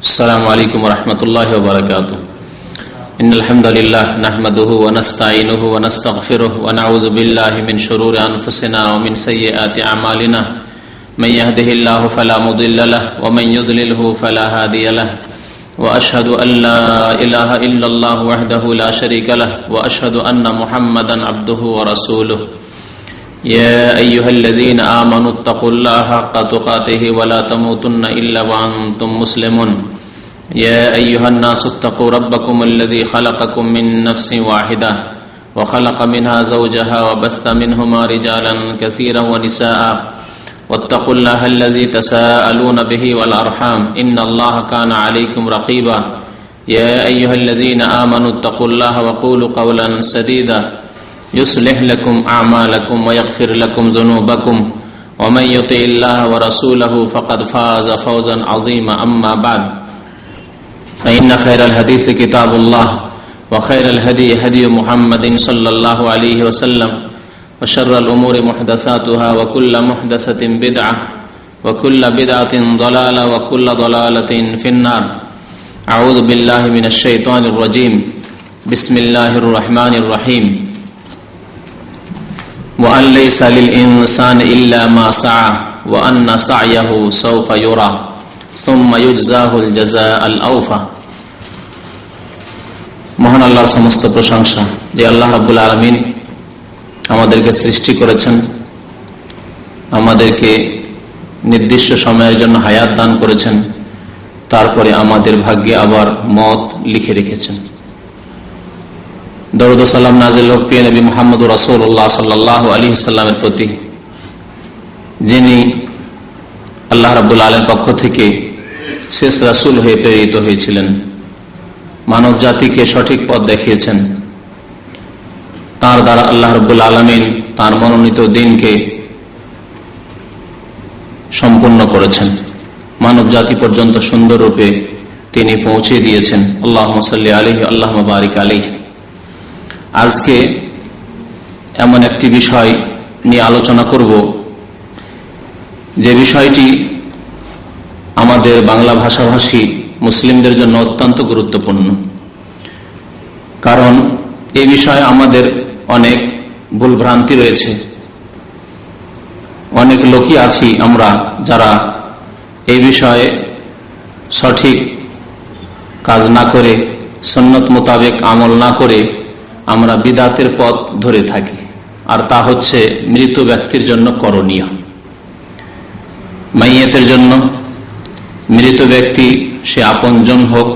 السلام عليكم ورحمة الله وبركاته. إن الحمد لله نحمده ونستعينه ونستغفره ونعوذ بالله من شرور أنفسنا ومن سيئات أعمالنا. من يهده الله فلا مضل له ومن يضلله فلا هادي له. وأشهد أن لا إله إلا الله وحده لا شريك له وأشهد أن محمدا عبده ورسوله. يا أيها الذين آمنوا اتقوا الله حق تقاته ولا تموتن إلا وأنتم مسلمون. يا أيها الناس اتقوا ربكم الذي خلقكم من نفس واحدة وخلق منها زوجها وبث منهما رجالا كثيرا ونساء واتقوا الله الذي تساءلون به والأرحام إن الله كان عليكم رقيبا. يا أيها الذين آمنوا اتقوا الله وقولوا قولا سديدا يصلح لكم أعمالكم ويغفر لكم ذنوبكم ومن يطع الله ورسوله فقد فاز فوزا عظيما. أما بعد فإن خير الحديث كتاب الله وخير الهدي هدي محمد صلى الله عليه وسلم وشر الأمور محدثاتها وكل محدثة بدعة وكل بدعة ضلالة وكل ضلالة في النار. أعوذ بالله من الشيطان الرجيم. بسم الله الرحمن الرحيم. وأن ليس للإنسان إلا ما سعى وأن سعيه سوف يرى ثم يجزاه الجزاء الأوفى. মহান আল্লাহর সমস্ত প্রশংসা, যে আল্লাহ রাব্বুল আলামিন আমাদেরকে সৃষ্টি করেছেন, আমাদেরকে নির্দিষ্ট সময়ের জন্য হায়াত দান করেছেন, তারপরে আমাদের ভাগ্যে আবার মত লিখে রেখেছেন। দরুদ ও সালাম নাযিল হোক প্রিয় নবী মুহাম্মদুর রাসূলুল্লাহ সাল্লাল্লাহু আলাইহি ওয়াসাল্লামের প্রতি, যিনি আল্লাহ রাব্বুল আলামিনের পক্ষ থেকে শেষ রাসূল হয়ে প্রেরিত হয়েছিলেন, মানব জাতিকে সঠিক পথ দেখিয়েছেন। তার দ্বারা আল্লাহ রাব্বুল আলামিন তার মনোনীত দ্বীনকে সম্পূর্ণ করেছেন, মানব জাতি পর্যন্ত সুন্দররূপে তিনি পৌঁছে দিয়েছেন। আল্লাহুম্মা সাল্লি আলাইহি আল্লাহুম্মা বারিক আলাইহি। আজকে এমন একটি বিষয় নিয়ে আলোচনা করব, যে বিষয়টি আমাদের বাংলা ভাষাভাষী মুসলিমদের জন্য অত্যন্ত গুরুত্বপূর্ণ। কারণ এই বিষয়ে আমাদের অনেক ভুলভ্রান্তি রয়েছে। অনেক লোকই আছি আমরা যারা এই বিষয়ে সঠিক কাজ না করে, সুন্নত মোতাবেক আমল না করে আমরা বিদআতের পথ ধরে থাকি। আর তা হচ্ছে মৃত ব্যক্তির জন্য করণীয়, মাইয়াতের জন্য। মৃত ব্যক্তি সে আপনজন হোক,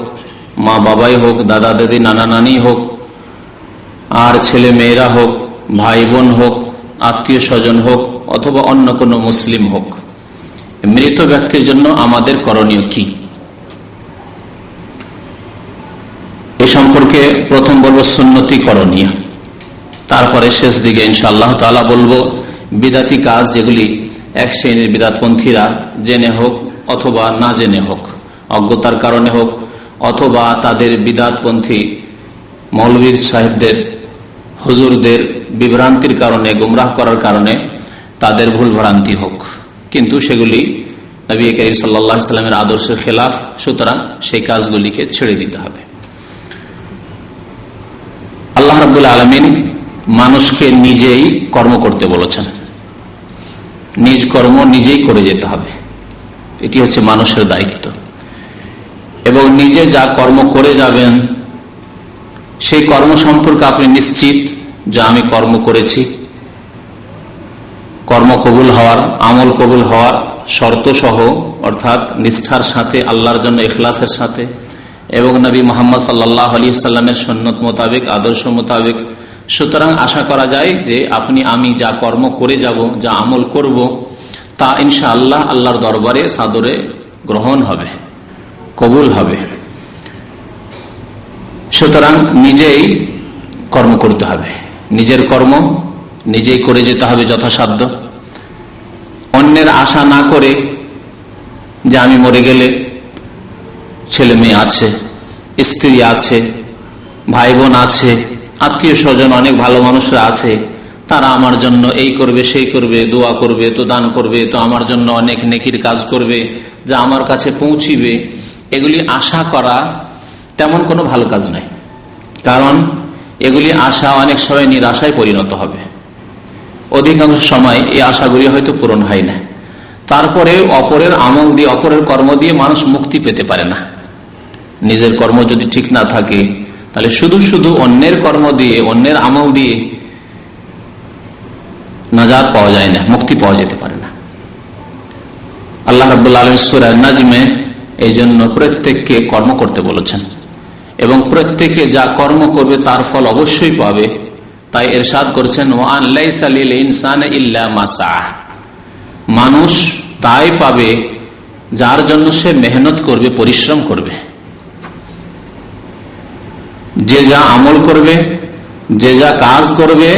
মা বাবাই হোক, দাদা দাদি, নানা নানি হোক, আর ছেলে মেয়েরা হোক, ভাই বোন হোক, আত্মীয় স্বজন হোক, অথবা অন্য কোনো মুসলিম হোক, মৃত ব্যক্তির জন্য আমাদের করণীয় কি, এ সম্পর্কে প্রথম বলবো সুন্নতি করণীয়। তারপরে শেষ দিকে ইনশাআল্লাহ তাআলা বলবো বিদআতি কাজ, যেগুলি এক শ্রেণীর বিদআতপন্থীরা জেনে হোক অথবা না জেনে হোক, অজ্ঞতার কারণে হোক অথবা তাদের বিদআতপন্থী মৌলভী সাহেবদের, হুজুরদের বিভ্রান্তির কারণে, গুমরাহ করার কারণে তাদের ভুল ভ্রান্তি হোক, কিন্তু সেগুলি নবী করিম সাল্লাল্লাহু আলাইহি ওয়াসাল্লামের আদর্শের খেলাফ। সুতরাং সেই কাজগুলিকে ছেড়ে দিতে হবে। আল্লাহ রাব্বুল আলামিন মানুষকে নিজেই কর্ম করতে বলেছেন, নিজ কর্ম নিজেই করে যেতে হবে, এটি হচ্ছে মানুষের দায়িত্ব। এবং নিজে যা কর্ম করে যাবেন সেই কর্ম সম্পর্কে আপনি নিশ্চিত যে আমি কর্ম করেছি। কর্ম কবুল হওয়ার, আমল কবুল হওয়ার শর্ত সহ, অর্থাৎ নিষ্ঠার সাথে, আল্লাহর জন্য ইখলাসের সাথে, এবং নবী মুহাম্মদ সাল্লাল্লাহু আলাইহি ওয়াসাল্লামের সুন্নত মোতাবেক, আদর্শ মোতাবেক। সুতরাং আশা করা যায় যে আমি যা কর্ম করে যাব, যা আমল করব, তা ইনশাআল্লাহ আল্লাহর দরবারে সাদরে গ্রহণ হবে, কবুল হবে। সুতরাং নিজেই কর্ম করতে হবে, নিজের কর্ম নিজেই করে যেতে হবে যথাসাধ্য। অন্যের আশা না করে যে আমি মরে গেলে ছেলে মেয়ে আছে, স্ত্রী আছে, ভাই বোন আছে, আত্মীয় স্বজন অনেক ভালো মানুষরা আছে, তারা আমার জন্য এই করবে, সেই করবে, দোয়া করবে, তো দান করবে, তো আমার জন্য অনেক নেকির কাজ করবে, যা আমার কাছে পৌঁছিবে, এগুলি আশা করা তেমন কোনো ভালো কাজ নয়, কারণ এগুলি আশা অনেক সময় নিরাশায় পরিণত হবে। অধিকাংশ সময় এই আশাগুলি হয়তো পূরণ হয় না। তারপরে অপরের আমল দিয়ে, অপরের কর্ম দিয়ে মানুষ মুক্তি পেতে পারে না। নিজের কর্ম যদি ঠিক না থাকে তাহলে শুধু শুধু অন্যের কর্ম দিয়ে, অন্যের আমল দিয়ে নাজাত পাওয়া যায় না, মুক্তি পাওয়া যেতে পারে না। আল্লাহ রাব্বুল আলামিন সূরা নাজমে এই জন্য প্রত্যেককে কর্ম করতে বলেছেন, এবং প্রত্যেকে যা কর্ম করবে তার ফল অবশ্যই পাবে। তাই ইরশাদ করেছেন, ওয়ান লাইসা লিল ইনসানি ইল্লা মা সাআ, মানুষ তাই পাবে যার জন্য সে মেহনত করবে, পরিশ্রম করবে। যে যা আমল করবে, যে যা কাজ করবে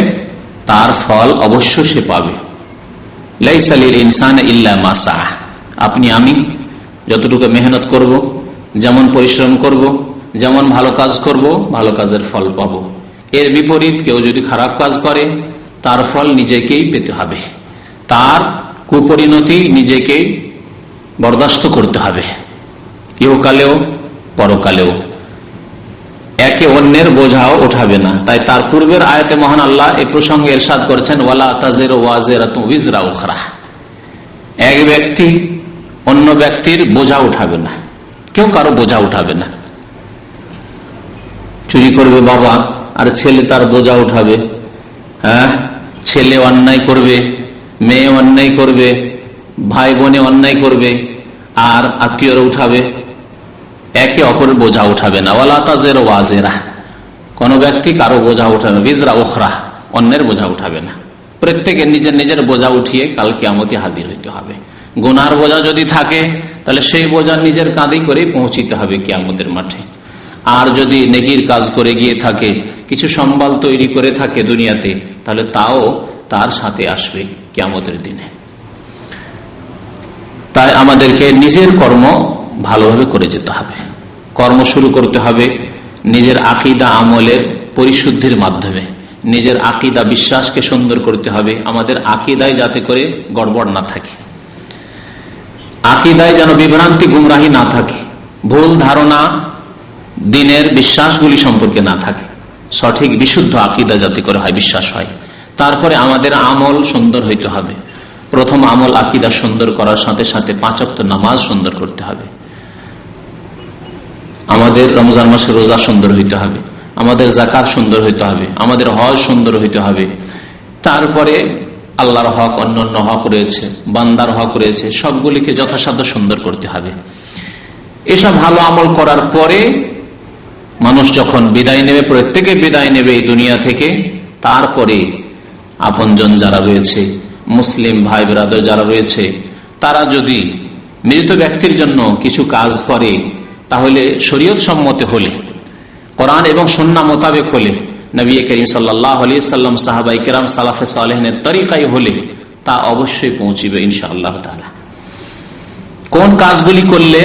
তার ফল অবশ্য সে পাবে। লাইসা লিল ইনসানি ইল্লা মা সাআ, আপনি আমি যতটুকু মেহনত করব, যেমন পরিশ্রম করব, যেমন ভালো কাজ করব, ভালো কাজের ফল পাব। এর বিপরীত কেউ যদি খারাপ কাজ করে তার ফল নিজেকেই পেতে হবে, তার কুপরিণতি নিজেকেই বরদাস্ত করতে হবে, ইহকালেও পরকালেও। একে অন্যের বোঝাও ওঠাবে না। তাই তার পূর্বের আয়াতে মহান আল্লাহ এই প্রসঙ্গে ইরশাদ করেছেন, ওয়ালা তাজিরু ওয়াজিরাতুন উযরা উখরা, এক ব্যক্তি অন্য ব্যক্তির বোঝা উঠাবে না, কেউ কারো বোঝা উঠাবে না। চুরি করবে বাবা আর ছেলে তার বোঝা উঠাবে, হ্যাঁ, ছেলে অন্যায় করবে, মেয়ে অন্যায় করবে, ভাই বোনে অন্যায় করবে, আর আত্মীয়রা উঠাবে, একে অপরের বোঝা উঠাবে না। ওয়ালা তাজিরু ওয়াজিরা, কোন ব্যক্তি কারো বোঝা উঠাবে, উযরা উখরা, অন্যের বোঝা উঠাবে না। প্রত্যেকে নিজের নিজের বোঝা উঠিয়ে কাল কিয়ামতে হাজির হইতে হবে। গুনার বোঝা যদি থাকে তাহলে সেই বোঝা নিজের কাঁধে করে পৌঁছিতে হবে কিয়ামতের মাঠে। আর যদি নেকির কাজ করে গিয়ে থাকে, কিছু সম্বল তৈরি করে থাকে দুনিয়াতে, তাহলে তাও তার সাথে আসবে কিয়ামতের দিনে। তাই আমাদেরকে নিজের কর্ম ভালোভাবে করে যেতে হবে। কর্ম শুরু করতে হবে নিজের আকীদা আমলের পরিশুদ্ধির মাধ্যমে। নিজের আকীদা বিশ্বাসকে সুন্দর করতে হবে, আমাদের আকীদায় যাতে করে গড়বড় না থাকে, আকীদায় যেন বিভ্রান্তি গুমরাহি না থাকে, ভুল ধারণা দিনের বিশ্বাসগুলি সম্পর্কে না থাকে, সঠিক বিশুদ্ধ আকীদা যাতে করে হয়, বিশ্বাস হয়। তারপরে আমাদের আমল সুন্দর হইতে হবে। প্রথম আমল আকীদা সুন্দর করার সাথে সাথে 5 ওয়াক্ত নামাজ সুন্দর করতে হবে। আমাদের রমজান মাসে রোজা সুন্দর হইতে হবে, আমাদের যাকাত সুন্দর হইতে হবে, আমাদের হজ সুন্দর হইতে হবে। তারপরে আল্লাহর হক, অন্যান্য হক রয়েছে, বান্দার হক রয়েছে, সবগুলিকে যথাসাধ্য সুন্দর করতে হবে। এসব ভালো আমল করার পরে মানুষ যখন বিদায় নেবে, প্রত্যেকে বিদায় নেবে এই দুনিয়া থেকে, তারপরে আপনজন যারা রয়েছে, মুসলিম ভাই ব্রাদার যারা রয়েছে, তারা যদি মৃত ব্যক্তির জন্য কিছু কাজ করে, তাহলে শরীয়ত সম্মত হলে, কোরআন এবং সুন্নাহ মোতাবেক হলে, নবী করিম সাল্লাল্লাহু আলাইহি সাল্লাম, সাহাবায়ে কেরাম, সালাফে সালেহিনের তরিকায় হলে তা অবশ্যই পৌঁছিবে ইনশাআল্লাহ তাআলা। কোন কাজগুলি করলে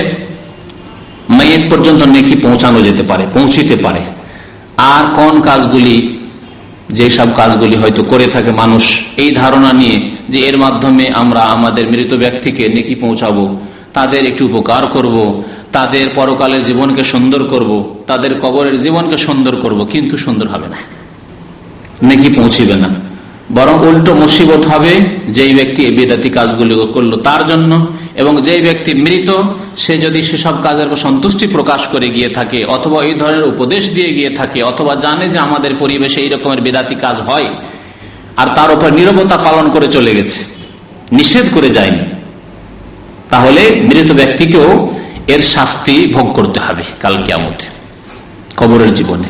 মাইয়িত পর্যন্ত নেকি পৌঁছানো যেতে পারে, পৌঁছিতে পারে, আর কোন কাজগুলি, যেসব কাজগুলি হয়তো করে থাকে মানুষ এই ধারণা নিয়ে যে এর মাধ্যমে আমরা আমাদের মৃত ব্যক্তিকে নেকি পৌঁছাবো, তাদের একটু উপকার করব, তাদের পরকালের জীবনকে সুন্দর করব, তাদের কবরের জীবনকে সুন্দর করব, কিন্তু সুন্দর হবে না, নেকি পৌঁছিবে না। বরং উল্টো মুসিবত হবে যেই ব্যক্তি এই বিদআতি কাজগুলি করলো তার জন্য, এবং যেই ব্যক্তি মৃত সে যদি সেসব কাজের সন্তুষ্টি প্রকাশ করে গিয়ে থাকে, অথবা এই ধরনের উপদেশ দিয়ে গিয়ে থাকে, অথবা জানে যে আমাদের পরিবেশে এই রকমের বিদআতি কাজ হয়, আর তার উপর নীরবতা পালন করে চলে গেছে, নিষেধ করে যায়নি, তাহলে মৃত ব্যক্তিকেও এর শাস্তি ভোগ করতে হবে কাল কিয়ামতে, কবরের জীবনে।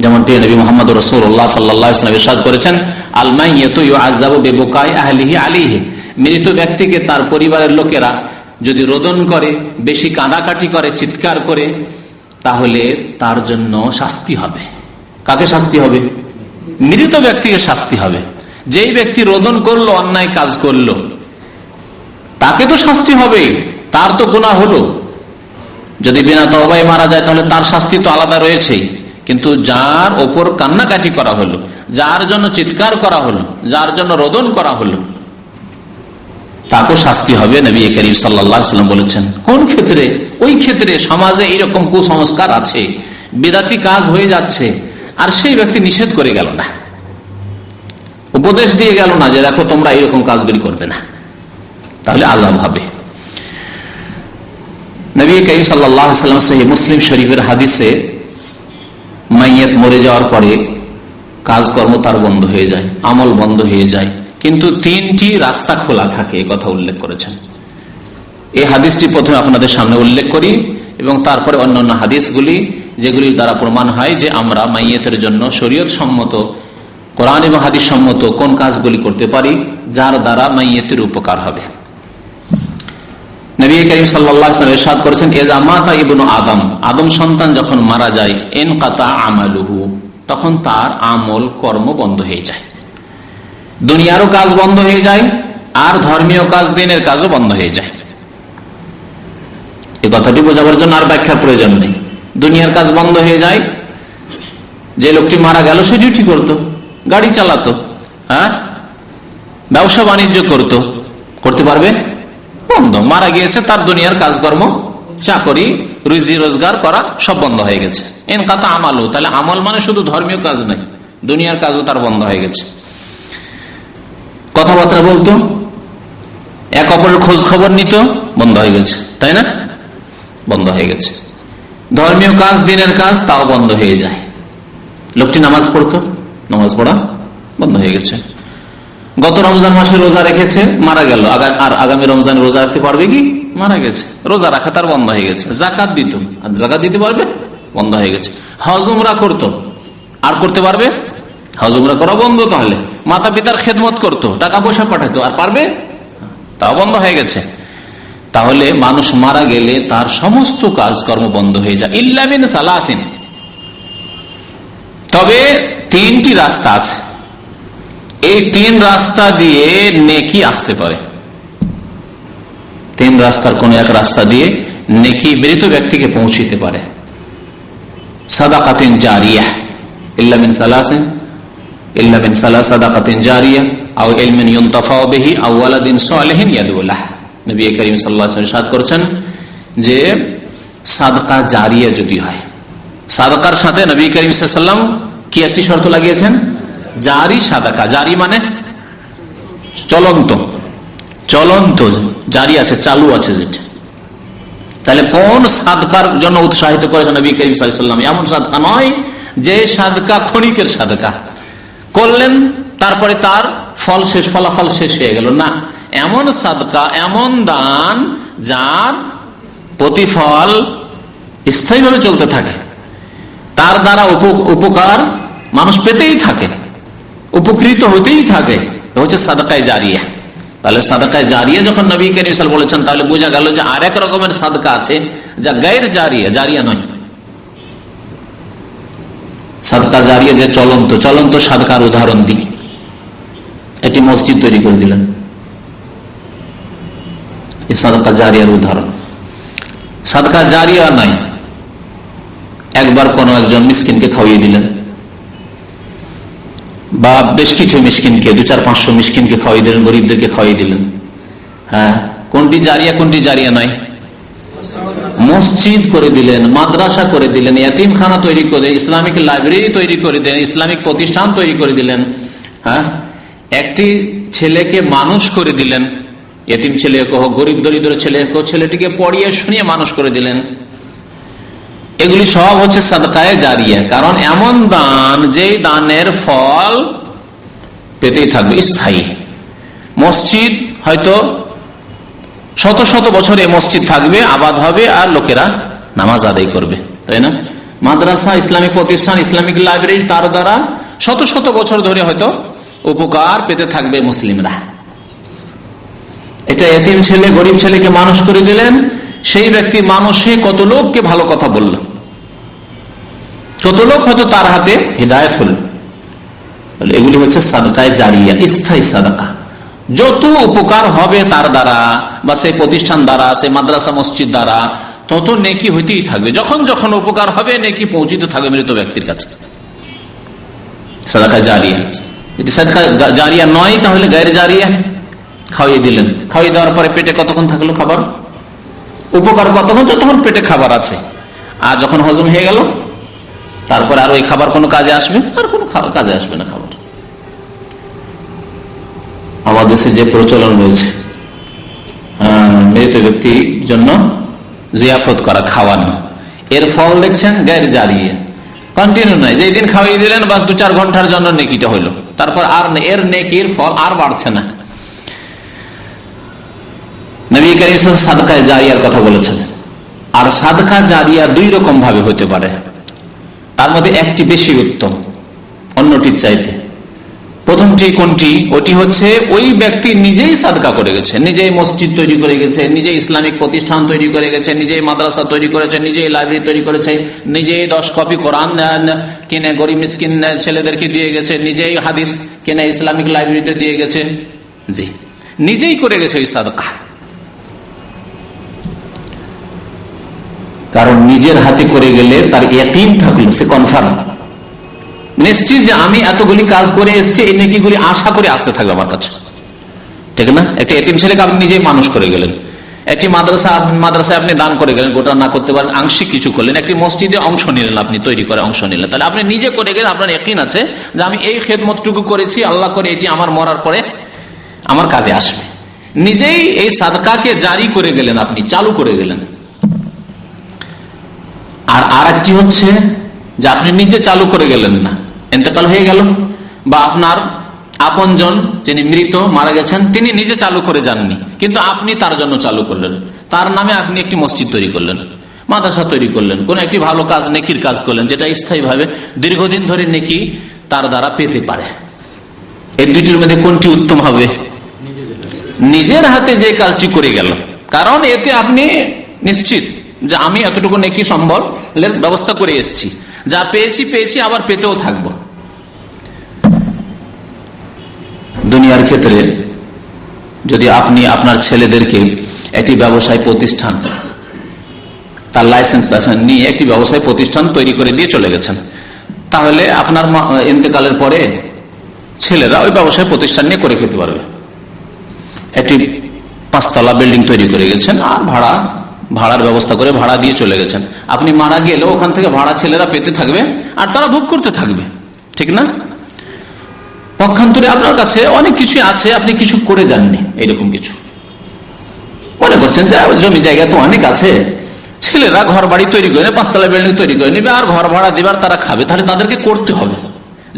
যেমন প্রিয় নবী মুহাম্মদ রাসূলুল্লাহ সাল্লাল্লাহু আলাইহি ওয়াসাল্লাম ইরশাদ করেছেন, আল মাইয়িতু ইউআযাবু বিবুকাই আহলিহি আলাইহি, মৃত ব্যক্তিকে তার পরিবারের লোকেরা যদি রোদন করে, বেশি কাঁদাকাটি করে, চিৎকার করে, তাহলে তার জন্য শাস্তি হবে। কাকে শাস্তি হবে? মৃত ব্যক্তিকে শাস্তি হবে। যেই ব্যক্তি রোদন করলো, অন্যায় কাজ করলো, তাকে তো শাস্তি হবে, তার তো গুনাহ হলো। যদি বিনা তওবায় মারা যায় তাহলে তার শাস্তি তো আলাদা রয়েছেই, কিন্তু যার ওপর কান্নাকাটি করা হলো, যার জন্য চিৎকার করা হলো, যার জন্য রোদন করা হলো, তাকেও শাস্তি হবে। নবী করিম সাল্লাল্লাহু আলাইহি ওয়াসাল্লাম বলেছেন। কোন ক্ষেত্রে? ওই ক্ষেত্রে সমাজে এইরকম কুসংস্কার আছে, বিদাতি কাজ হয়ে যাচ্ছে, আর সেই ব্যক্তি নিষেধ করে গেল না, উপদেশ দিয়ে গেল না যে দেখো তোমরা এইরকম কাজগুলি করবে না, তাহলে আযাব হবে। নবী করিম সাল্লাল্লাহু আলাইহি ওয়াসাল্লাম সহিহ মুসলিম শরীফের হাদিসে মাইয়াত মরে যাওয়ার পরে কাজকর্ম তার বন্ধ হয়ে যায়, আমল বন্ধ হয়ে যায়, কিন্তু 3টি রাস্তা খোলা থাকে, কথা উল্লেখ করেছেন। এই হাদিসটি প্রথমে আপনাদের সামনে উল্লেখ করি এবং তারপরে অন্যান্য হাদিসগুলি যেগুলির দ্বারা প্রমাণ হয় যে আমরা মাইয়াতের জন্য শরীয়ত সম্মত, কোরআন এবং হাদিস সম্মত কোন কাজগুলি করতে পারি যার দ্বারা মাইয়াতের উপকার হবে। নবী করিম সাল্লাল্লাহু আলাইহি ওয়াসাল্লাম ইরশাদ করেছেন, ইযা মাতা ইবনু আদম, আদম সন্তান যখন মারা যায়, ইনকাতা আমালুহু, তখন তার আমল কর্ম বন্ধ হয়ে যায়, দুনিয়ারও কাজ বন্ধ হয়ে যায় আর ধর্মীয় কাজ, দিনের কাজও বন্ধ হয়ে যায়। এই কথাটি বোঝাবার জন্য আর ব্যাখ্যার প্রয়োজন নেই। দুনিয়ার কাজ বন্ধ হয়ে যায়, যে লোকটি মারা গেল সে ডিউটি করতো, গাড়ি চালাতো, হ্যাঁ, ব্যবসা বাণিজ্য করতে পারবে? বন্ধ। মারা গিয়েছে, তার দুনিয়ার কাজকর্ম, চাকরি, রুজি রোজগার করা সব বন্ধ হয়ে গেছে। ইনকাতা আমালু, তাহলে আমল মানে শুধু ধর্মীয় কাজ নাই, দুনিয়ার কাজও তার বন্ধ হয়ে গেছে। কথাবার্তা বলতো, এক অপরের খোঁজ খবর নিত, বন্ধ হয়ে গেছে, তাই না? বন্ধ হয়ে গেছে। ধর্মীয় কাজ, দিনের কাজ, তাও বন্ধ হয়ে যায়। লোকটি নামাজ পড়তো, নামাজ পড়া বন্ধ হয়ে গেছে। গত রমজান মাসে রোজা রেখেছে, মারা গেল, আর আগামী রমজান রোজা রাখতে পারবে কি? মারা গেছে, রোজা রাখা তার বন্ধ হয়ে গেছে। জাকাত দিত, আর জাকাত দিতে পারবে? বন্ধ হয়ে গেছে। হজ উমরা করতো, আর করতে পারবে? হজ উমরা করা বন্ধ। তাহলে মাতা পিতার খেদমত করতো, টাকা পয়সা পাঠাতো, আর পারবে? তাও বন্ধ হয়ে গেছে। তাহলে মানুষ মারা গেলে তার সমস্ত কাজকর্ম বন্ধ হয়ে যায়, ইল্লা মিন সালাসিন। তবে 3টি রাস্তা আছে, এই 3 রাস্তা দিয়ে নেকি আসতে পারে। 3 রাস্তার কোন এক রাস্তা দিয়ে নেকি মৃত ব্যক্তিকে পৌঁছিতে পারে। সাদাকাতিন জারিয়া, ইল্লা মিন সালাসিন, ইল্লা মিন সাদাকাতিন জারিয়া, আও ইলমিন ইউনতাফাউ বিহি, আও ওয়ালাদিন সালিহিন ইয়াদউ লাহ। নবী করিম সাল্লাল্লাহু আলাইহি ওয়াসাল্লাম ইরশাদ করেছেন যে সাদকা জারিয়া যদি হয়, সাদকার সাথে নবী করিম সাল্লাল্লাহু আলাইহি ওয়াসাল্লাম কি একটি শর্ত লাগিয়েছেন? জারি সাদাকা। জারি মানে চলন্ত, চলন্ত জারি আছে, চালু আছে যেটা। তাহলে কোন সাদকার জন্য উৎসাহিত করেছেন নবী করিম সাল্লাল্লাহু আলাইহি ওয়াসাল্লাম? এমন সাদকা নয় যে সাদকা ক্ষণিকের সাদকা করলেন, তারপরে তার ফল শেষ, ফলাফল শেষ হয়ে গেল, না। এমন সাদকা, এমন দান যার প্রতিফল স্থায়ীভাবে চলতে থাকে, তার দ্বারা উপকার মানুষ পেতেই থাকে, উপকৃত হতেই থাকে, হচ্ছে সাদকায়ে জারিয়া। তাহলে সাদকায়ে জারিয়া যখন নবী করিম সাল্লাল্লাহু আলাইহি ওয়াসাল্লাম বলেছেন, তাহলে বোঝা গেল যে আরেক রকমের সাদকা আছে যা গায়র জারিয়া, জারিয়া নয়। সাদকা জারিয়া যে চলন্ত, চলন্ত সাদকার উদাহরণ দিই। একটি মসজিদ তৈরি করে দিলেন, এই সাদকা জারিয়ার উদাহরণ। সাদকা জারিয়া নাই, একবার কোন একজন মিসকিনকে খাওয়িয়ে দিলেন, বা বেশ কিছু মিসকিনকে, 200-500 মিসকিনকে খাওয়িয়ে দিলেন, গরিবদেরকে খাওয়িয়ে দিলেন। হ্যাঁ, কোনটি জারিয়া, কোনটি জারিয়া নয়? মসজিদ করে দিলেন, মাদ্রাসা করে দিলেন, ইয়াতিমখানা তৈরি করে, ইসলামিক লাইব্রেরি তৈরি করে দিলেন, ইসলামিক প্রতিষ্ঠান তৈরি করে দিলেন। হ্যাঁ, একটি ছেলেকে মানুষ করে দিলেন, এতিম ছেলে হোক, গরিব দরিদ্র ছেলে হোক, ছেলেটিকে পড়িয়ে শুনিয়ে মানুষ করে দিলেন। এগুলি সব হচ্ছে সাদকায়ে জারিয়া। কারণ এমন দান, যে দানের ফল পেতেই থাকবে, স্থায়ী। মসজিদ হয়তো শত শত বছর এই মসজিদ থাকবে, আবাদ হবে, আর লোকেরা নামাজ আদায় করবে, তাই না? মাদ্রাসা, ইসলামিক প্রতিষ্ঠান, ইসলামিক লাইব্রেরি, তার দ্বারা শত শত বছর ধরে হয়তো উপকার পেতে থাকবে মুসলিমরা। এটা এতিম ছেলে, গরিব ছেলেকে মানুষ করে দিলেন, সেই ব্যক্তি মানুষে কত লোককে ভালো কথা বলল, কত লোক হয়তো তার হাতে হিদায়াত হল। এগুলি হচ্ছে সাদকায়ে জারিয়া, স্থায়ী সাদকা। যত উপকার হবে তার দ্বারা, বা সেই প্রতিষ্ঠান দ্বারা, সেই মাদ্রাসা মসজিদ দ্বারা, তত নেকি হইতেই থাকবে। যখন যখন উপকার হবে, নেকি পৌঁছিতে থাকবে মৃত ব্যক্তির কাছে। সাদকা জারিয়া। যদি সাদকা জারিয়া নয়, তাহলে গায়র জারিয়া। খাওয়িয়ে দিলেন, খাওয়িয়ে দেওয়ার পরে পেটে কতক্ষণ থাকলো খাবার? উপকার কতক্ষণ? যতক্ষণ পেটে খাবার আছে। আর যখন হজম হয়ে গেল তারপরে আর ওই খাবার কোনো কাজে আসবে? আর কোনো কাজে আসবে না খাবার। আমাদের দেশে যে প্রচলন রয়েছে মৃত ব্যক্তির জন্য জিয়াফত করা, খাওয়ানো, এর ফল দেখছেন গায়ের জারিয়ে কন্টিনিউ নয়, যেই দিন খাওয়াই দিলেন বাস 2-4 ঘন্টার জন্য নেকিটা হইলো, তারপর আর এর নেকির ফল আর বাড়ছে না। নবী কারীম সাদকায়ে জারিয়ার কথা বলেছেন। আর সাদকা জারিয়া 2 রকম ভাবে হতে পারে, তার মধ্যে একটি বেশি উত্তম অন্যটির চাইতে। প্রথমটি কোনটি? ওটি হচ্ছে ওই ব্যক্তি নিজেই সাদকা করে গেছে, নিজেই মসজিদ তৈরি করে গেছে, নিজেই ইসলামিক প্রতিষ্ঠান তৈরি করে গেছে, নিজেই মাদ্রাসা তৈরি করেছে, নিজেই লাইব্রেরি তৈরি করেছে, নিজেই 10 কপি কোরআন কিনে গরিব মিসকিন ছেলেদেরকে দিয়ে গেছে, নিজেই হাদিস কিনে ইসলামিক লাইব্রেরিতে দিয়ে গেছে। জি, নিজেই করে গেছে ওই সাদকা। কারণ নিজের হাতে করে গেলে তার ইয়াকিন থাকলো, সে কনফার্ম, নিশ্চিত যে আমি এতগুলি কাজ করে এসেছি, এই নেকিগুলি আশা করে আসতে থাকবে আমার কাছে, ঠিক না? একটা এতিম ছেলেকে আপনি নিজেই মানুষ করে গেলেন, একটি মাদ্রাসায় আপনি দান করে গেলেন, গোটা না করতে পারেন, আংশিক কিছু করলেন, একটি মসজিদে অংশ নিলেন, আপনি তৈরি করে অংশ নিলেন, তাহলে আপনি নিজে করে গেলেন, আপনার ইয়াকিন আছে যে আমি এই খেদমতটুকু করেছি, আল্লাহ করে এটি আমার মরার পরে আমার কাজে আসবে। নিজেই এই সাদকাকে জারি করে গেলেন, আপনি চালু করে গেলেন। আর একটি হচ্ছে যে আপনি নিজে চালু করে গেলেন না, ইন্তেকাল হয়ে গেল, বা আপনার আপনজন যিনি মৃত মারা গেছেন তিনি নিজে চালু করে যাননি, কিন্তু আপনি তার জন্য চালু করলেন, তার নামে আপনি একটি মসজিদ তৈরি করলেন, মাদ্রাসা তৈরি করলেন, কোন একটি ভালো কাজ, নেকির কাজ করলেন, যেটা স্থায়ীভাবে দীর্ঘদিন ধরে নেকি তার দ্বারা পেতে পারে। এই দুইটির মধ্যে কোনটি উত্তম হবে? নিজের হাতে যে কাজটি করে গেল, কারণ এতে আপনি নিশ্চিত যে আমি এতটুকু নেকি সম্বলের ব্যবস্থা করে এসেছি, যা পেয়েছি আবার পেতেও থাকবো। দুনিয়ার ক্ষেত্রে যদি আপনি আপনার ছেলেদেরকে একটি ব্যবসায় প্রতিষ্ঠান, তার লাইসেন্স নিয়ে একটি ব্যবসায় প্রতিষ্ঠান তৈরি করে দিয়ে চলে গেছেন, তাহলে আপনার ইন্তেকালের পরে ছেলেরা ওই ব্যবসায় প্রতিষ্ঠান নিয়ে করে খেতে পারবে। একটি 5 তলা বিল্ডিং তৈরি করে গেছেন, আর ভাড়ার ব্যবস্থা করে ভাড়া দিয়ে চলে গেছেন, আপনি মারা গেলে ওখান থেকে ভাড়া ছেলেরা পেতে থাকবে আর তারা ভোগ করতে থাকবে, ঠিক না? পক্ষান্তরে আপনার কাছে অনেক কিছু আছে, আপনি কিছু করে যাননি, এইরকম কিছু মনে করছেন যে জমি জায়গা তো অনেক আছে, ছেলেরা ঘর বাড়ি তৈরি করে 5 তলা বিল্ডিং তৈরি করে নেবে আর ঘর ভাড়া দেবার তারা খাবে, তাহলে তাদেরকে করতে হবে।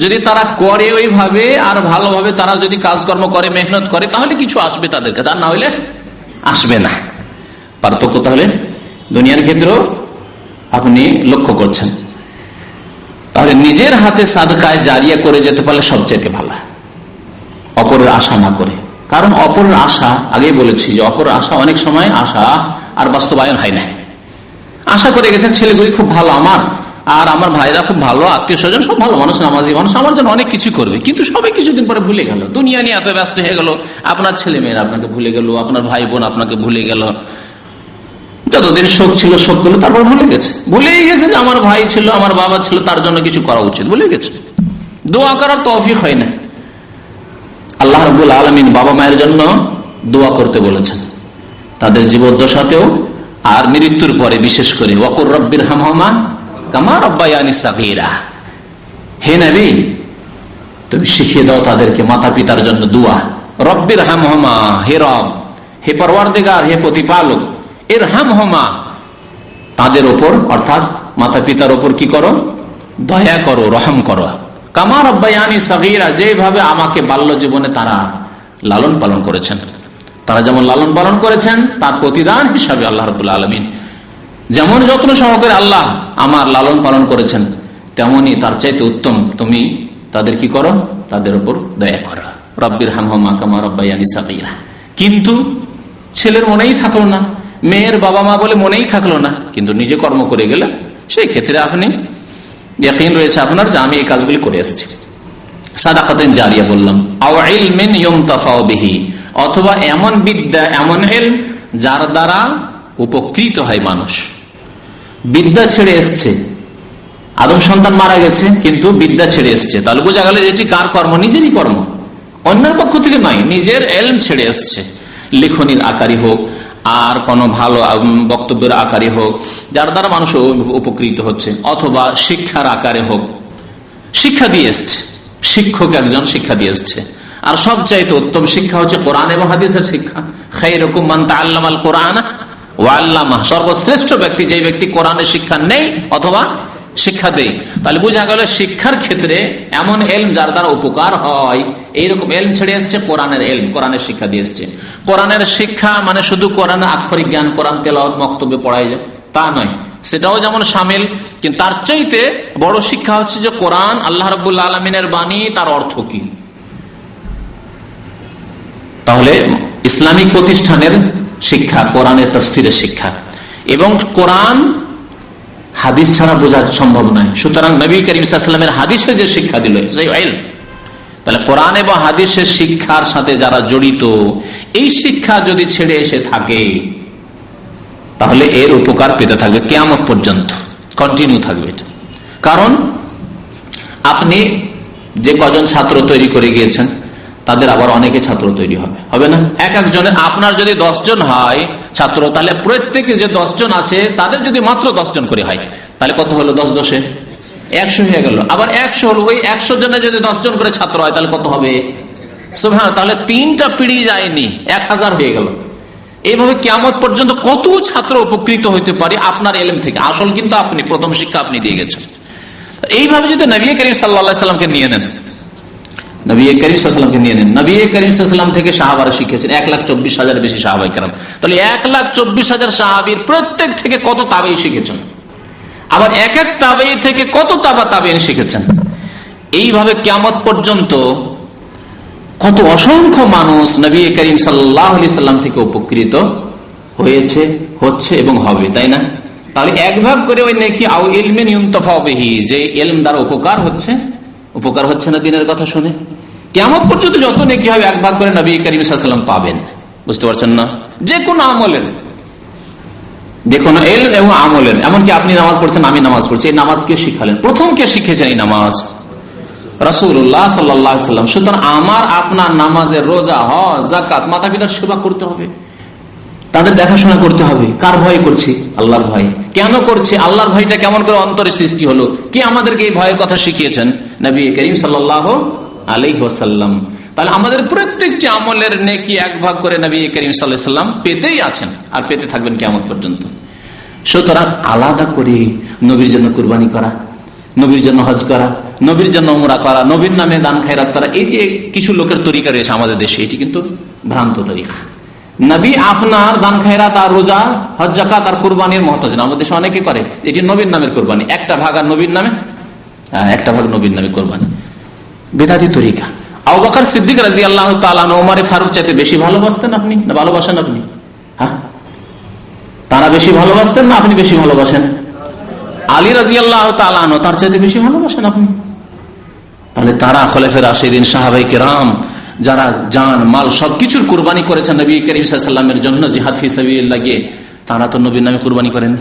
যদি তারা করে ওইভাবে আর ভালোভাবে তারা যদি কাজকর্ম করে, মেহনত করে, তাহলে কিছু আসবে তাদের কাছে, আর না হইলে আসবে না। পার্থক্য তাহলে দুনিয়ার ক্ষেত্রেও আপনি লক্ষ্য করছেন। তাহলে নিজের হাতে সাদকায়ে জারিয়া করে যেতে পারলে সবচেয়ে ভালো, অপরের আশা না করে। কারণ অপরের আশা, আগেই বলেছি যে অপরের আশা অনেক সময় আশা আর বাস্তবায়ন হয় না। আশা করে গেছেন ছেলেগুলি খুব ভালো আমার, আর আমার ভাইরা খুব ভালো, আত্মীয় স্বজন সব ভালো মানুষ, নামাজি মানুষ, আমার জন্য অনেক কিছু করবে, কিন্তু সবাই কিছুদিন পরে ভুলে গেল, দুনিয়া নিয়ে এত ব্যস্ত হয়ে গেল, আপনার ছেলে মেয়েরা আপনাকে ভুলে গেল, আপনার ভাই বোন আপনাকে ভুলে গেল, যতদিন শোক ছিল শোক গুলো তারপর ভুলেই গেছে যে আমার ভাই ছিল, আমার বাবা ছিল, তার জন্য কিছু করা উচিত, ভুলে গেছে। দোয়া করার তৌফিক হয় না। আল্লাহ রাব্বুল আলামিন বাবা মায়ের জন্য দোয়া করতে বলেছেন, তাদের জীবদ্দশাতেও আর মৃত্যুর পরে বিশেষ করে। ওয়াকুর রব্বির হামহুমা কামা রাব্বায়ানি সাগীরা, হে নবী তুমি শিখিয়ে দাও তাদেরকে মাতা পিতার জন্য দোয়া। রব্বির হামহুমা, হে রব, হে পরওয়ারদিগার, হে প্রতিপালক, ইরহামহুমা তাদের ওপর, অর্থাৎ মাতা পিতার ওপর কি করো? দয়া করো, রহম করো। কামা রাব্বায়ানি সাগীরা, যেভাবে আমাকে বাল্য জীবনে তারা লালন পালন করেছেন, তারা যেমন লালন পালন করেছেন তার প্রতিদান হিসাবে আল্লাহ রাব্বুল আলামিন যেমন যত্ন সহকারে আল্লাহ আমার লালন পালন করেছেন, তেমনি তার চাইতে উত্তম তুমি তাদের কি করো? তাদের উপর দয়া করো। রব্বির হামহুমা কামা রাব্বায়ানি সাগীরা। কিন্তু ছেলের মনেই থাকলো না, মেয়ের বাবা মা বলে মনেই থাকলো না, কিন্তু নিজে কর্ম করে গেলে সেই ক্ষেত্রে আপনি ইয়াকিন রয়েছে আপনার যে আমি এই কাজগুলি করে এসেছি। সাদাকাতুন জারিয়া বললাম, আও ইলমিন ইউনতাফাউ বিহি, অথবা এমন বিদ্যা, এমন ইলম যার দ্বারা উপকৃত হয় মানুষ। বিদ্যা ছেড়ে এসছে, আদম সন্তান মারা গেছে কিন্তু বিদ্যা ছেড়ে এসছে, তাহলে বোঝা গেল এটি কার কর্ম? নিজেরই কর্ম। অন্যের পক্ষ থেকে নয়, নিজের এলম ছেড়ে এসছে, লেখনির আকারে হোক আর কোনো ভালো বক্তব্যের আকারে হোক যার দ্বারা মানুষ উপকৃত হচ্ছে, অথবা শিক্ষার আকারে হোক, শিক্ষা দিয়ে এসছে, শিক্ষক একজন শিক্ষা দিয়ে এসছে। আর সবচাইতে উত্তম শিক্ষা হচ্ছে কোরআন এবং হাদিসের শিক্ষা। খায়রুকুম মান তাআল্লামাল কোরআন ওয়া আল্লামাহু, সর্বশ্রেষ্ঠ ব্যক্তি যে ব্যক্তি কোরআনের শিক্ষা নেই অথবা শিক্ষা দেয়। তাহলে বোঝা গেল শিক্ষার ক্ষেত্রে এমন এলম যার দ্বারা উপকার হয়, এইরকম এলম ছেড়ে এসছে কোরআনের এলম, কোরআনের শিক্ষা দিয়ে এসছে। কোরআনের শিক্ষা মানে শুধু কোরআনের আক্ষরিক জ্ঞান, কোরআন তেলাওয়াত বক্তব্যে পড়াই যায় তা নয়, সেটাও যেমন শামিল, কিন্তু তার চাইতে বড় শিক্ষা হচ্ছে যে কোরআন আল্লাহ রাব্বুল আলামিনের বাণী, তার অর্থ কি। তাহলে ইসলামিক প্রতিষ্ঠানের শিক্ষা কোরআনের তাফসীরের শিক্ষা, এবং কোরআন হাদিস ছাড়া বোঝা সম্ভব নয়। সুতরাং নবী করিম সাল্লাল্লাহু আলাইহি ওয়াসাল্লামের হাদিসে যে শিক্ষা দিল সেই ইলম, তাহলে কোরআন এবং হাদিসের শিক্ষার সাথে যারা জড়িত, এই শিক্ষা যদি ছেড়ে এসে থাকে তাহলে এর উপকার পেতে থাকবে কিয়ামত পর্যন্ত, কন্টিনিউ থাকবে এটা। কারণ আপনি যে কজন ছাত্র তৈরি করে গিয়েছেন তাদের আবার অনেকে ছাত্র তৈরি হবে না? এক একজনের, আপনার যদি 10 জন হয় ছাত্র, তাহলে প্রত্যেকে যে 10 জন আছে তাদের যদি মাত্র 10 জন করে হয়, তাহলে কত হলো? 10 10 100 হয়ে গেল। আবার 100 হলো, ওই 100 জনের যদি 10 জন করে ছাত্র হয় তাহলে কত হবে? সুবহানাল্লাহ, তাহলে 3টা পিঢ়ি যায়নি, 1000 হয়ে গেল। এইভাবে কিয়ামত পর্যন্ত কত ছাত্র উপকৃত হইতে পারে আপনার ইলম থেকে। আসল কিন্তু আপনি, প্রথম শিক্ষা আপনি দিয়ে গেছেন। এইভাবে যদি নবী করিম সাল্লাল্লাহু আলাইহি ওয়াসাল্লামকে নিয়ে নেন, নবী করিম সাল্লাল্লাহু আলাইহি ওয়াসাল্লামকে নিয়ে নেন, নবী করিম সাল্লাল্লাহু আলাইহি ওয়াসাল্লাম থেকে সাহাবারা শিখেছেন 1,24,000 বেশি সাহাবায়ে কেরাম। তাহলে 1,24,000 সাহাবীর প্রত্যেক থেকে কত তাবেঈ শিখেছেন, আবার এক এক তাবেঈ থেকে কত তাবেঈন শিখেছেন। এইভাবে কিয়ামত পর্যন্ত কত অসংখ্য মানুষ নবী করিম সাল্লাল্লাহু আলাইহি ওয়াসাল্লাম থেকে উপকৃত হয়েছে, হচ্ছে এবং হবে, তাই না? তাহলে এক ভাগ করে ওই নেকি আও ইলমিন ইউনতাফা বিহি, যে ইলম দ্বারা উপকার হচ্ছে না দিনের কথা শুনে, কিয়ামত পর্যন্ত যত নেকি হবে এক ভাগ করে নবী করিম সাল্লাল্লাহু আলাইহি ওয়াসাল্লাম পাবেন। বুঝতে পারছেন না? যে কোনো আমলের, দেখুন ইলম এবং আমলের, এমনকি আপনি নামাজ পড়ছেন, আমি নামাজ পড়ছি, এই নামাজ কে শিখালেন? প্রথম কে শিখেছেন এই নামাজ? রাসূলুল্লাহ সাল্লাল্লাহু আলাইহি ওয়াসাল্লাম। সুতরাং আমার আপনার নামাজের, রোজা, হজ, যাকাত, মাতা পিতার সেবা করতে হবে, তাদের দেখাশোনা করতে হবে। কার ভয় করছি? আল্লাহর ভয়। কেন করছি? আল্লাহর ভয়টা কেমন করে অন্তরে সৃষ্টি হলো? কে আমাদেরকে এই ভয়ের কথা শিখিয়েছেন? নবী করিম সাল্লাল্লাহু আলাইহি ওয়াসাল্লাম। তাহলে আমাদের প্রত্যেকটি আমলের নেকি এক ভাগ করে নবী করিম সাল্লাল্লাহু আলাইহি ওয়াসাল্লাম পেতেই আছেন আর পেতে থাকবেন কিয়ামত পর্যন্ত। সুতরাং আলাদা করে নবীর জন্য কুরবানি করা, নবীর জন্য হজ করা, নবীর জন্য উমরা করা, নবীর নামে দান খায়রাত করা, এই যে কিছু লোকের তরিকা রয়েছে আমাদের দেশে, এটি কিন্তু ভ্রান্ত তরিকা। নবী আপনার দান খায়রাত আর রোজা, হজ, যাকাত আর কুরবানির মুহতাজ না। আমাদের দেশে অনেকে করে, এটি নবীর নামের কুরবানি, একটা ভাগ আর নবীর নামে, একটা ভাগ নবীর নামে কুরবানি, বেদাতি তরিকা। আবু বকর সিদ্দিক রাদিয়াল্লাহু তাআলা ওমর ফারুক চাইতে বেশি ভালোবাসতেন আপনি, না ভালোবাসেন আপনি? হ্যাঁ, তারা বেশি ভালোবাসতেন না আপনি বেশি ভালোবাসেন? আলী রাদিয়াল্লাহু তাআলা আনহু তার চাইতে বেশি ভালোবাসেন আপনি। তাহলে তারা খোলাফায়ে রাশিদিন, সাহাবায়ে কেরাম, যারা জান মাল সবকিছুর কুরবানি করেছেন নবী করিম সাল্লাল্লাহু আলাইহি ওয়াসাল্লামের জন্য, জিহাদ ফি সাবিলিল্লাহ গিয়ে, তারা তো নবীর নামে কুরবানি করেন।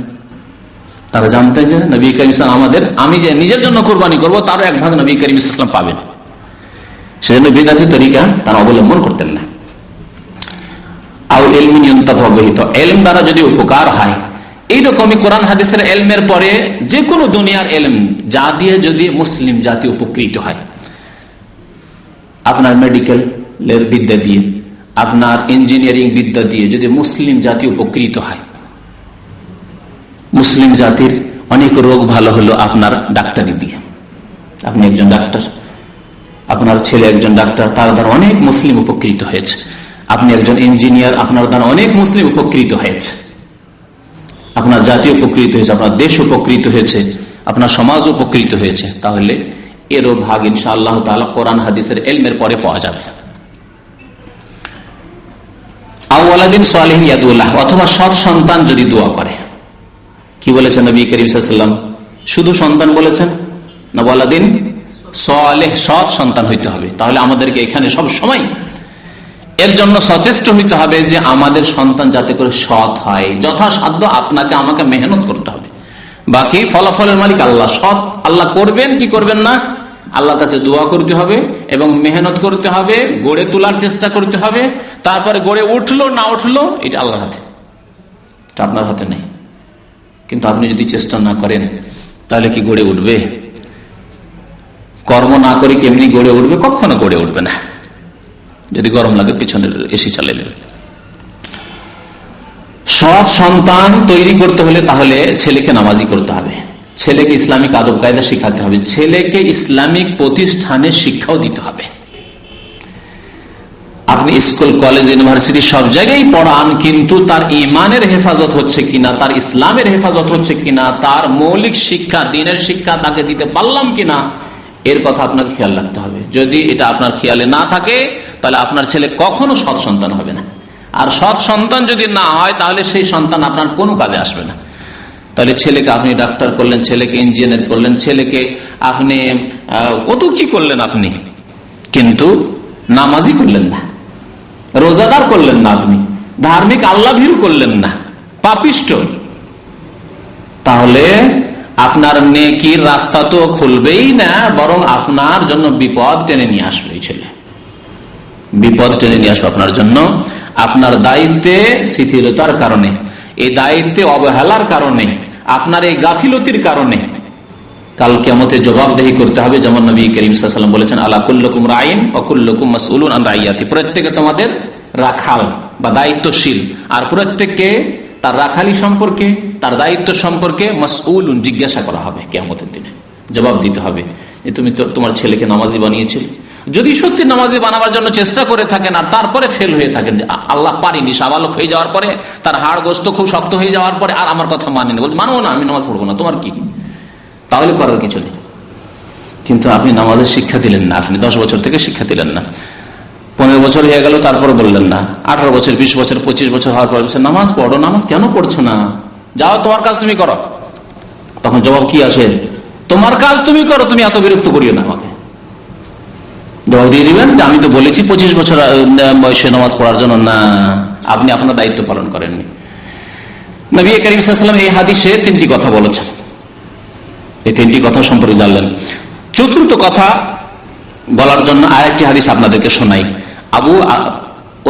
তারা জানতেন যে নবী করিম সাল্লাল্লাহু আলাইহি ওয়াসাল্লাম, আমি যে নিজের জন্য কুরবানি করব তারও এক ভাগ নবী করিম সাল্লাল্লাহু আলাইহি ওয়াসাল্লাম পাবেন। সেজন্য বিদআতি তরিকা তারা অবলম্বন করতেন না। আও ইলমিন ইউনতাফা বিহি, তো ইলম দ্বারা যদি উপকার হয়, এইরকমই কোরআন হাদিসের এলমের পরে যে কোনো দুনিয়ার এলম যা দিয়ে যদি মুসলিম জাতি উপকৃত হয়, আপনার মেডিকেলের বিদ্যা দিয়ে, আপনার ইঞ্জিনিয়ারিং বিদ্যা দিয়ে যদি মুসলিম জাতি উপকৃত হয়, মুসলিম জাতির অনেক রোগ ভালো হলো আপনার ডাক্তারি দিয়ে। আপনি একজন ডাক্তার, আপনার ছেলে একজন ডাক্তার, তার দ্বারা অনেক মুসলিম উপকৃত হয়েছে। আপনি একজন ইঞ্জিনিয়ার, আপনার দ্বারা অনেক মুসলিম উপকৃত হয়েছে। আপনার জাতি উপকৃত হয়েছে, আপনার দেশ উপকৃত হয়েছে, আপনার সমাজ উপকৃত হয়েছে। তাহলে এরও ভাগ ইনশাআল্লাহ তাআলা কোরআন হাদিসের ইলমের পরে পাওয়া যাবে। আওয়ালাদিন সালিহিন ইয়াদুল্লাহ, অথবা সৎ সন্তান যদি দোয়া করে। কি বলেছেন নবী করিম সাল্লাল্লাহু আলাইহি ওয়াসাল্লাম? শুধু সন্তান বলেছেন না, ওয়ালাদিন সালেহ, সৎ সন্তান হইতে হবে। তাহলে আমাদেরকে এখানে সব সময় এর জন্য সচেষ্ট হইতে হবে যে আমাদের সন্তান যাতে করে সৎ হয়। যথাসাধ্য আপনাকে আমাকে মেহনত করতে হবে, বাকি ফলাফলের মালিক আল্লাহ। সৎ আল্লাহ করবেন কি করবেন না আল্লাহর কাছে দোয়া করতে হবে এবং মেহনত করতে হবে, গড়ে তোলার চেষ্টা করতে হবে। তারপরে গড়ে উঠলো না উঠলো এটা আল্লাহর হাতে, এটা আপনার হাতে নেই। কিন্তু আপনি যদি চেষ্টা না করেন তাহলে কি গড়ে উঠবে? কর্ম না করে কি এমনি গড়ে উঠবে? কখনো গড়ে উঠবে না। যদি গরম লাগে পিছনের এসি চালিয়ে নেবে। সৎ সন্তান তৈরি করতে হলে তাহলে ছেলেকে নামাজি করতে হবে, ছেলেকে ইসলামিক আদব কায়দা শিখাতে হবে, ছেলেকে ইসলামিক প্রতিষ্ঠানে শিক্ষাও দিতে হবে। আপনি স্কুল কলেজ ইউনিভার্সিটি সব জায়গায় পড়ান, কিন্তু তার ইমানের হেফাজত হচ্ছে কিনা, তার ইসলামের হেফাজত হচ্ছে কিনা, তার মৌলিক শিক্ষা দ্বীনের শিক্ষা তাকে দিতে পারলাম কিনা, এর কথা আপনাকে খেয়াল রাখতে হবে। যদি এটা আপনার খেয়ালে না থাকে তাহলে আপনার ছেলে কখনো সৎ সন্তান হবে না। আর সৎ সন্তান যদি না হয় তাহলে সেই সন্তান আপনার কোনো কাজে আসবে না। তাহলে ছেলেকে আপনি ডাক্তার করলেন, ছেলেকে ইঞ্জিনিয়ার করলেন, ছেলেকে আপনি কত কি করলেন আপনি, কিন্তু নামাজি করলেন না, রোজাদার করলেন না, আপনি ধার্মিক আল্লাহ ভীরু করলেন না, পাপিষ্ট, তাহলে আপনার নেকির রাস্তা তো খুলবেই না, বরং আপনার জন্য বিপদ টেনে নিয়ে আসবে। এই ছেলে বিপদ টেনে নিয়ে আসবে আপনার জন্য। আপনার দায়িত্বে শিথিলতার কারণে, এই দায়িত্বে অবহেলার কারণে, আপনার এই গাফিলতির কারণে কাল কিয়ামতে জবাবদেহি করতে হবে। যেমন নবী করিম সাল্লাল্লাহু আলাইহি ওয়াসাল্লাম বলেছেন, আলা কুল্লুকুম রাইন ওয়া কুল্লুকুম মাসউলুন আন রাইয়াতি, প্রত্যেকে তোমাদের রাখাল বা দায়িত্বশীল, আর প্রত্যেককে তার রাখালি সম্পর্কে, তার দায়িত্ব সম্পর্কে মাসউলুন, জিজ্ঞাসা করা হবে কিয়ামতের দিনে, জবাব দিতে হবে যে তুমি তো তোমার ছেলেকে নামাজি বানিয়েছিলে। যদি সত্যি নামাজি বানাবার জন্য চেষ্টা করে থাকেন আর তারপরে ফেল হয়ে থাকেন, আল্লাহ পারিনি, সাবালক হয়ে যাওয়ার পরে, তার হাড় গোস্ত খুব শক্ত হয়ে যাওয়ার পরে আর আমার কথা মানেনি, বলতে মানবো না, আমি নামাজ পড়বো না, তোমার কি, তাহলে করার কিছু নেই। কিন্তু আপনি নামাজের শিক্ষা দিলেন না, আপনি 10 বছর থেকে শিক্ষা দিলেন না, 15 বছর হয়ে গেল তারপরে বললেন না, 18 বছর 20 বছর 25 বছর হওয়ার পর নামাজ পড়ো, নামাজ কেন পড়ছো না, যাও তোমার কাজ তুমি করো। তখন জবাব কি আসে? তোমার কাজ তুমি করো, তুমি এত বিরক্ত করিও না আমাকে। জবাব দিয়ে দিবেন যে আমি তো বলেছি 25 বছর বয়সে নামাজ পড়ার জন্য, না, আপনি আপনার দায়িত্ব পালন করেননি। নবী করিম সাল্লাল্লাহু আলাইহি ওয়াসাল্লাম এই হাদিসে 3টি কথা বলেছেন, এই 3টি কথা সম্পর্কে জানলেন। চতুর্থ কথা বলার জন্য আরেকটি হাদিস আপনাদেরকে শোনাই। আবু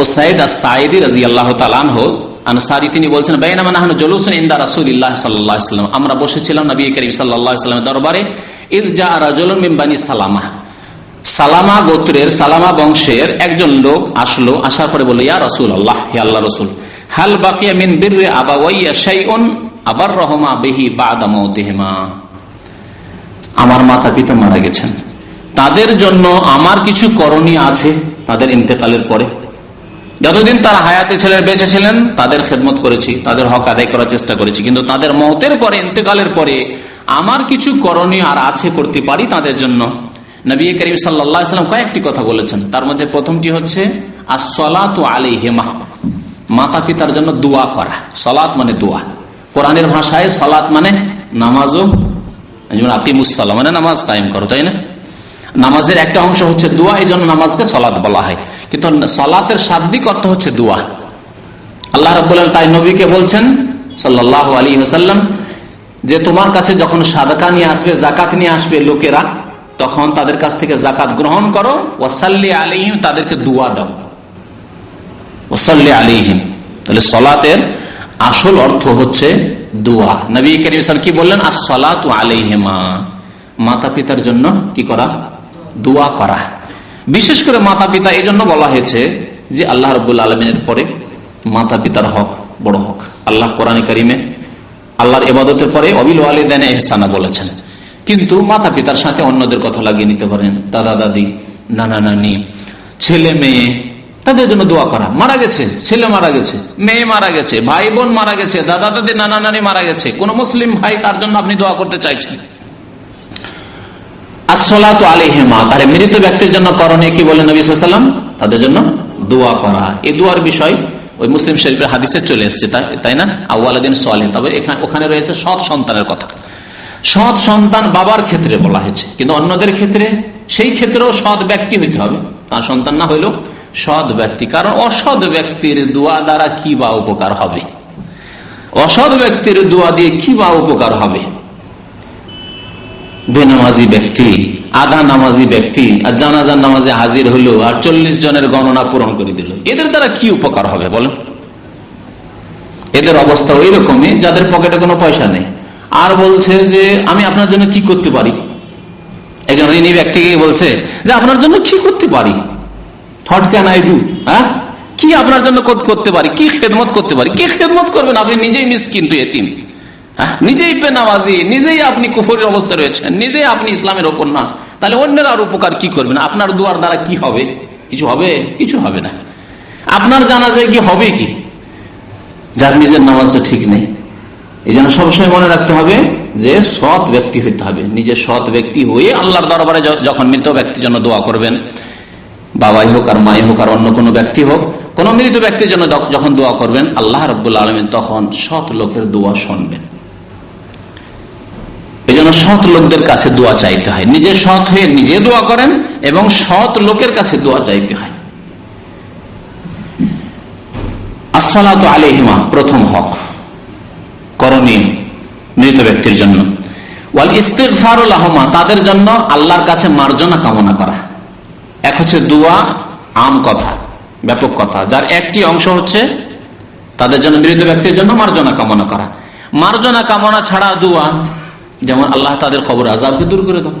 উসাইদ আস-সাঈদী রাদিয়াল্লাহু তাআলা আনহু আনসারী, তিনি বলছেন, বাইনামা নাহনু জুলুসুন ইনদা রাসূলিল্লাহ সাল্লাল্লাহু আলাইহি ওয়াসাল্লাম, আমরা বসেছিলাম নবী করিম সাল্লাল্লাহু আলাইহি ওয়াসাল্লামের দরবারে। ইয জাআ রাজুলুন মিন বানি সালামা, সালামা গোত্রের, সালামা বংশের একজন লোক আসলো, আসার পরে বলল, ইয়া রাসূলুল্লাহ, হে আল্লাহর রাসূল, হাল বাকিয়া মিন বিররি আবাওয়াইয়া শাইউন আবাররহুমা বিহি বা'দা মাউতিহিমা, আমার মাতা পিতা মারা গেছেন, তাদের জন্য আমার কিছু করণীয় আছে তাদের ইন্তেকালের পরে। যতদিন তারা হায়াতে ছিলেন, বেঁচে ছিলেন, তাদের খেদমত করেছি, তাদের হক আদায় করার চেষ্টা করেছি, কিন্তু তাদের মওতের পরে, ইন্তেকালের পরে আমার কিছু করণীয় আর আছে, করতে পারি তাদের জন্য। নবী করিম সাল্লাল্লাহু আলাইহি ওয়াসাল্লাম কয়েকটি কথা বলেছেন, তার মধ্যে প্রথমটি হচ্ছে আস-সালাতু আলাইহিমা, মাতা পিতার জন্য দোয়া করা। সালাত মানে দোয়া, কোরআনের ভাষায় সালাত মানে নামাজও, যেমন আকিমুস সালাহ মানে নামাজ কায়েম করো, তাই না? নামাজের একটা অংশ হচ্ছে দোয়া, এই জন্য নামাজকে সালাত বলা হয়, কিন্তু সালাতের শাব্দিক অর্থ হচ্ছে দোয়া। আল্লাহ রাব্বুল আলামিন তাই নবীকে বলছেন সাল্লাল্লাহু আলাইহি ওয়াসাল্লাম যে তোমার কাছে যখন সাদাকা নিয়ে আসবে, যাকাত নিয়ে আসবে লোকেরা, তখন তাদের কাছ থেকে যাকাত গ্রহণ করো, ওয়াসাল্লি আলাইহিম, তাদেরকে দোয়া দাও, ওয়াসাল্লি আলাইহিম। তাহলে সালাতের আসল অর্থ হচ্ছে দোয়া। নবী করিম সাল্লাল্লাহু আলাইহি ওয়াসাল্লাম কি বললেন? আস-সালাতু আলাইহিমা, মাতা পিতার জন্য কি করা? দোয়া করা। বিশেষ করে মাতা পিতা এই জন্য বলা হয়েছে যে আল্লাহ রাব্বুল আলামিনের পরে মাতা পিতার হক বড় হক। আল্লাহ কোরআনে কারিমে আল্লাহর ইবাদতের পরে ওয়াবিল ওয়ালিদাইনি ইহসানা বলেছেন, কিন্তু মাতা পিতার সাথে অন্যদের কথা লাগিয়ে নিতে পারেন, দাদা দাদি, নানা নানি, ছেলে মেয়ে, তাদের জন্য দোয়া করা। মারা গেছে, ছেলে মারা গেছে, মেয়ে মারা গেছে, ভাই বোন মারা গেছে, দাদা দাদি, নানা নানি মারা গেছে, কোন মুসলিম ভাই, তার জন্য আপনি দোয়া করতে চাইছেন। আসসালাতু আলাইহিমা, তাহলে মৃত ব্যক্তির জন্য করণীয় কি বলেন নবী সাল্লাল্লাহু আলাইহি ওয়াসাল্লাম? তাদের জন্য দোয়া করা। এই দোয়ার বিষয় ওই মুসলিম শরীফের হাদিসে চলে এসেছে, তাই না? আওয়ালাদিন সালেহ। তবে ওখানে রয়েছে সৎ সন্তানের কথা। সৎ সন্তান বাবার ক্ষেত্রে বলা হয়েছে, কিন্তু অন্যদের ক্ষেত্রে, সেই ক্ষেত্রেও সৎ ব্যক্তি হইতে হবে, তার সন্তান না হইলেও সৎ ব্যক্তি। কারণ অসৎ ব্যক্তির দোয়া দ্বারা কি বা উপকার হবে? অসৎ ব্যক্তির দোয়া দিয়ে কি বা উপকার হবে? বেনামাজি ব্যক্তি আধা নামাজি ব্যক্তি আর জানাজার নামাজে হাজির হলো আর 40 জনের গণনা পূরণ করে দিল, এদের দ্বারা কি উপকার হবে বলেন? এদের অবস্থা ওই রকমই যাদের পকেটে কোনো পয়সা নেই, আর বলছে যে আমি আপনার জন্য কি করতে পারি। একজন ঋণী ব্যক্তিকে বলছে যে আপনার জন্য কি করতে পারি, হোয়াট ক্যান আই ডু, হ্যাঁ কি আপনার জন্য করতে পারি, কি খেদমত করতে পারি। কি খেদমত করবেন? আপনি নিজেই মিসকিন, এতিম, নিজেই বেনামাজি, নিজেই আপনি কুফরের অবস্থায় রয়েছেন, নিজেই আপনি ইসলামের ওপর না, তাহলে অন্যের আর উপকার কি করবেন? আপনার দুয়ার দ্বারা কি হবে? কিছু হবে? কিছু হবে না। আপনার জানাজায় কি হবে? কি যার নিজের নামাজটা ঠিক নেই। এই জন্য সবসময় মনে রাখতে হবে যে সৎ ব্যক্তি হইতে হবে। নিজে সৎ ব্যক্তি হয়ে আল্লাহর দরবারে যখন মৃত ব্যক্তির জন্য দোয়া করবেন, বাবাই হোক আর মাই হোক আর অন্য কোনো ব্যক্তি হোক, কোন মৃত ব্যক্তির জন্য যখন দোয়া করবেন, আল্লাহ রাব্বুল আলামিন তখন সৎ লোকের দোয়া শুনবেন। এই জন্য সৎ লোকদের কাছে দোয়া চাইতে হয়। নিজে সৎ হয়ে নিজে দোয়া করেন এবং সৎ লোকের কাছে দোয়া চাইতে হয়। আসসালাতু আলাইহিমা, প্রথম হক করণীয় মৃত ব্যক্তির জন্য। ওয়াল ইস্তিগফারু লাহুমা, তাদের জন্য আল্লাহর কাছে মার্জনা কামনা করা। এক হচ্ছে দোয়া, আম কথা, ব্যাপক কথা, যার একটি অংশ হচ্ছে তাদের জন্য, মৃত ব্যক্তির জন্য মার্জনা কামনা করা। মার্জনা কামনা ছাড়া দোয়া, যেমন আল্লাহ তাদের কবর আযাবকে দূর করে দাও,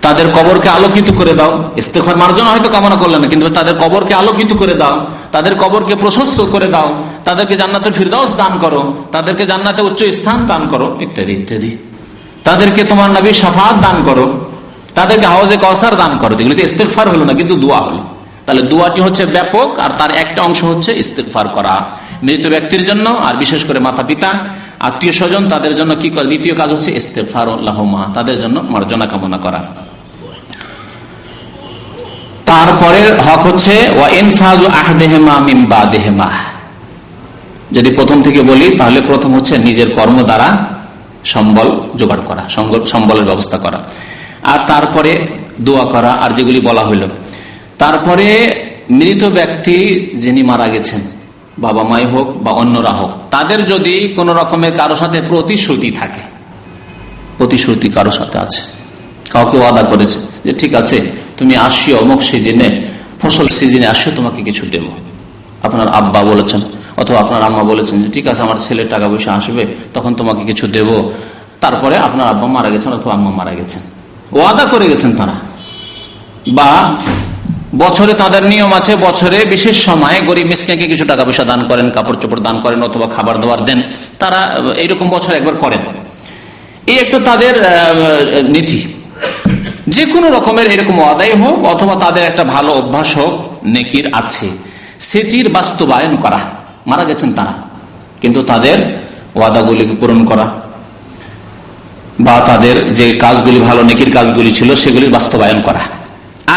তাদের কবরকে আলোকিত করে দাও। ইস্তেগফার মার্জনা হয়তো কামনা করলেন না, কিন্তু তাদের কবরকে আলোকিত করে দাও, তাদের কবরকে প্রশস্ত করে দাও, তাদেরকে জান্নাতুল ফিরদাউস দান করো, তাদেরকে জান্নাতে উচ্চ স্থান দান করো, ইত্যাদি ইত্যাদি। তাদেরকে তোমার নবীর শাফাআত দান করো, তাদেরকে হাউজে কাউসার দান করো। এগুলো তো ইস্তেগফার হলো না, কিন্তু দোয়া হলো। তাহলে দোয়াটি হচ্ছে ব্যাপক, আর তার একটা অংশ হচ্ছে ইস্তেগফার করা মৃত ব্যক্তির জন্য, আর বিশেষ করে মাতা পিতা, আত্মীয় স্বজন, তাদের জন্য কি করে? দ্বিতীয় কাজ হচ্ছে ইস্তেগফার লাহুমা, তাদের জন্য মার্জনা কামনা করা। তারপরের হক হচ্ছে ওয়া ইনফাজু আহদিহিমা মিন বাদিহিমা। যদি প্রথম থেকে বলি, তাহলে প্রথম হচ্ছে নিজের কর্ম দ্বারা সম্বল জোগাড় করা, সম্বলের ব্যবস্থা করা, আর তারপরে দোয়া করা, আর যেগুলি বলা হইল। তারপরে মৃত ব্যক্তি যিনি মারা গেছেন, বাবা মাই হোক বা অন্যরা হোক, তাদের যদি কোন রকমের কারো সাথে প্রতিশ্রুতি থাকে, প্রতিশ্রুতি কারো সাথে আছে, কাউকে ওয়াদা করেছে যে ঠিক আছে তুমি আসিও অমুক সিজনে, ফসল সিজনে আসিও, তোমাকে কিছু দেব। আপনার আব্বা বলেছেন অথবা আপনার আম্মা বলেছেন যে ঠিক আছে আমার ছেলের টাকা পয়সা আসবে, তখন তোমাকে কিছু দেব। তারপরে আপনার আব্বা মারা গেছেন অথবা আম্মা মারা গেছেন, ওয়াদা করে গেছেন তারা। বা বছরে তাদের নিয়ম আছে, বছরে বিশেষ সময়ে গরিব মিসকিনকে কিছু টাকা পয়সা দান করেন, কাপড় চোপড় দান করেন, অথবা খাবার দাবার দেন, তারা এইরকম বছরে একবার করেন। এই একটা তাদের নীতি। যে কোনো রকমের এরকম ওয়াদাই হোক অথবা তাদের একটা ভালো অভ্যাস হোক, নেকির আছে, সেটির বাস্তবায়ন করা। মারা গেছেন তারা, কিন্তু তাদের ওয়াদাগুলিকে পূরণ করা, বা তাদের যে কাজগুলি ভালো নেকির কাজগুলি ছিল সেগুলির বাস্তবায়ন করা।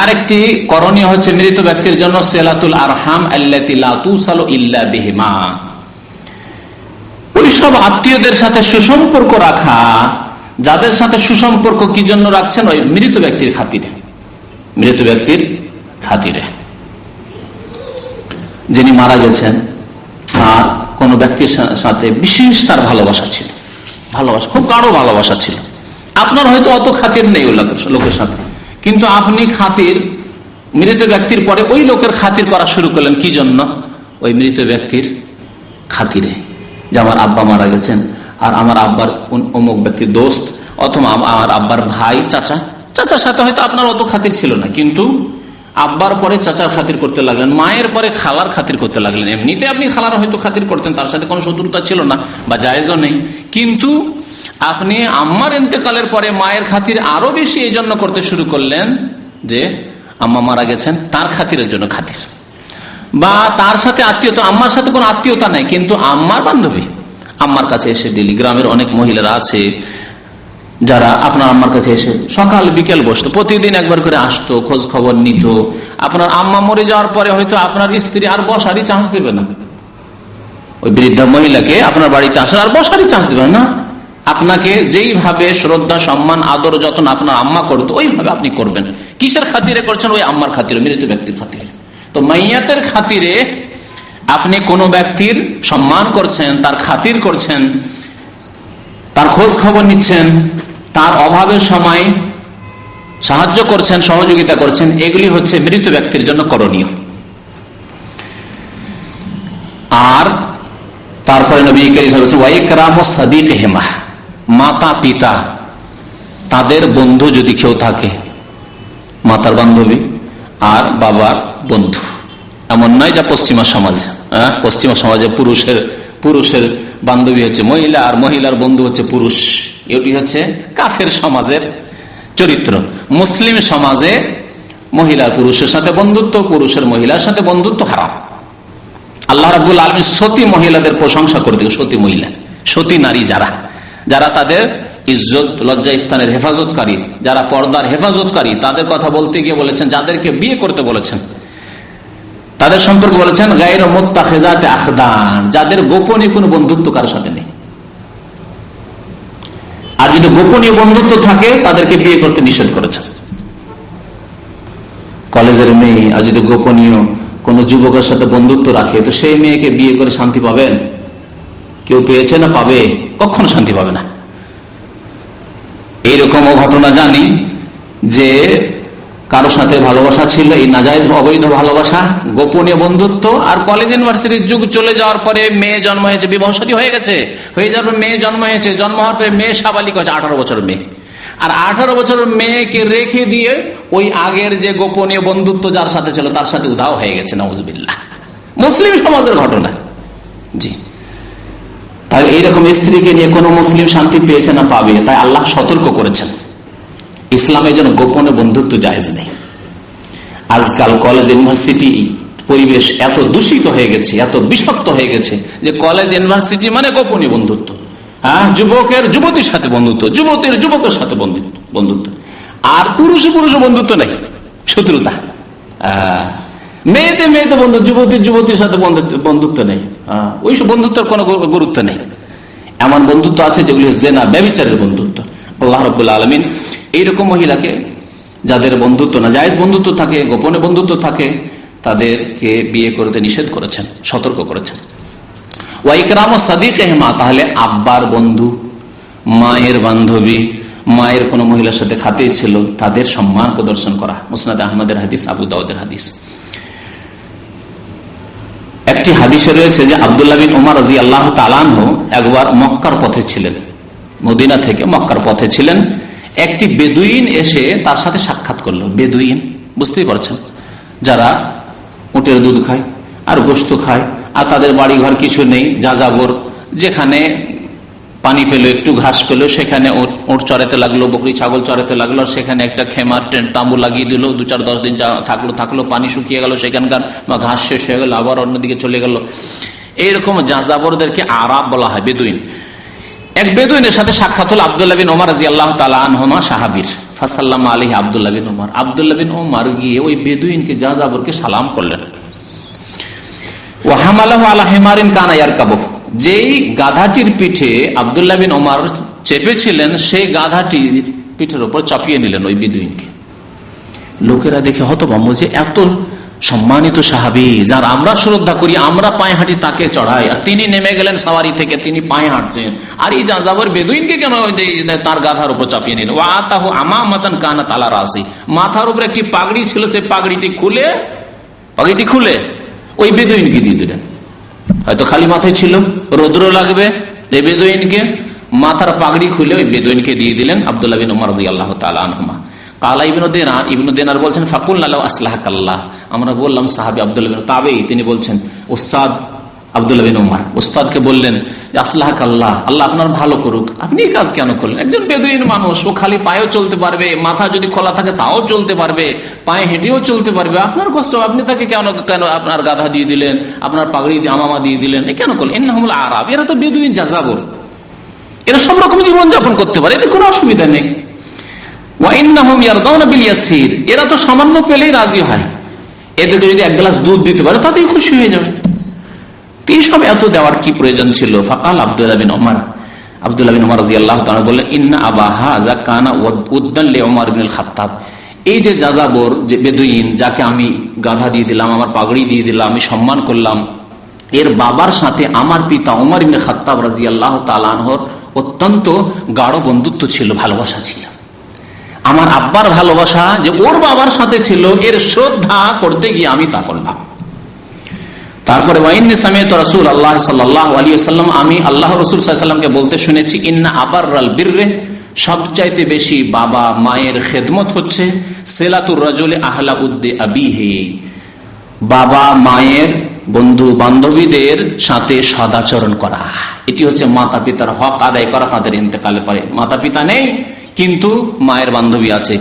আর একটি করণীয় হচ্ছে মৃত ব্যক্তির জন্য সিলাতুল আরহাম আল্লাতী লা তুসালু ইল্লা বিহিমা, ওই সব আত্মীয়দের সাথে সুসম্পর্ক রাখা যাদের সাথে সুসম্পর্ক কি জন্য রাখছেন? ওই মৃত ব্যক্তির খাতিরে, মৃত ব্যক্তির খাতিরে। যিনি মারা গেছেন আর কোন ব্যক্তির সাথে বিশেষ তার ভালোবাসা ছিল, ভালোবাসা খুব গাঢ় ভালোবাসা ছিল, আপনার হয়তো অত খাতির নেই ওই লোকের সাথে, কিন্তু আপনি খাতির মৃত ব্যক্তির পরে ওই লোকের খাতির করা শুরু করলেন। কি জন্য? ওই মৃত ব্যক্তির খাতিরে, যে আমার আব্বা মারা গেছেন আর আমার আব্বার অমুক ব্যক্তির দোস্ত, অথবা আমার আব্বার ভাই, চাচার সাথে হয়তো আপনার অত খাতির ছিল না, কিন্তু আব্বার পরে চাচার খাতির করতে লাগলেন, মায়ের পরে খালার খাতির করতে লাগলেন। এমনিতে আপনি খালার হয়তো খাতির করতেন, তার সাথে কোনো শত্রুতা ছিল না বা জায়েজও নেই, কিন্তু আপনি আম্মার ইন্তেকালের পরে মায়ের খাতির আরো বেশি এই জন্য করতে শুরু করলেন যে আম্মা মারা গেছেন, তার খাতিরের জন্য খাতির। বা তার সাথে আত্মীয়তা, আম্মার সাথে কোনো আত্মীয়তা নাই, কিন্তু আম্মার বান্ধবী, আম্মার কাছে এসে ডেলি, গ্রামের অনেক মহিলারা আছে যারা আপনার আম্মার কাছে এসে সকাল বিকেল বসতো, প্রতিদিন একবার করে আসতো, খোঁজ খবর নিত। আপনার আম্মা মরে যাওয়ার পরে হয়তো আপনার স্ত্রী আর বসারই চান্স দেবে না, ওই বৃদ্ধা মহিলাকে আপনার বাড়িতে আসার আর বসারই চান্স দেবে না। আপনাকে যেইভাবে শ্রদ্ধা সম্মান আদর যত্ন আপনার আম্মা করতো ওইভাবে আপনি করবেন। কিসের খাতিরে করছেন? ওই আম্মার খাতিরে, মৃত ব্যক্তির খাতিরে। তো মাইয়াতের খাতিরে আপনি কোনো ব্যক্তির সম্মান করছেন, তার খাতির করছেন, তার খোঁজ খবর নিচ্ছেন, তার অভাবের সময় সাহায্য করছেন, সহযোগিতা করছেন, এগুলি হচ্ছে মৃত ব্যক্তির জন্য করণীয়। আর তারপরে নবী করিম সাল্লাল্লাহু আলাইহি ওয়াসাল্লাম ওয়াইকরামু সাদিকহিমা, মাতা পিতা তাদের বন্ধু যদি কেউ থাকে, মাতার বান্ধবী আর বাবার বন্ধু, এমন নয় যা পশ্চিমা সমাজে, পশ্চিমা সমাজে পুরুষের বান্ধবী হচ্ছে মহিলা আর মহিলার বন্ধু হচ্ছে পুরুষ। এটি হচ্ছে কাফের সমাজের চরিত্র। মুসলিম সমাজে মহিলার পুরুষের সাথে বন্ধুত্ব, পুরুষের মহিলার সাথে বন্ধুত্ব হারাম। আল্লাহ রাব্বুল আলামিন সতী মহিলাদের প্রশংসা করে দিলেন। সতী মহিলা, সতী নারী যারা তাদের ইজ্জত লজ্জা স্থানের হেফাজতকারী, যারা পর্দার হেফাজতকারী, তাদের কথা বলতে গিয়ে বলেছেন যাদেরকে বিয়ে করতে বলেছেন তাদের সম্পর্কে বলেছেন গায়র মুত্তাখিজাতে আখদান, যাদের গোপনীয় কোনো বন্ধুত্ব কারোর সাথে নেই। আর যদি গোপনীয় বন্ধুত্ব থাকে তাদেরকে বিয়ে করতে নিষেধ করেছেন। কলেজের মেয়ে আর যদি গোপনীয় কোন যুবকের সাথে বন্ধুত্ব রাখে, তো সেই মেয়েকে বিয়ে করে শান্তি পাবেন? কেউ পেয়েছে না পাবে? কখনো শান্তি পাবে না। এইরকমও ঘটনা জানি যে কারো সাথে ভালোবাসা ছিল, এই নাজায়েজ অবৈধ ভালোবাসা, গোপনীয় বন্ধুত্ব, আর কলেজ ইউনিভার্সিটির যুগ চলে যাওয়ার পরে মেয়ে জন্ম হয়েছে, বিবাহ শাদী হয়ে গেছে, হয়ে যাওয়ার পর মেয়ে জন্ম হয়েছে, জন্ম হওয়ার পরে মেয়ে সাবালিক হয়েছে, 18 বছরের মেয়ে, আর 18 বছরের মেয়েকে রেখে দিয়ে ওই আগের যে গোপনীয় বন্ধুত্ব যার সাথে ছিল তার সাথে উধাও হয়ে গেছে, নাউজুবিল্লাহ। মুসলিম সমাজের ঘটনা। জি, তাই এইরকম স্ত্রীকে নিয়ে কোন মুসলিম শান্তি পেয়েছে না পাবে? তাই আল্লাহ সতর্ক করেছেন, ইসলামের জন্য গোপনে বন্ধুত্ব জায়েজ নেই। আজকাল কলেজ ইউনিভার্সিটি পরিবেশ এত দূষিত হয়ে গেছে, এত বিষাক্ত হয়ে গেছে যে কলেজ ইউনিভার্সিটি মানে গোপনীয় বন্ধুত্ব। যুবকের যুবতীর সাথে বন্ধুত্ব, যুবতীর যুবকের সাথে বন্ধুত্ব, আর পুরুষে বন্ধুত্ব নেই, শত্রুতা। মেয়েতে বন্ধু, যুবতীর সাথে বন্ধুত্ব নেই, ওইসব বন্ধুত্বের কোনো গুরুত্ব নেই। এমন বন্ধুত্ব আছে যেগুলি জেনা, ব্যভিচারের বন্ধুত্ব। আল্লাহ রাব্বুল আলামিন এইরকম মহিলাকে যাদের বন্ধুত্ব না জায়েজ বন্ধুত্ব থাকে, গোপনে বন্ধুত্ব থাকে, তাদেরকে বিয়ে করতে নিষেধ করেছেন, সতর্ক করেছেন। ওয়াইকরামু সাদিকহিমা, তাহলে আব্বার বন্ধু, মায়ের বান্ধবী, মায়ের কোন মহিলার সাথে খাতির ছিল, তাদের সম্মান প্রদর্শন করা। মুসনাদ আহমদের হাদিস, আবু দাউদের হাদিস। একটি হাদিসে রয়েছে যে আব্দুল্লাহ বিন উমর রাদিয়াল্লাহু তাআলা আনহু একবার মক্কার পথে ছিলেন, মদিনা থেকে মক্কার পথে ছিলেন। একটি বেদুইন এসে তার সাথে সাক্ষাৎ করলো। বেদুইন বুঝতেই পারছেন, যারা উটের দুধ খায় আর গোশত খায়, আর তাদের বাড়ি ঘর কিছু নেই, যাযাবর, যেখানে পানি পেলো, একটু ঘাস পেলো, সেখানে উট চড়াতে লাগলো, বকরি ছাগল চড়াতে লাগলো, সেখানে একটা খেমার তাঁবু লাগিয়ে দিল, 2-4-10 দিন থাকলো, পানি শুকিয়ে গেল সেখানকার, বা ঘাস শেষ হয়ে গেল, আবার অন্যদিকে চলে গেল। এইরকম যাযাবরদেরকে আরাব বলা হয়, বেদুইন। এক বেদুইনের সাথে সাক্ষাৎ হল আব্দুল্লাহ বিন ওমর রাদিয়াল্লাহু তাআলা আনহুমা, সাহাবীর। ফাসাল্লামা আলাইহি আব্দুল্লাহ বিন ওমর। আব্দুল্লাহ বিন ওমর গিয়ে ওই বেদুইনকে, যাযাবরকে সালাম করলেন। ওয়া হামালাহু আলা হিমারিন কানা ইয়ারকাবুহু, যেই গাধাটির পিঠে আব্দুল্লাহ বিন ওমর চেপেছিলেন, সেই গাধাটির পিঠের উপর চাপিয়ে নিলেন ওই বেদুইনকে। লোকেরা দেখে হতভম্ব যে এত সম্মানিত সাহাবী, যার আমরা শ্রদ্ধা করি, আমরা পায়ে হাঁটি, তাকে চড়াই, আর তিনি নেমে গেলেন সাওয়ারি থেকে, তিনি পায়ে হাঁটছেন, আর এই যাযাবর বেদুইনকে কেন তার গাধার উপর চাপিয়ে নিলেন? ওয়া আতাহু আমামাতান কানাত আলা রাসি, মাথার উপর একটি পাগড়ি ছিল, সেই পাগড়িটি খুলে ওই বেদুইনকে দিয়ে দিলেন। হয়তো খালি মাথায় ছিল, রৌদ্র লাগবে, এই বেদুইনকে মাথার পাগড়ি খুলে ওই বেদুইনকে দিয়ে দিলেন আব্দুল্লাহ বিন ওমর রাদিয়াল্লাহু তাআলা আনহুমা। কালা ইবনু দিনার বলছেন ফাকুলনা লাহু আসলাহাকাল্লাহ, আমরা বললাম সাহাবী আব্দুল্লাহ বিন তাবেঈ, তিনি বলছেন উস্তাদ আব্দুল্লাহ বিন ওমর উস্তাদকে বললেন যে আসলাহাকাল্লাহ, আল্লাহ আপনার ভালো করুক, আপনি এই কাজ কেন করলেন? একজন বেদুইন মানুষ, ও খালি পায়েও চলতে পারবে, মাথা যদি খোলা থাকে তাও চলতে পারবে, পায়ে হেঁটেও চলতে পারবে, আপনার কষ্ট, আপনি তাকে কেন আপনার গাধা দিয়ে দিলেন, আপনার পাগড়ি আমামা দিয়ে দিলেন, এ কেন করলেন? ইন্নাহুমুল আরাব, এরা তো বেদুইন, যাযাবর, এরা সব রকম জীবনযাপন করতে পারে, এতে কোনো অসুবিধা নেই। ওয়া ইন্নাহুম ইয়ারদাউনা বিল ইয়াসির, এরা তো সামান্য পেলেই রাজি হয়, এদেরকে যদি এক গ্লাস দুধ দিতে পারে তাতেই খুশি হয়ে যাবে। এইসব এত দেওয়ার কি প্রয়োজন ছিল? ফাকাল আব্দুল্লাহ বিন ওমর রাদিয়াল্লাহু তাআলা বললেন ইন্না আবা হাযা কানা উদ্দান লি ওমর ইবনুল খাত্তাব, এই যে যাযাবর, যে বেদুইন, যাকে আমি গাধা দিয়ে দিলাম, আমার পাগড়ি দিয়ে দিলাম, আমি সম্মান করলাম, এর বাবার সাথে আমার পিতা ওমর ইবনে খাত্তাব রাদিয়াল্লাহু তাআলা আনহুর অত্যন্ত গাঢ় বন্ধুত্ব ছিল, ভালোবাসা ছিল। আমার আব্বার ভালোবাসা যে ওর বাবার সাথে ছিল, এর শ্রদ্ধা করতে গিয়ে আমি তা করলাম। তারপরে ওয়াইন্নি সামিআতু রাসূলুল্লাহ সাল্লাল্লাহু আলাইহি ওয়াসাল্লাম, আমি আল্লাহ রাসূল সাল্লাল্লাহু আলাইহি ওয়াসাল্লামকে বলতে শুনেছি, ইন্না আবাররাল বিররে, সবচাইতে বেশি বাবা মায়ের খেদমত হচ্ছে সিলাতুর রাজুলি আহলা উদ্দি আবিহি, বাবা মায়ের বন্ধু বান্ধবীদের সাথে সদাচরণ করা। এটি হচ্ছে মাতা পিতার হক আদায় করা তাদের ইন্তেকালের পরে। মাতা পিতা নেই কিন্তু মায়ের বান্ধবী আছে,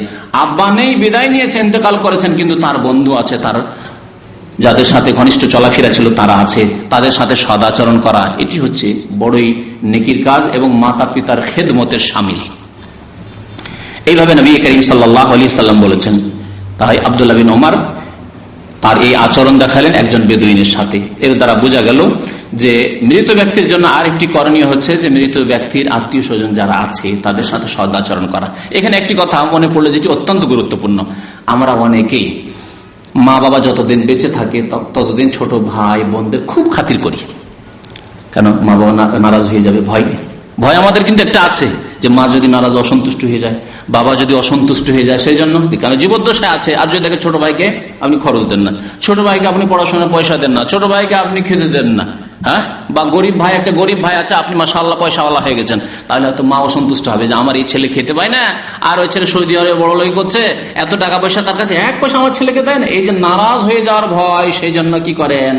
আব্বা নেই বিদায় নিয়েছে ইন্তেকাল করেছেন কিন্তু তার বন্ধু আছে, তার যাদের সাথে ঘনিষ্ঠ চলাফেরা ছিল তারা আছে, তাদের সাথে সদাচরণ করা, এটি হচ্ছে বড়ই নেকির কাজ এবং মাতা পিতার খেদমতের শামিল। এইভাবে নবী করিম সাল্লাল্লাহু আলাইহি সাল্লাম বলেছেন। তাই আব্দুল্লাহ বিন ওমর তার এই আচরণ দেখালেন একজন বেদুইনের সাথে। এর দ্বারা বোঝা গেল যে মৃত ব্যক্তির জন্য আরেকটি করণীয় হচ্ছে যে মৃত ব্যক্তির আত্মীয় স্বজন যারা আছে তাদের সাথে সদাচরণ করা। এখানে একটি কথা মনে পড়লো যেটি অত্যন্ত গুরুত্বপূর্ণ। আমরা অনেকেই মা বাবা যতদিন বেঁচে থাকে ততদিন ছোট ভাই বোনদের খুব খাতির করি, কেন মা বাবা নারাজ হয়ে যাবে, ভয় আমাদের কিন্তু একটা আছে যে মা যদি নারাজ অসন্তুষ্ট হয়ে যায়, বাবা যদি অসন্তুষ্ট হয়ে যায়, সেই জন্য কেন জীবদ্দশায় আছে। আর যদি দেখে ছোট ভাইকে আপনি খরচ দেন না, ছোট ভাইকে আপনি পড়াশোনার পয়সা দেন না, ছোট ভাইকে আপনি খেতে দেন না, হ্যাঁ, বা গরিব ভাই, একটা গরিব ভাই আছে, আপনি মাশাআল্লাহ পয়সাওয়ালা হয়ে গেছেন, তাহলে হয়তো মা অসন্তুষ্ট হবে যে আমার এই ছেলে খেতে পায় না, আর ওই ছেলে সৌদি আরবে বড়লোকি করছে, এত টাকা পয়সা তার কাছে, এক পয়সা আমার ছেলেকে দেয় না। এই যে নারাজ হয়ে যাওয়ার ভয়, সেই জন্য কি করেন,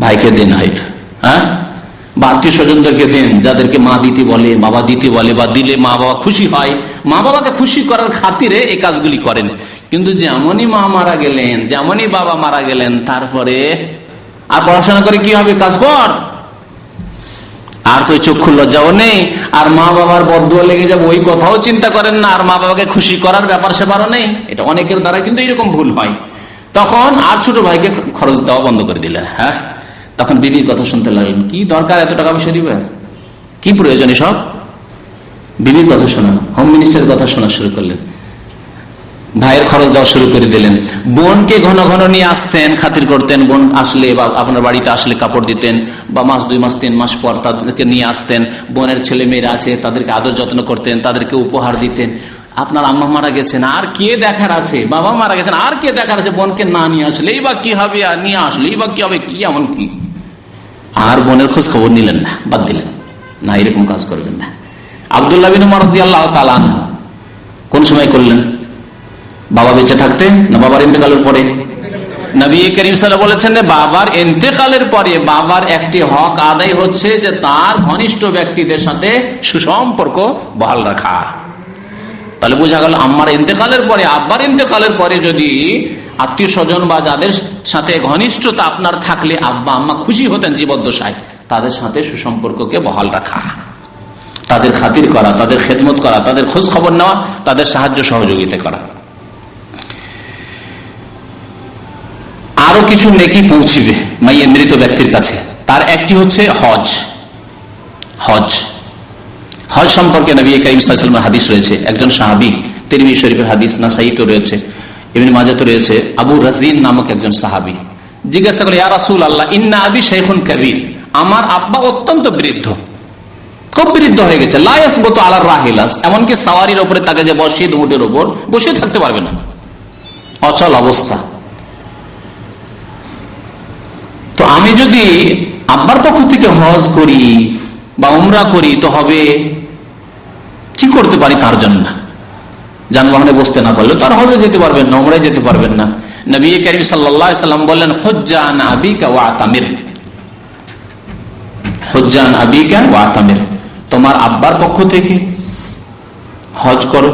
ভাইকে দেন, হয়তো হ্যাঁ, বা আত্মীয় স্বজনদেরকে দেন যাদেরকে মা দিতে বলে, বাবা দিতে বলে, বা দিলে মা বাবা খুশি হয়। মা বাবাকে খুশি করার খাতিরে এই কাজগুলি করেন। কিন্তু যেমনই মা মারা গেলেন, যেমনই বাবা মারা গেলেন, তারপরে আর পড়াশোনা করে কি হবে, কাজ কর, আর তো চক্ষু লজ্জাও নেই, আর মা বাবার বদদুয়া লেগে যাবে ওই কথাও চিন্তা করেন না, আর মা বাবাকে খুশি করার ব্যাপার সেবারও নেই। এটা অনেকের দ্বারা কিন্তু এরকম ভুল হয়। তখন আর ছোট ভাইকে খরচ দেওয়া বন্ধ করে দিলেন। হ্যাঁ, তখন বিবির কথা শুনতে লাগলেন, কি দরকার এত টাকা পয়সা দিবে, কি প্রয়োজন সব, বিবির কথা শোনা, হোম মিনিস্টারের কথা শোনা শুরু করলেন, ভাইয়ের খরচ দেওয়া শুরু করে দিলেন। বোনকে ঘন ঘন নিয়ে আসতেন, খাতির করতেন, বোন আসলে বা আপনার বাড়িতে আসলে কাপড় দিতেন, বা মাস 2 মাস 3 মাস পর তাদেরকে নিয়ে আসতেন। বোনের ছেলে মেয়েরা আছে তাদেরকে আদর যত্ন করতেন, তাদেরকে উপহার দিতেন। আপনার আম্মা মারা গেছেন, আর কে দেখার আছে, বাবা মারা গেছেন, আর কে দেখার আছে, বোনকে না নিয়ে আসলেই বা কি হবে, আর নিয়ে আসলেই বা কি হবে, কি এমন কি, আর বোনের খোঁজ খবর নিলেন না, বাদ দিলেন না, এরকম কাজ করবেন না। আব্দুল্লাহ বিন ওমর রাদিয়াল্লাহু তাআলা আনহু কোন সময় করলেন, বাবা বেঁচে থাকতে না বাবার ইন্তেকালের পরে? নবী করিম সাল্লাল্লাহু আলাইহি ওয়াসাল্লাম বলেছেন বাবার ইন্তেকালের পরে বাবার একটি হক আদায় হচ্ছে যে তার ঘনিষ্ঠ ব্যক্তিদের সাথে সুসম্পর্ক বহাল রাখা। তাহলে বোঝা গেল আম্মার ইন্তেকালের পরে, আব্বার ইন্তেকালের পরে যদি আত্মীয় স্বজন বা যাদের সাথে ঘনিষ্ঠতা আপনার থাকলে আব্বা আম্মা খুশি হতেন জীবদ্দশায়, তাদের সাথে সুসম্পর্ককে বহাল রাখা, তাদের খাতির করা, তাদের খেদমত করা, তাদের খোঁজ খবর নেওয়া, তাদের সাহায্য সহযোগিতা করা। আরো কিছু নেকি পৌঁছিবে মাইয়ের মৃত ব্যক্তির কাছে, তার একটি হচ্ছে হজ। হজ হজ সম্পর্কে নবী করিম সাল্লাল্লাহু আলাইহি ওয়াসাল্লামের হাদিস রয়েছে। একজন সাহাবী, তিরমিজি শরীফের হাদিস, নাসাঈ তো রয়েছে, ইবনে মাজাহ তো রয়েছে, আবু রাজিন নামক একজন সাহাবী জিজ্ঞাসা করে, ইয়া রাসূলুল্লাহ ইন্না আবি শাইখুন কাবীর, আমার আব্বা অত্যন্ত বৃদ্ধ, খুব বৃদ্ধ হয়ে গেছে, লা ইয়াসবুতু আলা রাহিলাস, এমনকি সাওয়ারির উপরে তাকে যে বসিয়ে উটের উপর বসে থাকতে পারবে না, অচল অবস্থা। তো আমি যদি আব্বার পক্ষ থেকে হজ করি বা উমরা করি তো হবে, কি করতে পারি তার জন্য? যানবাহনে বসতে না পারলে তার হজে যেতে পারবেন না, উমরায় যেতে পারবেন না। নবী করিম সাল্লাল্লাহু আলাইহি ওয়াসাল্লাম বললেন, হুজ্জা আন আবিকা ওয়া আতামির, হুজ্জা আন আবিকা ওয়া আতামির, তোমার আব্বার পক্ষ থেকে হজ করো,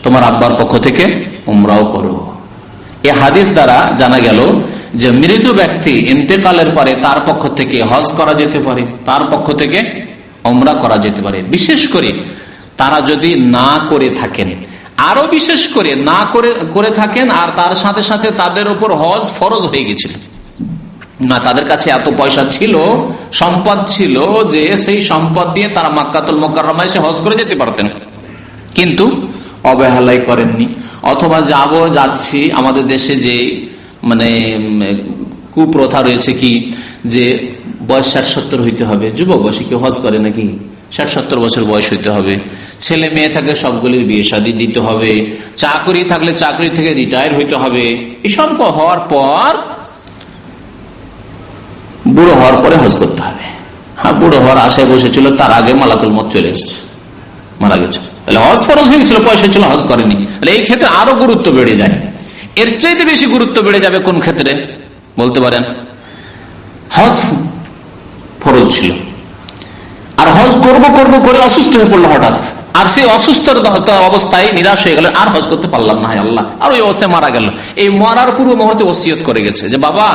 তোমার আব্বার পক্ষ থেকে উমরাও করো। এই হাদিস দ্বারা জানা গেল যে মৃত ব্যক্তি ইন্তেকালের পরে তার পক্ষ থেকে হজ করা যেতে পারে, তার পক্ষ থেকে উমরা করা যেতে পারে। বিশেষ করে তারা যদি না করে থাকেন, আরো বিশেষ করে না করে থাকেন আর তার সাথে সাথে তাদের উপর হজ ফরজ হয়ে গেছিল না, তাদের কাছে এত পয়সা ছিল, সম্পদ ছিল যে সেই সম্পদ দিয়ে তারা মক্কাতুল মুকাররমায় এসে হজ করে যেতে পারতেন, কিন্তু অবহেলাই করেননি। অথবা যাচ্ছি আমাদের দেশে যে মানে কুপ্রথা রয়েছে কি, যে বয়স 60-70 হইতে হবে, যুবক বয়সে কেউ হজ করে নাকি, 60-70 বছর বয়স হইতে হবে, ছেলে মেয়ে থাকলে সবগুলির বিয়ে শাদী দিতে হবে, চাকরি থাকলে চাকরি থেকে রিটায়ার হইতে হবে। এসব হওয়ার পর বুড়ো হওয়ার পরে হজ করতে হবে। হ্যাঁ, বুড়ো হওয়ার আশায় বসেছিল, তার আগে মালাকুল মউত চলে এসছে, মারা গেছে। তাহলে হজ ফরজ হয়ে গেছিল, পয়সা ছিল, হজ করেনি। তাহলে এই ক্ষেত্রে আরো গুরুত্ব বেড়ে যায়। এর চাইতে বেশি গুরুত্ব বেড়ে যাবে কোন ক্ষেত্রে বলতে পারেন? হজ ফরজ ছিল, আর হজ করব করে অসুস্থ হয়ে পড়লো হঠাৎ, আর সেই অসুস্থর অবস্থায় নিরাশ হয়ে গেল, আর হজ করতে পারলাম না, আল্লাহ, আর ওই অবস্থায় মারা গেল। এই মরার পূর্ব মুহূর্তে ওসিয়ত করে গেছে যে বাবা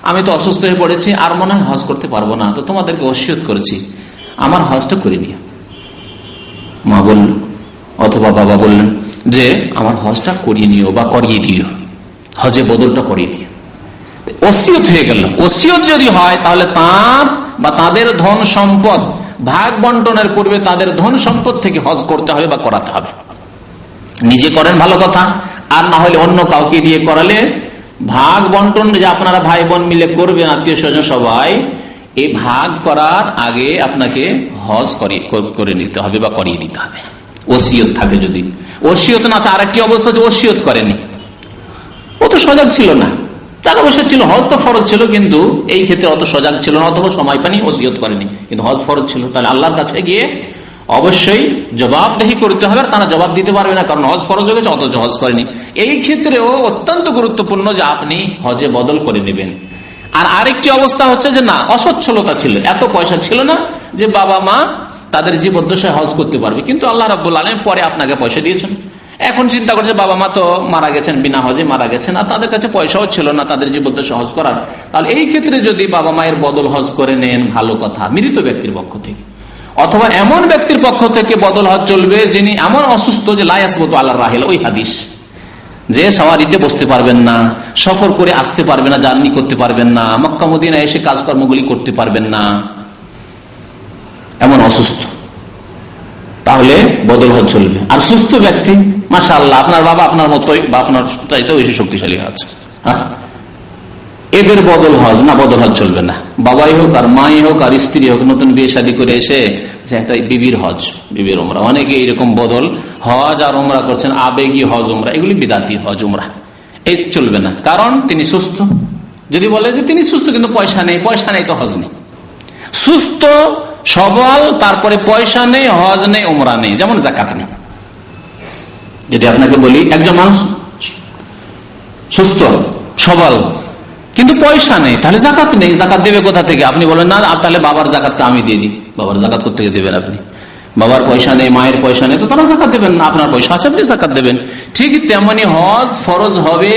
আমি তো অসুস্থ হয়ে পড়েছি, আর মনে হয় হজ করতে পারবো না, তো তোমাদেরকে ওসিয়ত করেছি আমার হজটা করে নিও। মা বলল অথবা বাবা বললেন যে আমার হজটা করিয়ে নিও বা করিয়ে দিও, হজে বদলটা করিয়ে দিও। ওসিয়ত হয়ে গেল। ওসিয়ত যদি হয় তাহলে তার বা তাদের ধন সম্পদ ভাগ বন্টনের পূর্বে তাদের ধন সম্পদ থেকে হজ করতে হবে বা করাতে হবে। নিজে করেন ভালো কথা, আর না হলে অন্য কাউকে দিয়ে করালে ভাগ বন্টন যে আপনারা ভাই বোন মিলে করবেন, আত্মীয় স্বজন সবাই, এই ভাগ করার আগে আপনাকে হজ করে নিতে হবে বা করিয়ে দিতে হবে। ওসিয়ত থাকে যদি। ওসিয়ত না থাকে আরেকটি অবস্থা যে ওসিয়ত করেনি, ও তো সজাগ ছিল না, টাকা পয়সা ছিল, হজ তো ফরজ ছিল, কিন্তু এই ক্ষেত্রে অত সজাগ ছিল না অথবা সময় পানি, ওসিয়ত করেনি, কিন্তু হজ ফরজ ছিল। তাহলে আল্লাহর কাছে গিয়ে অবশ্যই জবাবদেহি করতে হবে, তারা জবাব দিতে পারবে না, কারণ হজ ফরজ হয়ে গেছে অথচ হজ করেনি। এই ক্ষেত্রেও অত্যন্ত গুরুত্বপূর্ণ যে আপনি হজে বদল করে নেবেন। আর আরেকটি অবস্থা হচ্ছে যে না, অসচ্ছলতা ছিল, এত পয়সা ছিল না যে বাবা মা তাদের জীবদ্দশায় হজ করতে পারবে, কিন্তু আল্লাহ রাব্বুল আলামিন পরে আপনাকে পয়সা দিয়েছেন। এখন চিন্তা করছে বাবা মা তো মারা গেছেন, বিনা হজে মারা গেছেন, আর তাদের কাছে পয়সাও ছিল না তাদের জীবদ্দশায় হজ করার। তাহলে এই ক্ষেত্রে যদি বাবা মায়ের বদল হজ করে নেন, ভালো কথা, মৃত ব্যক্তির পক্ষ থেকে, অথবা এমন ব্যক্তির পক্ষ থেকে বদল হজ চলবে যিনি এমন অসুস্থ যে লা ইয়াসবুতু আলা রাহিল, ওই হাদিস, যে সওয়ারিতে বসতে পারবেন না, সফর করে আসতে পারবেন না, জার্নি করতে পারবেন না, মক্কা মদিনায় এসে কাজকর্মগুলি করতে পারবেন না, এমন অসুস্থ, তাহলে বদল হজ চলবে। আর সুস্থ ব্যক্তি, মাশাআল্লাহ, আপনার বাবা আপনার মতোই বা আপনার চাইতেও বেশি শক্তিশালী আছে, হ্যাঁ, এদের বদল হজ না, বদল হজ চলবে না। বাবাই হোক আর মাই হোক আর স্ত্রী হোক, নতুন বিয়ে শাদী করে এসে যে একটা বিবির হজ, বিবির ওমরা, অনেকে এইরকম বদল হজ আর ওমরা করছেন, আবেগী হজ ওমরা, এগুলি বিদাতি হজ ওমরা, এই চলবে না, কারণ তিনি সুস্থ। যদি বলে যে তিনি সুস্থ কিন্তু পয়সা নেই, পয়সা নেই তো হজ নেই। সুস্থ সবল, তারপরে পয়সা নেই, হজ নেই, ওমরা নেই, যেমন যাকাত নেই। যদি আপনাকে বলি একজন মানুষ সুস্থ সবল কিন্তু পয়সা নেই, তাহলে জাকাত নেই, জাকাত দেবে কোথা থেকে? আপনি বলেন না তাহলে বাবার জাকাতকে আমি দিয়ে দিই। বাবার জাকাত কোথা থেকে দেবেন আপনি? বাবার পয়সা নেই, মায়ের পয়সা নেই, তো তারা জাকাত দেবেন না। আপনার পয়সা আছে, আপনি জাকাত দেবেন। ঠিক তেমনি হজ ফরজ হবে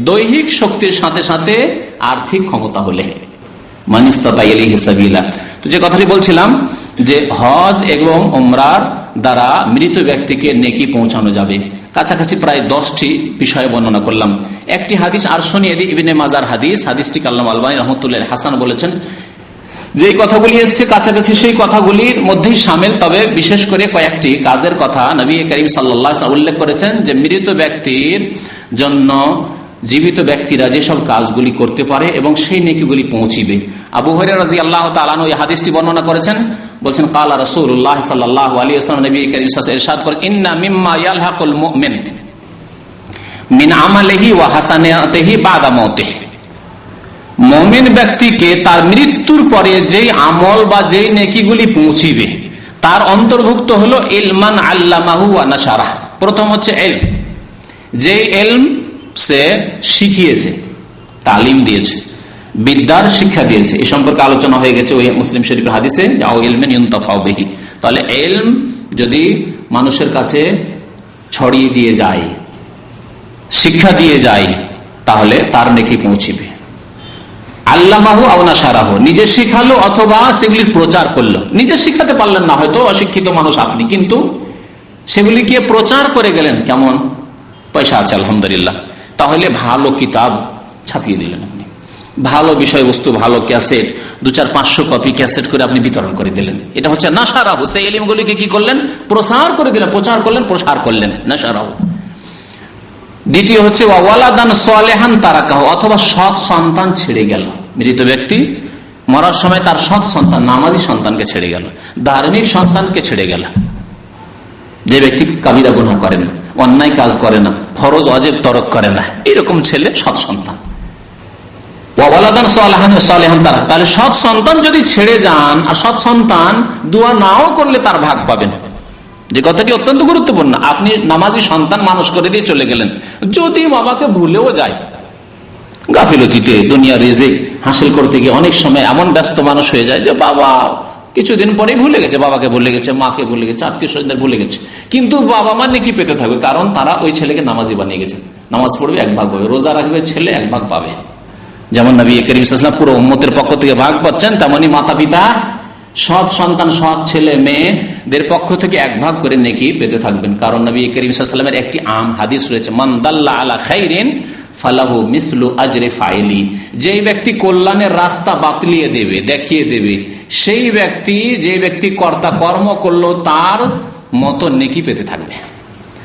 দৈহিক শক্তির সাথে সাথে আর্থিক ক্ষমতা হলে, মান ইসতাতা ইলাইহি সাবিলা। তো যে কথাটি বলছিলাম যে হজ এবং উমরার দ্বারা মৃত ব্যক্তিকে নেকি পৌঁছানো যাবে। কাছাকাছি প্রায় 10টি বিষয় বর্ণনা করলাম। একটি হাদিস আর শুনিয়ে দিই, ইবনে মাজার হাদিস, হাদিসটি আল্লামা আলবানী রাহমাতুল্লাহ হাসান বলেছেন। যেই কথাগুলি এসছে কাছাকাছি সেই কথাগুলির মধ্যেই শামিল, তবে বিশেষ করে কয়েকটি কাজের কথা নবী করিম সাল্লাল্লাহু আলাইহি ওয়াসাল্লাম উল্লেখ করেছেন যে মৃত ব্যক্তির জন্য জীবিত ব্যক্তিরা যেসব কাজগুলি করতে পারে এবং সেই নেকিগুলি পৌঁছিবে। আবু হুরায়রা রাদিয়াল্লাহু তাআলা আনহু এই হাদিসটি বর্ণনা করেছেন, বলছেন কালা রাসূলুল্লাহ সাল্লাল্লাহু আলাইহি ওয়াসাল্লাম, নবী করিম সাল্লাল্লাহু আলাইহি ওয়াসাল্লাম ইরশাদ করেন, ইন্না মিম্মা ইয়ালহাকুল মুমিন মিন আমালিহি ওয়া হাসানাতিহি বাদা মাউতিহি। মুমিন ব্যক্তিকে তার মৃত্যুর পরে যেই আমল বা যেই নেকিগুলি পৌঁছিবে তার অন্তর্ভুক্ত হলো ইলমান আল্লামাহু ওয়া নাশারাহ। প্রথম হচ্ছে ইলম, যেই ইলম সে শিখিয়েছে, তালিম দিয়েছে, বিদ্যার শিক্ষা দিয়েছে। এই সম্পর্কে আলোচনা হয়ে গেছে ওই মুসলিম শরীফের হাদিসে, যাও ইলমেন ইউনতাফাউ বিহি। তাহলে ইলম যদি মানুষের কাছে ছড়িয়ে দিয়ে যায়, শিক্ষা দিয়ে যায়, তাহলে তার নেকি পৌঁছিবে। আল্লামাহু আও নাশারাহু, নিজে শিখালো অথবা সেগুলির প্রচার করলো। নিজে শিখাতে পারলেন না, হয়তো অশিক্ষিত মানুষ আপনি, কিন্তু সেগুলিকে প্রচার করে গেলেন। কেমন? পয়সা আছে আলহামদুলিল্লাহ, তাহলে ভালো কিতাব ছাপিয়ে দিলেন আপনি, ভালো বিষয়বস্তু, ভালো ক্যাসেট, 200-500 কপি ক্যাসেট করে আপনি বিতরণ করে দিলেন। এটা হচ্ছে নাশারাহু, সেই ইলমগুলিকে কি করলেন? প্রসার করে দিলেন, প্রচার করলেন, প্রসার করলেন, নাশারাহু। দ্বিতীয় হচ্ছে ওয়ালাদান সালেহান তারাকাহু, অথবা সৎ সন্তান ছেড়ে গেল। মৃত ব্যক্তি মরার সময় তার সৎ সন্তান, নামাজি সন্তানকে ছেড়ে গেল, ধার্মিক সন্তানকে ছেড়ে গেল। যে ব্যক্তি কাবিরা গুনাহ করে না, অন্যায় কাজ করে না, ফরজ ওয়াজিব তরক করে না, এরকম ছেলে সৎ সন্তান। তাহলে সৎ সন্তান যদি ছেড়ে যান, আর সৎ সন্তান দোয়া নাও করলে তার ভাগ পাবেন, যে কথাটি অত্যন্ত গুরুত্বপূর্ণ। আপনি নামাজি সন্তান মানুষ করে দিয়ে চলে গেলেন, যদি বাবাকে ভুলেও যায়, গাফিলতিতে দুনিয়া রিজিক হাসিল করতে গিয়ে অনেক সময় এমন ব্যস্ত মানুষ হয়ে যায় যে বাবা কিছুদিন পরেই ভুলে গেছে, বাবাকে ভুলে গেছে, মাকে ভুলে গেছে, আত্মীয় স্বজনদের ভুলে গেছে, কিন্তু বাবা মা নেকি পেতে থাকবে, কারণ তারা ওই ছেলেকে নামাজি বানিয়ে গেছে। নামাজ পড়বে, এক ভাগ পাবে, রোজা রাখবে ছেলে, এক ভাগ পাবে। যেমন নবী করিম সাল্লাল্লাহু আলাইহি ওয়াসাল্লাম পুরো উম্মতের পক্ষ থেকে ভাগ পাচ্ছেন, তেমনি মাতা পিতা, সৎ সন্তান, সৎ ছেলে মেয়েদের পক্ষ থেকে এক ভাগ করে নেকি পেতে থাকবেন। কারণ নবী করিম সাল্লাল্লাহু আলাইহি ওয়াসাল্লামের একটি আম হাদিস রয়েছে, মান দাল্লা আলা খাইরিন ফালাহু মিসলু আজরি ফাইলি। যেই ব্যক্তি কল্যাণের রাস্তা বাতলিয়ে দেবে, দেখিয়ে দেবে, সেই ব্যক্তি, যে ব্যক্তি কর্তা কর্ম করলো, তার মতো নেকি পেতে থাকবে।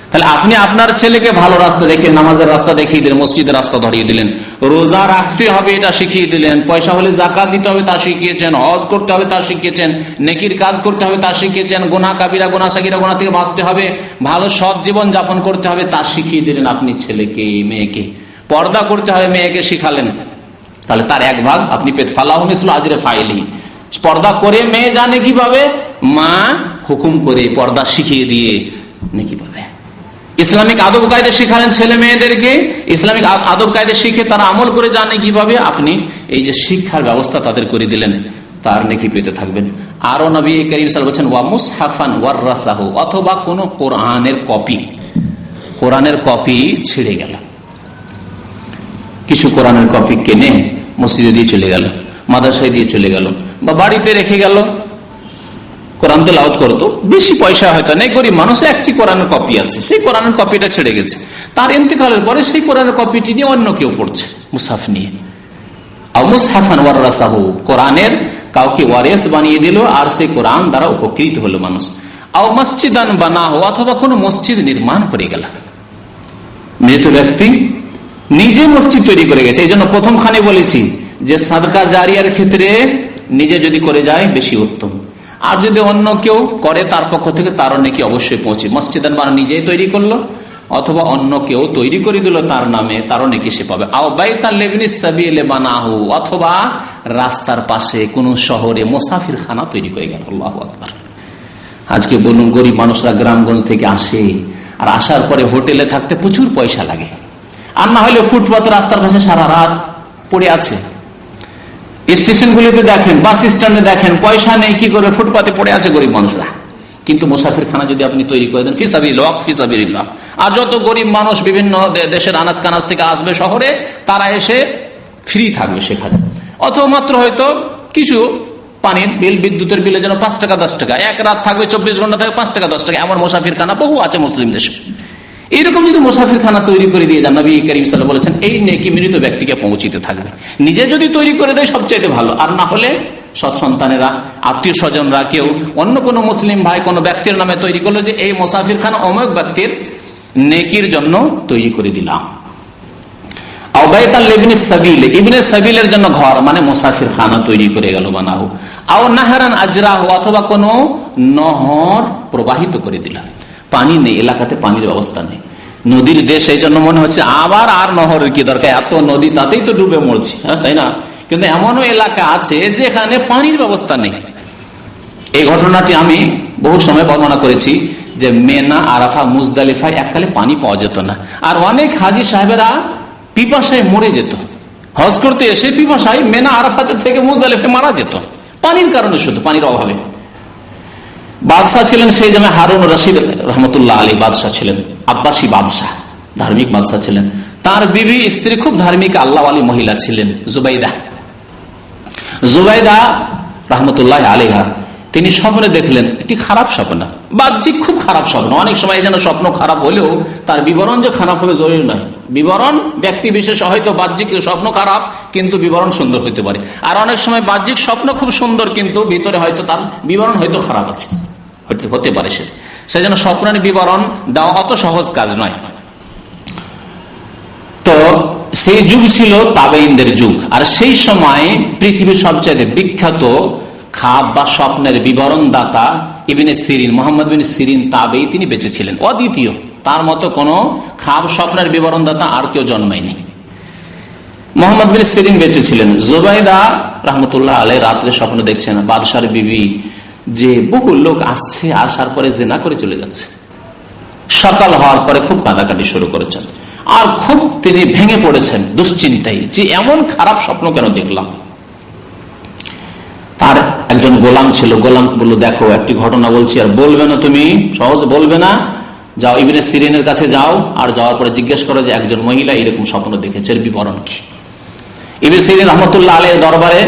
তাহলে আপনি আপনার ছেলেকে ভালো রাস্তা দেখিয়ে, নামাজের রাস্তা দেখিয়ে দিলেন, মসজিদের রাস্তা ধরিয়ে দিলেন, রোজা রাখতে হবে এটা শিখিয়ে দিলেন, পয়সা হলে যাকাত দিতে হবে তা শিখিয়েছেন, হজ করতে হবে তা শিখিয়েছেন, নেকির কাজ করতে হবে তা শিখিয়েছেন, গুনাহ কাবিরা গুনাহ সাগীরা গুনাহ থেকে বাঁচতে হবে, ভালো সৎ জীবন যাপন করতে হবে তা শিখিয়ে দিলেন আপনি ছেলেকে, মেয়েকে। পর্দা করতে হবে মেয়েকে শিখালেন, তাহলে তার এক ভাগ আপনি পেতে। ফালাহু মিসলু আজরি ফাইলি। পর্দা করে মেয়ে জানে কিভাবে, মা হুকুম করে পর্দা শিখিয়ে দিয়ে নেকি পাবে। ইসলামিক আদব কায়দা শিখালেন ছেলে মেয়েদেরকে, ইসলামিক আদব কায়দা শিখে তারা আমল করে জানে কিভাবে, আপনি এই যে শিক্ষার ব্যবস্থা তাদের করে দিলেন, তার নেকি পেতে থাকবেন। আরো নবী করিম সাল্লাল্লাহু আলাইহি ওয়াসাল্লাম বলেছেন, ওয়া মুসহাফান ওয়ারাসাহু, অথবা কোন কোরআনের কপি, কোরআনের কপি ছিঁড়ে গেল, কিছু কোরআনের কপি কিনে মসজিদে দিয়ে চলে গেল, মাদ্রাসায় দিয়ে চলে গেল, বা বাড়িতে রেখে গেল, কোরআন তেলাওয়াত করতো, বেশি পয়সা হয়তো নেই, গরিব মানুষ, একটি কোরআনের কপি আছে, সেই কোরআনের কপিটা ছেড়ে গেছে, তার ইন্তেকালের পরে সেই কোরআনের কপিটি নিয়ে অন্য কেউ পড়ছে মুসহাফ নিয়ে। মুসহাফান ওয়ারাসাহু, কোরআনের কাউকে ওয়ারিস বানিয়ে দিল, আর সেই কোরআন দ্বারা উপকৃত হলো মানুষ। আও মসজিদান বানাহু, অথবা কোন মসজিদ নির্মাণ করে গেল, মৃত ব্যক্তি নিজে মসজিদ তৈরি করে গেছে। এই জন্য প্রথমখানে বলেছি যে সাদকা জারিয়ার ক্ষেত্রে নিজে যদি করে যায় বেশি উত্তম, আর যদি অন্য কেউ করে তার পক্ষ থেকে তারও নাকি অবশ্যই পৌঁছে। মসজিদের মানে নিজেই তৈরি করলো, অথবা অন্য কেউ তৈরি করে দিল তার নামে, তারও নাকি সে পাবে। আও বাইতাল লিবনিস সাবিল বানাহু, অথবা রাস্তার পাশে কোন শহরে মুসাফির খানা তৈরি করে গেল। আল্লাহু আকবার। আজকে বলুন, গরিব মানুষরা গ্রামগঞ্জ থেকে আসে, আর আসার পরে হোটেলে থাকতে প্রচুর পয়সা লাগে, আর না হলে ফুটপাত রাস্তার পাশে সারা রাত পড়ে আছে। স্টেশনগুলিতে দেখেন, বাস স্ট্যান্ডে দেখেন, পয়সা নেই, কি করে ফুটপাতে পড়ে আছে গরিব মানুষরা। কিন্তু মুসাফির খানা যদি আপনি তৈরি করে দেন, ফিসাবিল্লাহ ফিসাবিল্লাহ, আর যত গরিব মানুষ বিভিন্ন দেশের আনাজ কানাজ থেকে আসবে শহরে, তারা এসে ফ্রি থাকবে সেখানে, অথবা মাত্র হয়তো কিছু পানির বিল, বিদ্যুতের বিলের জন্য 5 টাকা 10 টাকা, এক রাত থাকবে, 24 ঘন্টা থাকবে 5 টাকা 10 টাকা, এমন মুসাফির খানা বহু আছে মুসলিম দেশে। এইরকম যদি মুসাফির খানা তৈরি করে দিয়ে যান, নবী করিম সাল্লাল্লাহু আলাইহি ওয়াসাল্লাম বলেছেন এই নেকি মৃত ব্যক্তিকে পৌঁছিতে থাকবে। নিজে যদি তৈরি করে দেয় সবচাইতে ভালো, আর না হলে সৎ সন্তানেরা, আত্মীয় স্বজনরা, কেউ অন্য কোনো মুসলিম ভাই কোনো ব্যক্তির নামে তৈরি করলো যে এই মুসাফির খানা অমুক ব্যক্তির নেকির জন্য তৈরি করে দিলাম। আও বাইতাল লিবনিস সাবিল, ইবনে সাবিলের জন্য ঘর, মানে মুসাফির খানা তৈরি করে গেল বানাহু। আও নাহরান আজরাহু, অথবা কোনো নহর প্রবাহিত করে দিলাম। পানি নেই এলাকাতে, পানির ব্যবস্থা নেই, নদীর দেশ, এই জন্য মনে হচ্ছে আবার আর নহরের কি দরকার, এত নদী তাতেই তো ডুবে মরছি, তাই না? কিন্তু এমনও এলাকা আছে যেখানে পানির ব্যবস্থা নেই। এই ঘটনাটি আমি বহু সময় বর্ণনা করেছি যে মেনা, আরাফা, মুজদালিফায় এককালে পানি পাওয়া যেত না, আর অনেক হাজী সাহেবেরা পিপাসায় মরে যেত, হজ করতে এসে পিপাসায় মেনা আরাফাতে থেকে মুজদালিফায় মারা যেত, পানির কারণে, শুধু পানির অভাবে। বাদশাহ ছিলেন সেই সময় হারুন রশিদ রহমতুল্লাহ আলী, বাদশাহ ছিলেন, আব্বাসী বাদশাহ, ধার্মিক বাদশাহ ছিলেন। তার বিবি স্ত্রী খুব ধার্মিক আল্লাহওয়ালী মহিলা ছিলেন, জুবাইদা রহমতুল্লাহ আলাইহা। তিনি স্বপ্নে দেখলেন একটি খারাপ স্বপ্ন, বাহ্যিক খুব খারাপ স্বপ্ন। অনেক সময় যেন স্বপ্ন খারাপ হলেও তার বিবরণ যে খারাপ হবে জরুরি নয়। বিবরণ ব্যক্তি বিশেষ, হয়তো বাহ্যিক স্বপ্ন খারাপ কিন্তু বিবরণ সুন্দর হইতে পারে, আর অনেক সময় বাহ্যিক স্বপ্ন খুব সুন্দর কিন্তু ভিতরে হয়তো তার বিবরণ হয়তো খারাপ আছে, হতে পারে। সেই জন্য স্বপ্নের বিবরণ দেওয়া অত সহজ কাজ নয়। তো সেই যুগ ছিল তাবেঈনদের যুগ, আর সেই সময় পৃথিবীর সবচেয়ে বিখ্যাত খাব বা স্বপ্নের বিবরণ দাতা ইবনে সিরিন, মোহাম্মদ বিন সিরিন তাবেঈ, তিনি বেঁচে ছিলেন, অদ্বিতীয়। তার মতো কোন খাব স্বপ্নের বিবরণ দাতা আর কেউ জন্মায়নি। মোহাম্মদ বিন সিরিন বেঁচে ছিলেন। জুবাইদা রহমতুল্লাহ আলাইহি রাত্রে স্বপ্ন দেখছেন বাদশার বিবি, যে বহু লোক আসছে, আসার পরে জিনা করে চলে যাচ্ছে। সকাল হওয়ার পরে খুব কাঁদাকাটি শুরু করেছেন, আর খুব তিনি ভেঙে পড়েছেন দুশ্চিন্তায়, যে এমন খারাপ স্বপ্ন কেন দেখলাম। তার একজন গোলাম ছিল, গোলামকে বললো, দেখো একটি ঘটনা বলছি, আর বলবে না, তুমি সহজে বলবে না, যাও ইবনে সিরিনের কাছে যাও, আর যাওয়ার পরে জিজ্ঞেস করো যে একজন মহিলা এরকম স্বপ্ন দেখেছে, এর বিবরণ কি। ইবনে সিরিন রহমতুল্লাহ আলাইহির দরবারে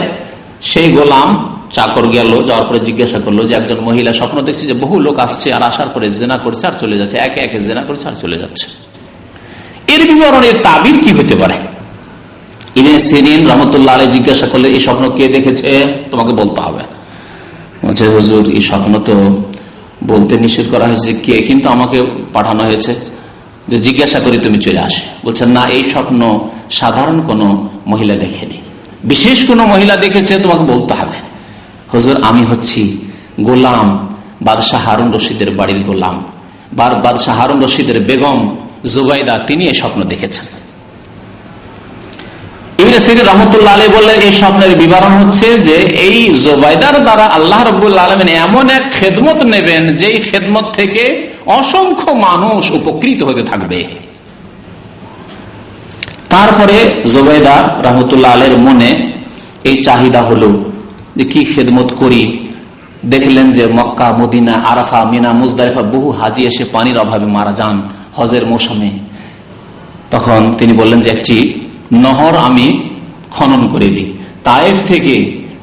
সেই গোলাম চাকর গেল, যাওয়ার পরে জিজ্ঞাসা করলো যে একজন মহিলা স্বপ্ন দেখছে যে বহু লোক আসছে, আর আসার পরে জেনা করছে আর চলে যাচ্ছে, একে একে জেনা করছে আর চলে যাচ্ছে, এর বিবরণের তাবির কি হতে পারে। ইবনে সিরিন রহমতুল্লাহ আলাইহি জিজ্ঞাসা করলে, এই স্বপ্ন কে দেখেছে তোমাকে বলতে হবে। বলছে, হুজুর এই স্বপ্ন তো বলতে নিষেধ করা হয়েছে, কে, কিন্তু আমাকে পাঠানো হয়েছে যে জিজ্ঞাসা করি তুমি চলে আসে। বলছেন, না, এই স্বপ্ন সাধারণ কোনো মহিলা দেখেনি, বিশেষ কোনো মহিলা দেখেছে, তোমাকে বলতে হবে। হুজুর আমি হচ্ছি গোলাম বাদশাহ হারুন রশিদের বাড়ির গোলাম, বাদশাহ হারুন রশিদের বেগম জুবাইদা, তিনি এই স্বপ্ন দেখেছেন। ইবনে সিরিন রাহমাতুল্লাহ আলাইহি বললেন, এই স্বপ্নের বিবরণ হচ্ছে যে এই জুবাইদার দ্বারা আল্লাহ রাব্বুল আলামিন এমন এক খেদমত নেবেন, যেই খেদমত থেকে অসংখ্য মানুষ উপকৃত হতে থাকবে। তারপরে জুবাইদা রাহমাতুল্লাহ আলাইহির মনে এই চাহিদা হলো যে কি খেদমত করি। দেখলেন যে মক্কা, মদিনা, আরাফা, মিনা, মুজদালিফা বহু হাজি এসে পানির অভাবে মারা যান হজের মৌসুমে। তখন তিনি বললেন যে একটি নহর আমি খনন করে দিই। তায়েফ থেকে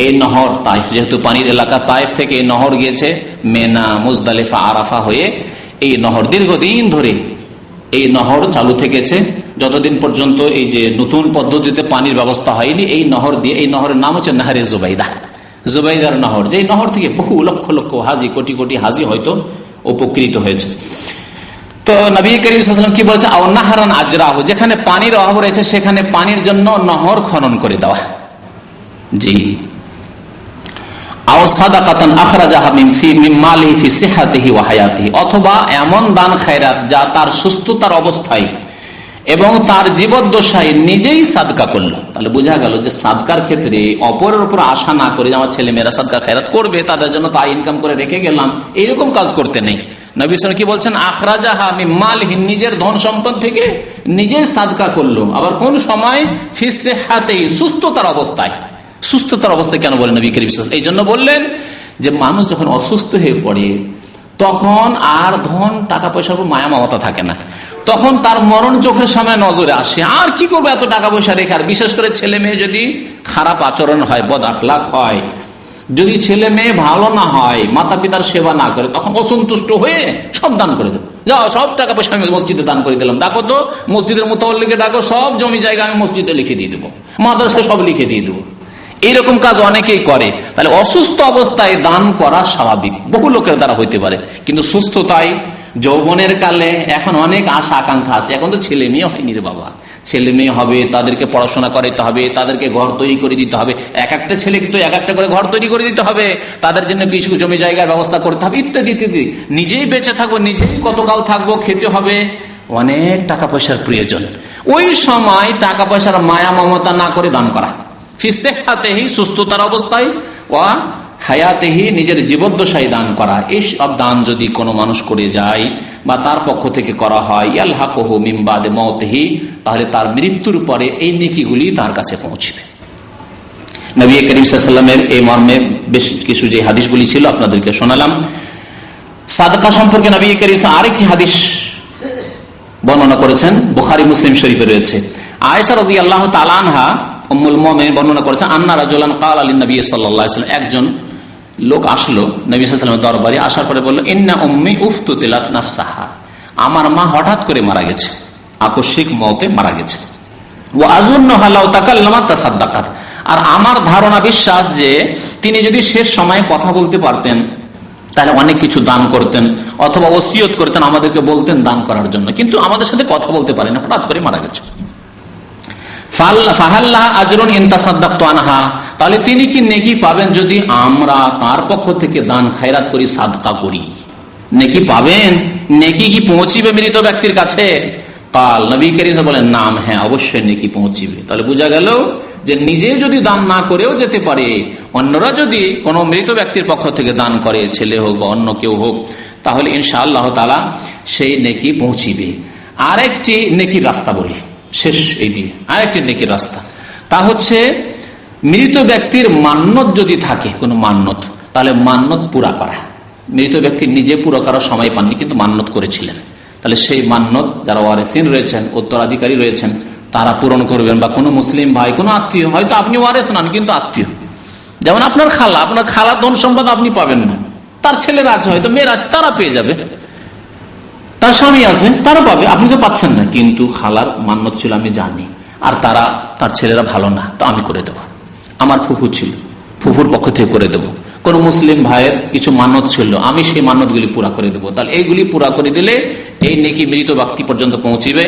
এই নহর, তায়েফ যেহেতু পানির এলাকা, তায়েফ থেকে এই নহর গিয়েছে মেনা, মুজদালিফা, আরাফা হয়ে। এই নহর দীর্ঘদিন ধরে এই নহর চালু থেকেছে, যতদিন পর্যন্ত এই যে নতুন পদ্ধতিতে পানির ব্যবস্থা হয়নি। এই নহর দিয়ে, এই নহরের নাম হচ্ছে নাহরে জুবাইদা, জুবাইদার নহর, যে নহর থেকে বহু লক্ষ লক্ষ হাজি, কোটি কোটি হাজি হয়তো উপকৃত হয়েছে। তো নবী করিম সাল্লাল্লাহু আলাইহি ওয়াসাল্লাম কি বলেছে, আও নাহরান আজরাহু, যেখানে পানির অভাব রয়েছে সেখানে পানির জন্য নহর খনন করে দেওয়া। জি, আও সাদাকাতান আখরাজাহা মিন মালিহি ফি সিহহাতিহি ওয়া হায়াতিহি, অথবা এমন দান খায়রাত যা তার সুস্থতার অবস্থায় এবং তার জীবদ্দশায় নিজেই সাদকা করলো। তাহলে বোঝা গেল যে সাদকার ক্ষেত্রে অপরের উপর আশা না করে, যে আমার ছেলে মেয়েরা সাদকা খায়রাত করবে, তাদের জন্য তাই ইনকাম করে রেখে গেলাম, এইরকম কাজ করতে নেই। নবী সাল্লাল্লাহু আলাইহি ওয়াসাল্লাম কি বলছেন, আখরাজাহা মিন মালিহি, নিজের ধন সম্পদ থেকে নিজেই সাদকা করলো। আবার কোন সময়, ফি সিহহাতিহি, সুস্থতার অবস্থায়। সুস্থতার অবস্থায় কেন বলেন নবী করিম সাল্লাল্লাহু আলাইহি ওয়াসাল্লাম? এই জন্য বললেন যে মানুষ যখন অসুস্থ হয়ে পড়ে, তখন আর ধন টাকা পয়সার উপর মায়া মমতা থাকে না, তখন তার মরণ চোখের সামনে নজরে আসে। আর কি করবে এত টাকা পয়সা রেখে? আর বিশেষ করে ছেলে মেয়ে যদি খারাপ আচরণ হয়, বদ আখলাক হয়, যদি ছেলে মেয়ে ভালো না হয়, মাতা পিতার সেবা না করে, তখন অসন্তুষ্ট হয়ে সব দান করে দেবো, যাও সব টাকা পয়সা আমি মসজিদে দান করে দিলাম, ডাকো তো মসজিদের মুতাওয়াল্লিকে ডাকো, সব জমি জায়গা আমি মসজিদে লিখে দিয়ে দেবো, মাদ্রাসায় সব লিখে দিয়ে দেবো। এইরকম কাজ অনেকেই করে। তাহলে অসুস্থ অবস্থায় দান করা স্বাভাবিক, বহু লোকের দ্বারা হইতে পারে, কিন্তু সুস্থতায়, যৌবনের কালে এখন অনেক আশা আকাঙ্ক্ষা আছে। এখন তো ছেলে মেয়ে হয়নি রে বাবা, ছেলে মেয়ে হবে, তাদেরকে পড়াশোনা করাইতে হবে, তাদেরকে ঘর তৈরি করে দিতে হবে, এক একটা ছেলে কিন্তু এক একটা করে ঘর তৈরি করে দিতে হবে, তাদের জন্য কিছু জমি জায়গার ব্যবস্থা করতে হবে, ইত্যাদি ইত্যাদি। নিজেই বেঁচে থাকবো, নিজেই কতকাল থাকবো, খেতে হবে, অনেক টাকা পয়সার প্রয়োজন। ওই সময় টাকা পয়সার মায়া মমতা না করে দান করা, ফি সিহহাতিহি, সুস্থতার অবস্থায়, ওয়া হায়াতিহি, নিজের জীবদ্দশায় দান করা। এই সব দান যদি কোনো মানুষ করে যায় বা তার পক্ষ থেকে করা হয়, ইয়ালহাকুহু মিন বাদি মাউতিহি, তাহলে তার মৃত্যুর পরে এই নেকিগুলি তার কাছে পৌঁছবে। নবী করিম সাল্লাল্লাহু আলাইহি ওয়াসাল্লামের এই মর্মে বেশ কিছু যে হাদিসগুলি ছিল আপনাদেরকে শোনালাম। সাদকা সম্পর্কে নবী করিম আরেকটি হাদিস বর্ণনা করেছেন, বুখারী মুসলিম শরীফে রয়েছে। আয়েশা রাদিয়াল্লাহু তাআলা আনহা উম্মুল মুমিনিন বর্ণনা করেছেন, আন্না রাজুলান ক্বালা লিন নবী সাল্লাল্লাহু আলাইহি ওয়াসাল্লাম, একজন লোক আসলো নবী সাল্লাল্লাহু আলাইহি ওয়াসাল্লামের দরবারে। আসার পরে বলল, ইন্না উম্মি উফতুতিলাত নাফসাহা, আমার মা হঠাৎ করে মারা গেছে, আকস্মিক মওতে মারা গেছে। ওয়া আযুন্নুহা লাউ তাকাল্লামাত তাসাদ্দাকাত, আর আমার ধারণা, বিশ্বাস যে তিনি যদি শেষ সময়ে কথা বলতে পারতেন তাহলে অনেক কিছু দান করতেন, অথবা ওসিয়ত করতেন, আমাদেরকে বলতেন দান করার জন্য, কিন্তু আমাদের সাথে কথা বলতে পারেন, হঠাৎ করে মারা গেছে। ফাহাল্লাহা আজরুন ইন তাসাদদাকতু আনহা, তাহলে তিনি কি নেকি পাবেন যদি আমরা তার পক্ষ থেকে দান খায়রাত করি, সাদকা করি? নেকি পাবেন? নেকি কি পৌঁছিবে মৃত ব্যক্তির কাছে? কাল নবী কারীম বলেন নাম, হ্যাঁ অবশ্যই নেকি পৌঁছিবে। তাহলে বোঝা গেল যে নিজে যদি দান না করেও যেতে পারে, অন্যরা যদি কোনো মৃত ব্যক্তির পক্ষ থেকে দান করে, ছেলে হোক বা অন্য কেউ হোক, তাহলে ইনশাআল্লাহ তাআলা সেই নেকি পৌঁছিবে। আরেকটি নেকির রাস্তা বলি শেষ এই দিয়ে, আরেকটি নেকির রাস্তা, তা হচ্ছে মৃত ব্যক্তির মান্যত যদি থাকে, কোনো মান্যত, তাহলে মান্যত পুরা করা। মৃত ব্যক্তি নিজে পুরো করার সময় পাননি কিন্তু মান্যত করেছিলেন, তাহলে সেই মান্যত যারা ওয়ারেসিন রয়েছেন, উত্তরাধিকারী রয়েছেন, তারা পূরণ করবেন। বা কোনো মুসলিম ভাই, কোনো আত্মীয়, হয়তো আপনি ওয়ারেস নন কিন্তু আত্মীয়, যেমন আপনার খালা, আপনার খালার ধন সম্পদ আপনি পাবেন না, তার ছেলেরা আছে, হয়তো মেয়েরা আছে, তারা পেয়ে যাবে, তার স্বামী আছে, তারা পাবে, আপনি তো পাচ্ছেন না। কিন্তু খালার মান্যত ছিল আমি জানি, আর তার ছেলেরা ভালো না, তো আমি করে দেবো। আমার ফুফু ছিল, ফুফুর পক্ষ থেকে করে দেবো। কোন মুসলিম ভাইয়ের কিছু মান্যত ছিল, আমি সেই মান্যতগুলি পুরা করে দেবো। তাহলে এইগুলি পুরা করে দিলে এই নেকি মৃত ব্যক্তি পর্যন্ত পৌঁছিবে।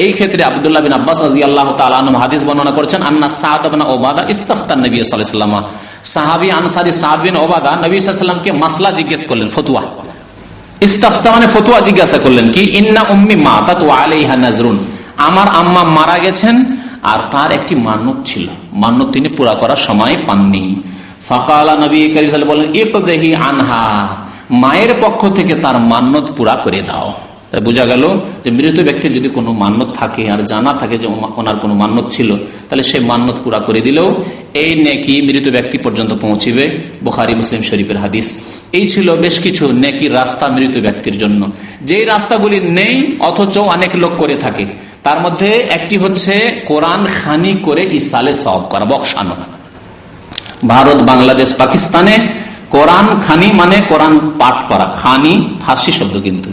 এই ক্ষেত্রে আব্দুল্লাহ বিন আব্বাস রাদিয়াল্লাহু তাআলা আনহু হাদিস বর্ণনা করেছেন, আন্না সাদ ইবনে উবাদা ইস্তাফতান নবী সাল্লাল্লাহু আলাইহি ওয়াসাল্লাম, সাহাবী আনসারী সাদ বিন উবাদা নবী সাল্লাল্লাহু আলাইহি ওয়াসাল্লামকে মাসলা জিজ্ঞেস করলেন, ফতোয়া। ইস্তাফতা মানে ফতোয়া জিজ্ঞাসা করলেন, কি ইন্না উম্মি মাতাত ওয়া আলাইহা নাজরুন, আমার আম্মা মারা গেছেন আর তার একটি মান্যত ছিল, মান্যত তিনি পুরা করার সময় পাননি। ফাকালা নবী কারীম সাল্লাল্লাহু আলাইহি ওয়াসাল্লাম বলেন, ইকযহি আনহা, মায়ের পক্ষ থেকে তার মান্যত পুরা করে দাও। তাই বোঝা গেল যে মৃত ব্যক্তির যদি কোনো মান্যত থাকে আর জানা থাকে যে ওনার কোনো মান্যত ছিল, তাহলে সেই মান্যত পুরা করে দিলেও এই নেকি মৃত ব্যক্তি পর্যন্ত পৌঁছিবে। বুখারী মুসলিম শরীফের হাদিস। এই ছিল বেশ কিছু নেকির রাস্তা মৃত ব্যক্তির জন্য, যেই রাস্তাগুলি নেই অথচ অনেক লোক করে থাকে। তার মধ্যে একটি হচ্ছে কোরআন খানি করে ইসালে সওয়াব করা, বকশানো। ভারত, বাংলাদেশ, পাকিস্তানে কোরআন খানি মানে কোরআন পাঠ করা, খানি ফার্সি শব্দ, কিন্তু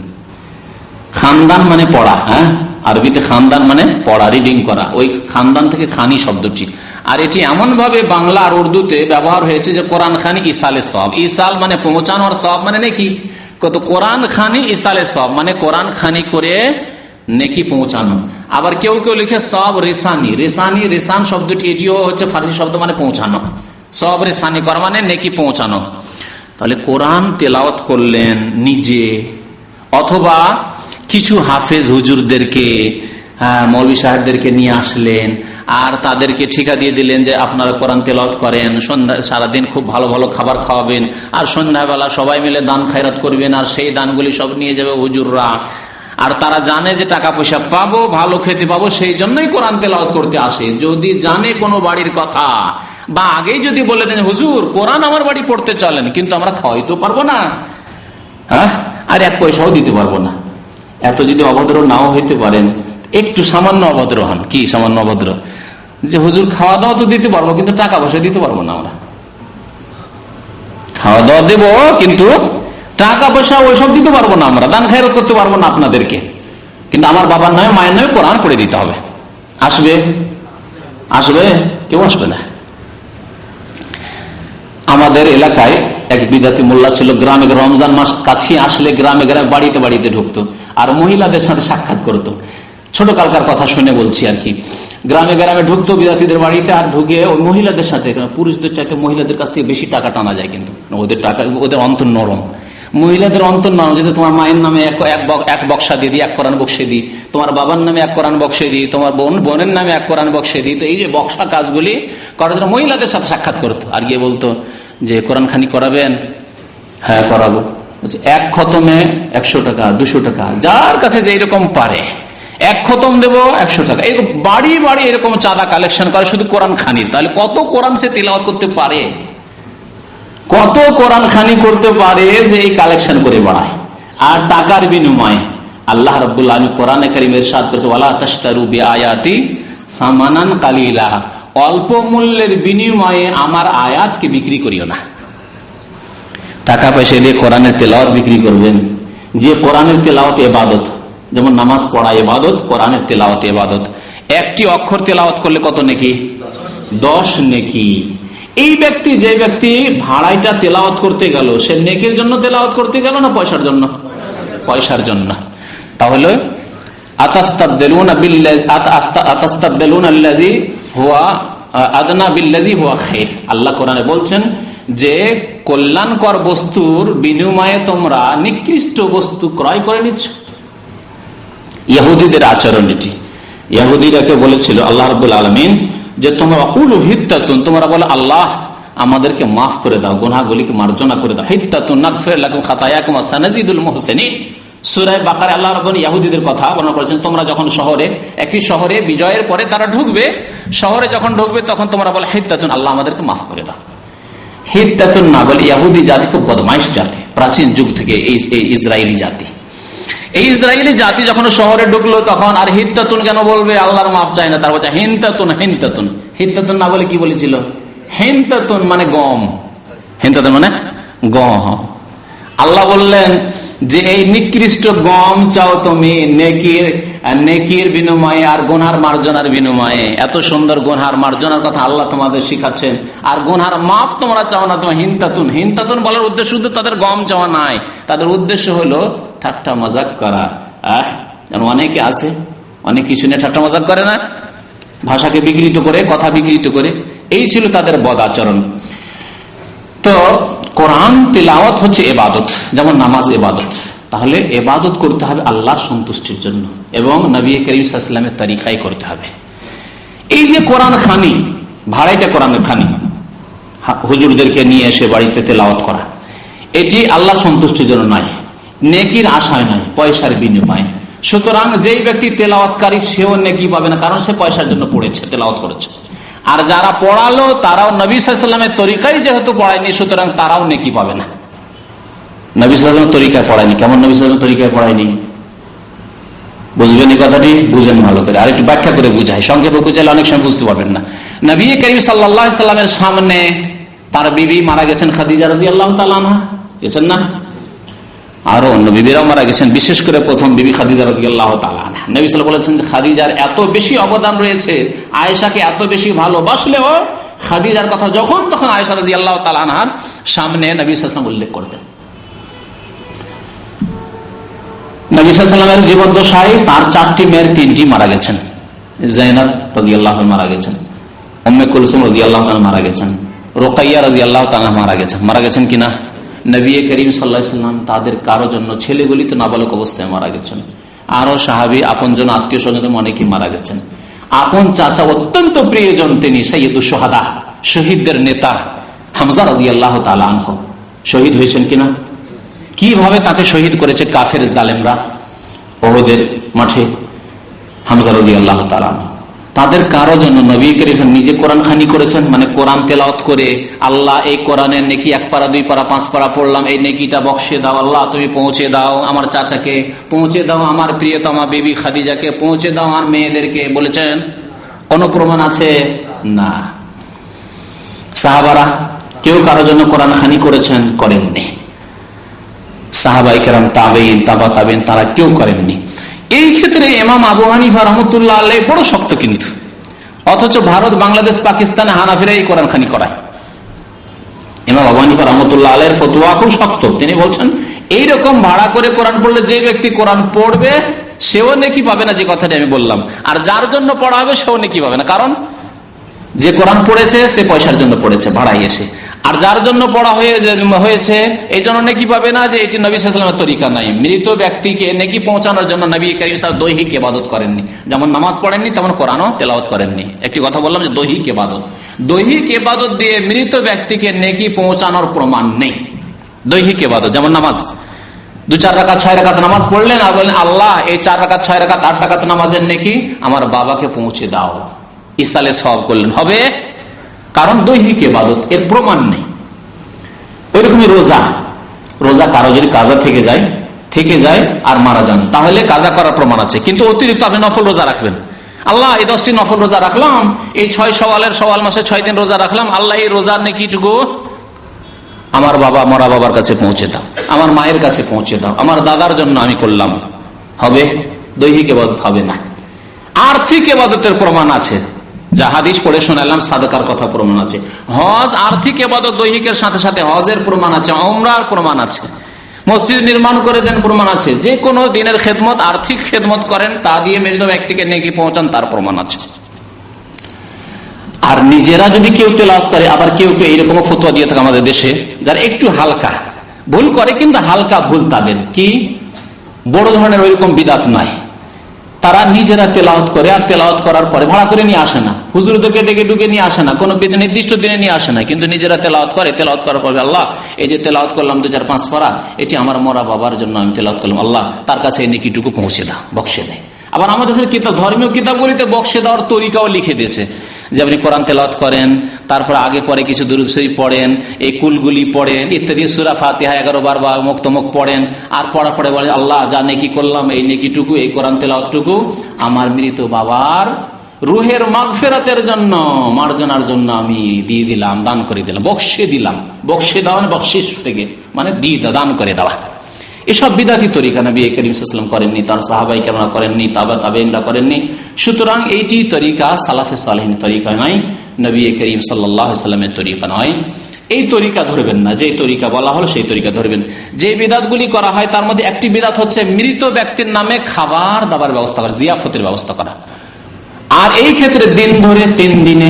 খানদান মানে পড়া, হ্যাঁ আরবিতে খানদান মানে পড়া, রিডিং করা, ওই খানদান থেকে খানি শব্দটি। আর এটি এমন ভাবে বাংলা আর উর্দুতে ব্যবহার হয়েছে যে কোরআন খানি ইসালে সওয়াব, ইসাল মানে পৌঁছানো আর সওয়াব মানে নেকি। কত কোরআন খানি ইসালে সওয়াব মানে কোরআন খানি করে নেকি পৌঁছানো। আবার কেউ কেউ লিখে সওয়াব রেসানি, রেসানি রেসান শব্দটি এটিও হচ্ছে ফার্সি শব্দ, মানে পৌঁছানো। সওয়াব রেসানি করা মানে নেকি পৌঁছানো। তাহলে কোরআন তেলাওয়াত করলেন নিজে, অথবা কিছু হাফেজ হুজুরদেরকে, মৌলভী সাহেবদেরকে নিয়ে আসলেন আর তাদেরকে ঠিকা দিয়ে দিলেন যে আপনারা কোরআন তেলাওয়াত করেন, সন্ধ্যা সারাদিন খুব ভালো ভালো খাবার খাওয়াবেন, আর সন্ধ্যাবেলা সবাই মিলে দান খায়রাত করবেন, আর সেই দানগুলি সব নিয়ে যাবে হুজুররা। আর তারা জানে যে টাকা পয়সা পাবো, ভালো খেতে পাবো, সেই জন্যই কোরআন তেলাওয়াত করতে আসে। যদি জানে কোনো বাড়ির কথা, বা আগেই যদি বলে দেন হুজুর কোরআন আমার বাড়ি পড়তে চলেন, কিন্তু আমরা খাওয়াইতে পারবো না, হ্যাঁ, আর এক পয়সাও দিতে পারবো না, এত যদি অভদ্র নাও হইতে পারেন, একটু সামান্য অভদ্র হন। কি সামান্য অভদ্র? যে হুজুর খাওয়া দাওয়া তো দিতে পারবো কিন্তু টাকা পয়সা দিতে পারবো না, আমরা খাওয়া দাওয়া দেবো কিন্তু টাকা পয়সা ওইসব দিতে পারবো না, আমরা দান খায়রাত করতে পারবো না আপনাদেরকে, কিন্তু আমার বাবার নামে মায়ের নামে কোরআন পড়ে দিতে হবে। আসবে? আসবে? কেউ আসবে না। আমাদের এলাকায় এক বিদাতি মোল্লা ছিল, গ্রামে রমজান মাস কাছে আসলে গ্রামে গ্রামে বাড়িতে বাড়িতে ঢুকতো আর মহিলাদের সাথে সাক্ষাৎ করতো। ছোট কালকার কথা শুনে বলছি আর কি। গ্রামে গ্রামে ঢুকতো বিদাতিদের বাড়িতে, আর ঢুকে ওই মহিলাদের সাথে, পুরুষদের চাইতে মহিলাদের কাছ থেকে বেশি টাকা টানা যায়, কিন্তু ওদের টাকা, ওদের অন্তর নরম। মহিলাদের অন্তর নরম, যদি তোমার মায়ের নামে এক বক্সা দিয়ে দিই, এক কোরআন বক্সে দিই, তোমার বাবার নামে এক কোরআন বক্সে দিই, তোমার বোনের নামে এক কোরআন বক্সে দিই। তো এই যে বক্সা কাজগুলি করার জন্য মহিলাদের সাথে সাক্ষাৎ করতো, আর গিয়ে বলতো যে কোরআন খানি করাবেন? হ্যাঁ করাবো। এক খতমে 100 টাকা, 200 টাকা, যার কাছে যে এরকম পারে এক খতম দেবো 100 টাকা। এই বাড়ি বাড়ি এরকম চাঁদা কালেকশন করে শুধু কোরআন খানির। তাহলে কত কোরআন সে তিলাওয়াত করতে পারে, কত কোরআন খানি করতে পারে যে এই কালেকশন করে বাড়ায়। আর টাকার বিনিময়ে আল্লাহ রাব্বুল আলামিন কোরআনে কারীমে ইরশাদ করেছে, ওয়ালা তাশতারু বিআয়াতি সামানান কালিলা, অল্প মূল্যের বিনিময়ে আমার আয়াতকে বিক্রি করিও না। টাকা পয়সা দিয়ে কোরআনের তেলাওয়াত বিক্রি করবেন, যে কোরআনের তেলাওয়াত ইবাদত, যেমন নামাজ পড়া ইবাদত, কোরআনের তেলাওয়াত ইবাদত। একটি অক্ষর তেলাওয়াত করলে কত নেকি? 10 নেকি। এই ব্যক্তি, যে ব্যক্তি ভাড়াইটা তেলাওয়াত করতে গেল, সে নেকির জন্য তেলাওয়াত করতে গেল না পয়সার জন্য? পয়সার জন্য। তাহলে আতাস্তাবদিলুনা বিল্লাযী হুয়া আদনা বিল্লাযী হুয়া খায়র। আল্লাহ কোরআনে বলছেন যে কল্যাণকর বস্তুর বিনিময়ে তোমরা নিকৃষ্ট বস্তু ক্রয় করে নিচ্ছ। ইহুদিদের আচরণ এটি। ইহুদিরাকে বলেছিল আল্লাহ রাব্বুল আলামিন যে তোমরা কুলু হিত্তাতুন, তোমরা বলে আল্লাহ আমাদেরকে মাফ করে দাও, গুনাহগুলিকে মার্জনা করে দাও। হিত্তাতুন নাগফির লাকুম খাতায়াকুম ওয়া সানাজিদুল মুহসিনিন। সূরা বাকারায় আল্লাহ রাব্বুল ইহুদিদের কথা বর্ণনা করেছেন, তোমরা যখন একটি শহরে বিজয়ের পরে তারা ঢুকবে, শহরে যখন ঢুকবে তখন তোমরা বলে হিত্তাতুন, আল্লাহ আমাদেরকে মাফ করে দাও। হিত্তাতুন না বলে, ইহুদি জাতি খুব বদমাইশ জাতি, প্রাচীন যুগ থেকে এই ইসরায়েলি জাতি। এই ইসরায়েলি জাতি যখন শহরে ঢুকলো তখন আর হিত্তাতুন কেন বলবে, আল্লাহর মাফ চায় না, তার বলছে হিনতাতুন। হিনতাতুন হিত্তাতুন না বলে কি বলেছিল? হিনতাতুন মানে গম। হিনতাতুন মানে গম। আল্লাহ বললেন যে এই নিকৃষ্ট গম চাও তুমি নেকির বিনিময়ে আর গুনহার মার্জনার বিনিময়ে। এত সুন্দর গুনহার মার্জনার কথা আল্লাহ তোমাদের শিখাচ্ছেন, আর গুনহার মাফ তোমরা চাও না। তোমার হিনতাতুন, হিনতাতুন বলার উদ্দেশ্য শুধু তাদের গম চাওয়া নাই, তাদের উদ্দেশ্য হলো ঠাট্টা মজাক করা। অনেকে আছে অনেক কিছু নিয়ে ঠাট্টা মজাক করে না, ভাষাকে বিকৃত করে, কথা বিকৃত করে। এই ছিল তাদের বদ আচরণ। তো কোরআন তিলাওয়াত হচ্ছে ইবাদত, যেমন নামাজ ইবাদত। তাহলে ইবাদত করতে হবে আল্লাহর সন্তুষ্টির জন্য এবং নবী করিম সাল্লাল্লাহু আলাইহি ওয়াসাল্লামের তরিকায় করতে হবে। এই যে কোরআন খানি, ভাড়াইটা কোরআনের খানি, হুজুরদেরকে নিয়ে এসে বাড়িতে তেলাওয়াত করা, এটি আল্লাহর সন্তুষ্টির জন্য নয়, নেকির আশায় নয়, পয়সার বিনিময়ে। সুতরাং যেই ব্যক্তি তেলাওয়াতকারী সেও নেকি পাবে না, কারণ সে পয়সার জন্য পড়েছে, তেলাওয়াত করেছে। আর যারা পড়ালো তারাও নবী সাল্লাল্লাহু আলাইহি ওয়াসাল্লামের তরিকায় যেহেতু পড়ায়নি, সুতরাং তারাও নেকি পাবে না। নবী সাল্লাল্লাহু আলাইহি ওয়াসাল্লামের তরিকায় পড়ায়নি। কেমন নবী সাল্লাল্লাহু আলাইহি ওয়াসাল্লামের তরিকায় পড়ায়নি? বুঝবেন এই কথাটি? বুঝেন ভালো করে, আর একটু ব্যাখ্যা করে বুঝাই। সংক্ষেপে বুঝাইলে অনেক সময় বুঝতে পারবেন না। নবী করিম সাল্লাল্লাহু আলাইহি ওয়াসাল্লামের সামনে তার বিবি মারা গেছেন, খাদিজা রাদিয়াল্লাহু তাআলা আনহা, গেছেন না? আরো অন্য বিবিরাও মারা গেছেন, বিশেষ করে প্রথম বিবি খাদিজা রাদিয়াল্লাহু তাআলা আনহা। নবী সাল্লাল্লাহু আলাইহি ওয়াসাল্লাম বলেছেন যে খাদিজার এত বেশি অবদান রয়েছে, আয়েশাকে এত বেশি ভালোবাসলেও খাদিজার কথা যখন তখন আয়েশা রাদিয়াল্লাহু তাআলা আনহার সামনে নবী সাল্লাল্লাহু আলাইহি ওয়াসাল্লাম উল্লেখ করতেন। নবী সাল্লাল্লাহু আলাইহি ওয়াসাল্লামের জীবদ্দশায় তার 4টি মেয়ের 3টি মারা গেছেন। যায়েনব রাদিয়াল্লাহু আনহা মারা গেছেন, উম্মে কুলসুম রাদিয়াল্লাহু তাআলা মারা গেছেন, রুকাইয়া রাদিয়াল্লাহু তাআলা মারা গেছেন কিনা? নবী করিম সাল্লাল্লাহু আলাইহি ওয়াসাল্লাম তাদের কারো জন্য, ছেলেগুলি তো নাবালক অবস্থায় মারা গেছেন, আরো সাহাবী আপনজন আত্মীয় স্বজনদের অনেকেই মারা গেছেন। আপন চাচা অত্যন্ত প্রিয়জন তিনি সাইয়্যিদুশ শুহাদা, শহীদদের নেতা হামজা রাদিয়াল্লাহু তাআলা আনহু শহীদ হয়েছেন কিনা? কিভাবে তাকে শহীদ করেছে কাফের জালেমরা উহুদের মাঠে, হামজা রাদিয়াল্লাহু তাআলা আনহু। তাদের কারো জন্য নবী করিম নিজে কোরআন খানি করেছেন, মানে কোরআন তেলাওয়াত করে আল্লাহ এই কোরআনের নেকি 1 পারা 2 পারা 5 পারা পড়লাম, এই নেকিটা বক্সে দাও আল্লাহ, তুমি পৌঁছে দাও আমার চাচাকে, পৌঁছে দাও আমার প্রিয়তমা বিবি খাদিজাকে, পৌঁছে দাও আমার মেয়েদেরকে, বলেছেন? কোন প্রমাণ আছে? না। সাহাবারা কেউ কারো জন্য কোরআন খানি করেছেন? করেননি। সাহাবায়ে কেরাম, তাবেঈন, তাবা তাবেঈন, তারা কেউ করেননি। এই ক্ষেত্রে ইমাম আবু হানিফা রাহমাতুল্লাহ আলাইহি বড় শক্ত কিন্তু, অথচ ভারত, বাংলাদেশ, পাকিস্তানে হানাফিরা এই কোরআন খানি করায়। ইমাম আবু হানিফা রাহমাতুল্লাহ আলাইহির ফতোয়া খুব শক্ত। তিনি বলছেন এইরকম ভাড়া করে কোরআন পড়লে যে ব্যক্তি কোরআন পড়বে সেও নেকি পাবে না, যে কথাটি আমি বললাম, আর যার জন্য পড়া হবে সেও নেকি পাবে না। কারণ যে কোরআন পড়েছে সে পয়সার জন্য পড়েছে ভাড়াই এসে, আর যার জন্য পড়া হয়েছে এই জন্য নেকি পাবে না, যে এটি নবী সাল্লাল্লাহু আলাইহি ওয়াসাল্লামের তরিকা নাই। মৃত ব্যক্তিকে নেকি পৌঁছানোর জন্য নবী করিম সাল্লাল্লাহু আলাইহি ওয়াসাল্লাম দৈহিক ইবাদত করেননি, যেমন নামাজ পড়েননি তেমন কোরআনও তেলাওয়াত করেননি। একটি কথা বললাম যে দৈহিক ইবাদত, দৈহিক ইবাদত দিয়ে মৃত ব্যক্তিকে নেকি পৌঁছানোর প্রমাণ নেই। দৈহিক ইবাদত যেমন নামাজ, 2-4 রাকাত 6 রাকাত নামাজ পড়লেন আর বললেন আল্লাহ এই 4 রাকাত 6 রাকাত 8 রাকাত নামাজের নেকি আমার বাবাকে পৌঁছে দাও, ইসালে সওয়াব করলেন, হবে? কারণ দৈহিক ইবাদত, এর প্রমাণ নেই। ওইরকমই রোজা কারো যদি কাজা থেকে যায় আর মারা যান, তাহলে কাজা করার প্রমাণ আছে, কিন্তু অতিরিক্ত আপনি নফল রোজা রাখবেন। আল্লাহ এই 10টি নফল রোজা রাখলাম, এই 6 সওয়াল মাসে 6 দিন রোজা রাখলাম, আল্লাহ এই রোজার নেকিটুকু আমার বাবা মরা বাবার কাছে পৌঁছে দাও, আমার মায়ের কাছে পৌঁছে দাও, আমার দাদার জন্য আমি করলাম, হবে? দৈহিক ইবাদত হবে না। আর্থিক ইবাদতের প্রমাণ আছে, যা হাদিস পড়ে শোনালাম, সাদকার কথা প্রমাণ আছে। হজ আর্থিক ইবাদত, দৈহিকের সাথে সাথে হজের প্রমাণ আছে, উমরার প্রমাণ আছে, মসজিদ নির্মাণ করে দেন প্রমাণ আছে, যে কোনো দিনের খেদমত, আর্থিক খেদমত করেন তা দিয়ে মৃত ব্যক্তিকে নেকি পৌঁছান তার প্রমাণ আছে। আর নিজেরা যদি কেউ তেলাওয়াত করে, আবার কেউ কেউ এইরকম ফতোয়া দিয়ে থাকে আমাদের দেশে, যারা একটু হালকা ভুল করে, কিন্তু হালকা ভুল তাদের কি বড় ধরনের ওইরকম বিদাত নাই, তারা নিজেরা তেলাওয়াত করে আর তেলাওয়াত করার পরে ভাড়া করে নিয়ে আসে না, হুজুরদেরকে ডেকে ডুকে নিয়ে আসে না, কোনো নির্দিষ্ট দিনে নিয়ে আসে না, কিন্তু নিজেরা তেলাওয়াত করে। তেলাওয়াত করার পরে আল্লাহ এই যে তেলাওয়াত করলাম 2-4-5 পারা, এটি আমার মরা বাবার জন্য আমি তেলাওয়াত করলাম, আল্লাহ তার কাছে এই নেকিটুকু পৌঁছে দাও, বক্সে দেয়। আবার আমাদের কিতাব, ধর্মীয় কিতাবগুলিতে বক্সে দেওয়ার তরিকাও লিখে দিয়েছে যে আপনি কোরআন তেলাওয়াত করেন, তারপর আগে পরে কিছু দুরূদ শরীফ পড়েন, এই কুলগুলি পড়েন ইত্যাদি, সূরা ফাতিহা 11 বার বা মুক্ত মুখ পড়েন, আর পড়ার পরে বলে আল্লাহ যা নেকি করলাম এই নেকিটুকু, এই কোরআন তেলাওয়াতটুকু আমার মৃত বাবার রুহের মাগফিরাতের জন্য, মার্জনার জন্য আমি দিয়ে দিলাম, দান করে দিলাম, বক্সে দিলাম। বক্সে দেওয়া মানে বকশিশ থেকে মানে দিয়ে দান করে দেওয়া। এসব বিদাতি তরিকা নবী করিম সাল্লাল্লাহু আলাইহি ওয়াসাল্লাম করেননি, তার সাহাবায়ে কেরামরা করেননি, তাবেঈনরা করেননি। সুতরাং এইটি তরিকা সালাফে সালেহিন তরিকা নয়, নবী করিম সাল্লাল্লাহু আলাইহি ওয়াসাল্লামের তরিকা নয়। এই তরিকা ধরবেন না, যে তরিকা বলা হলো সেই তরিকা ধরবেন। যে বিদাতগুলি করা হয় তার মধ্যে একটি বিদাত হচ্ছে মৃত ব্যক্তির নামে খাবার দাবার ব্যবস্থা করা, জিয়াফতের ব্যবস্থা করা। আর এই ক্ষেত্রে দিন ধরে 3 দিনে,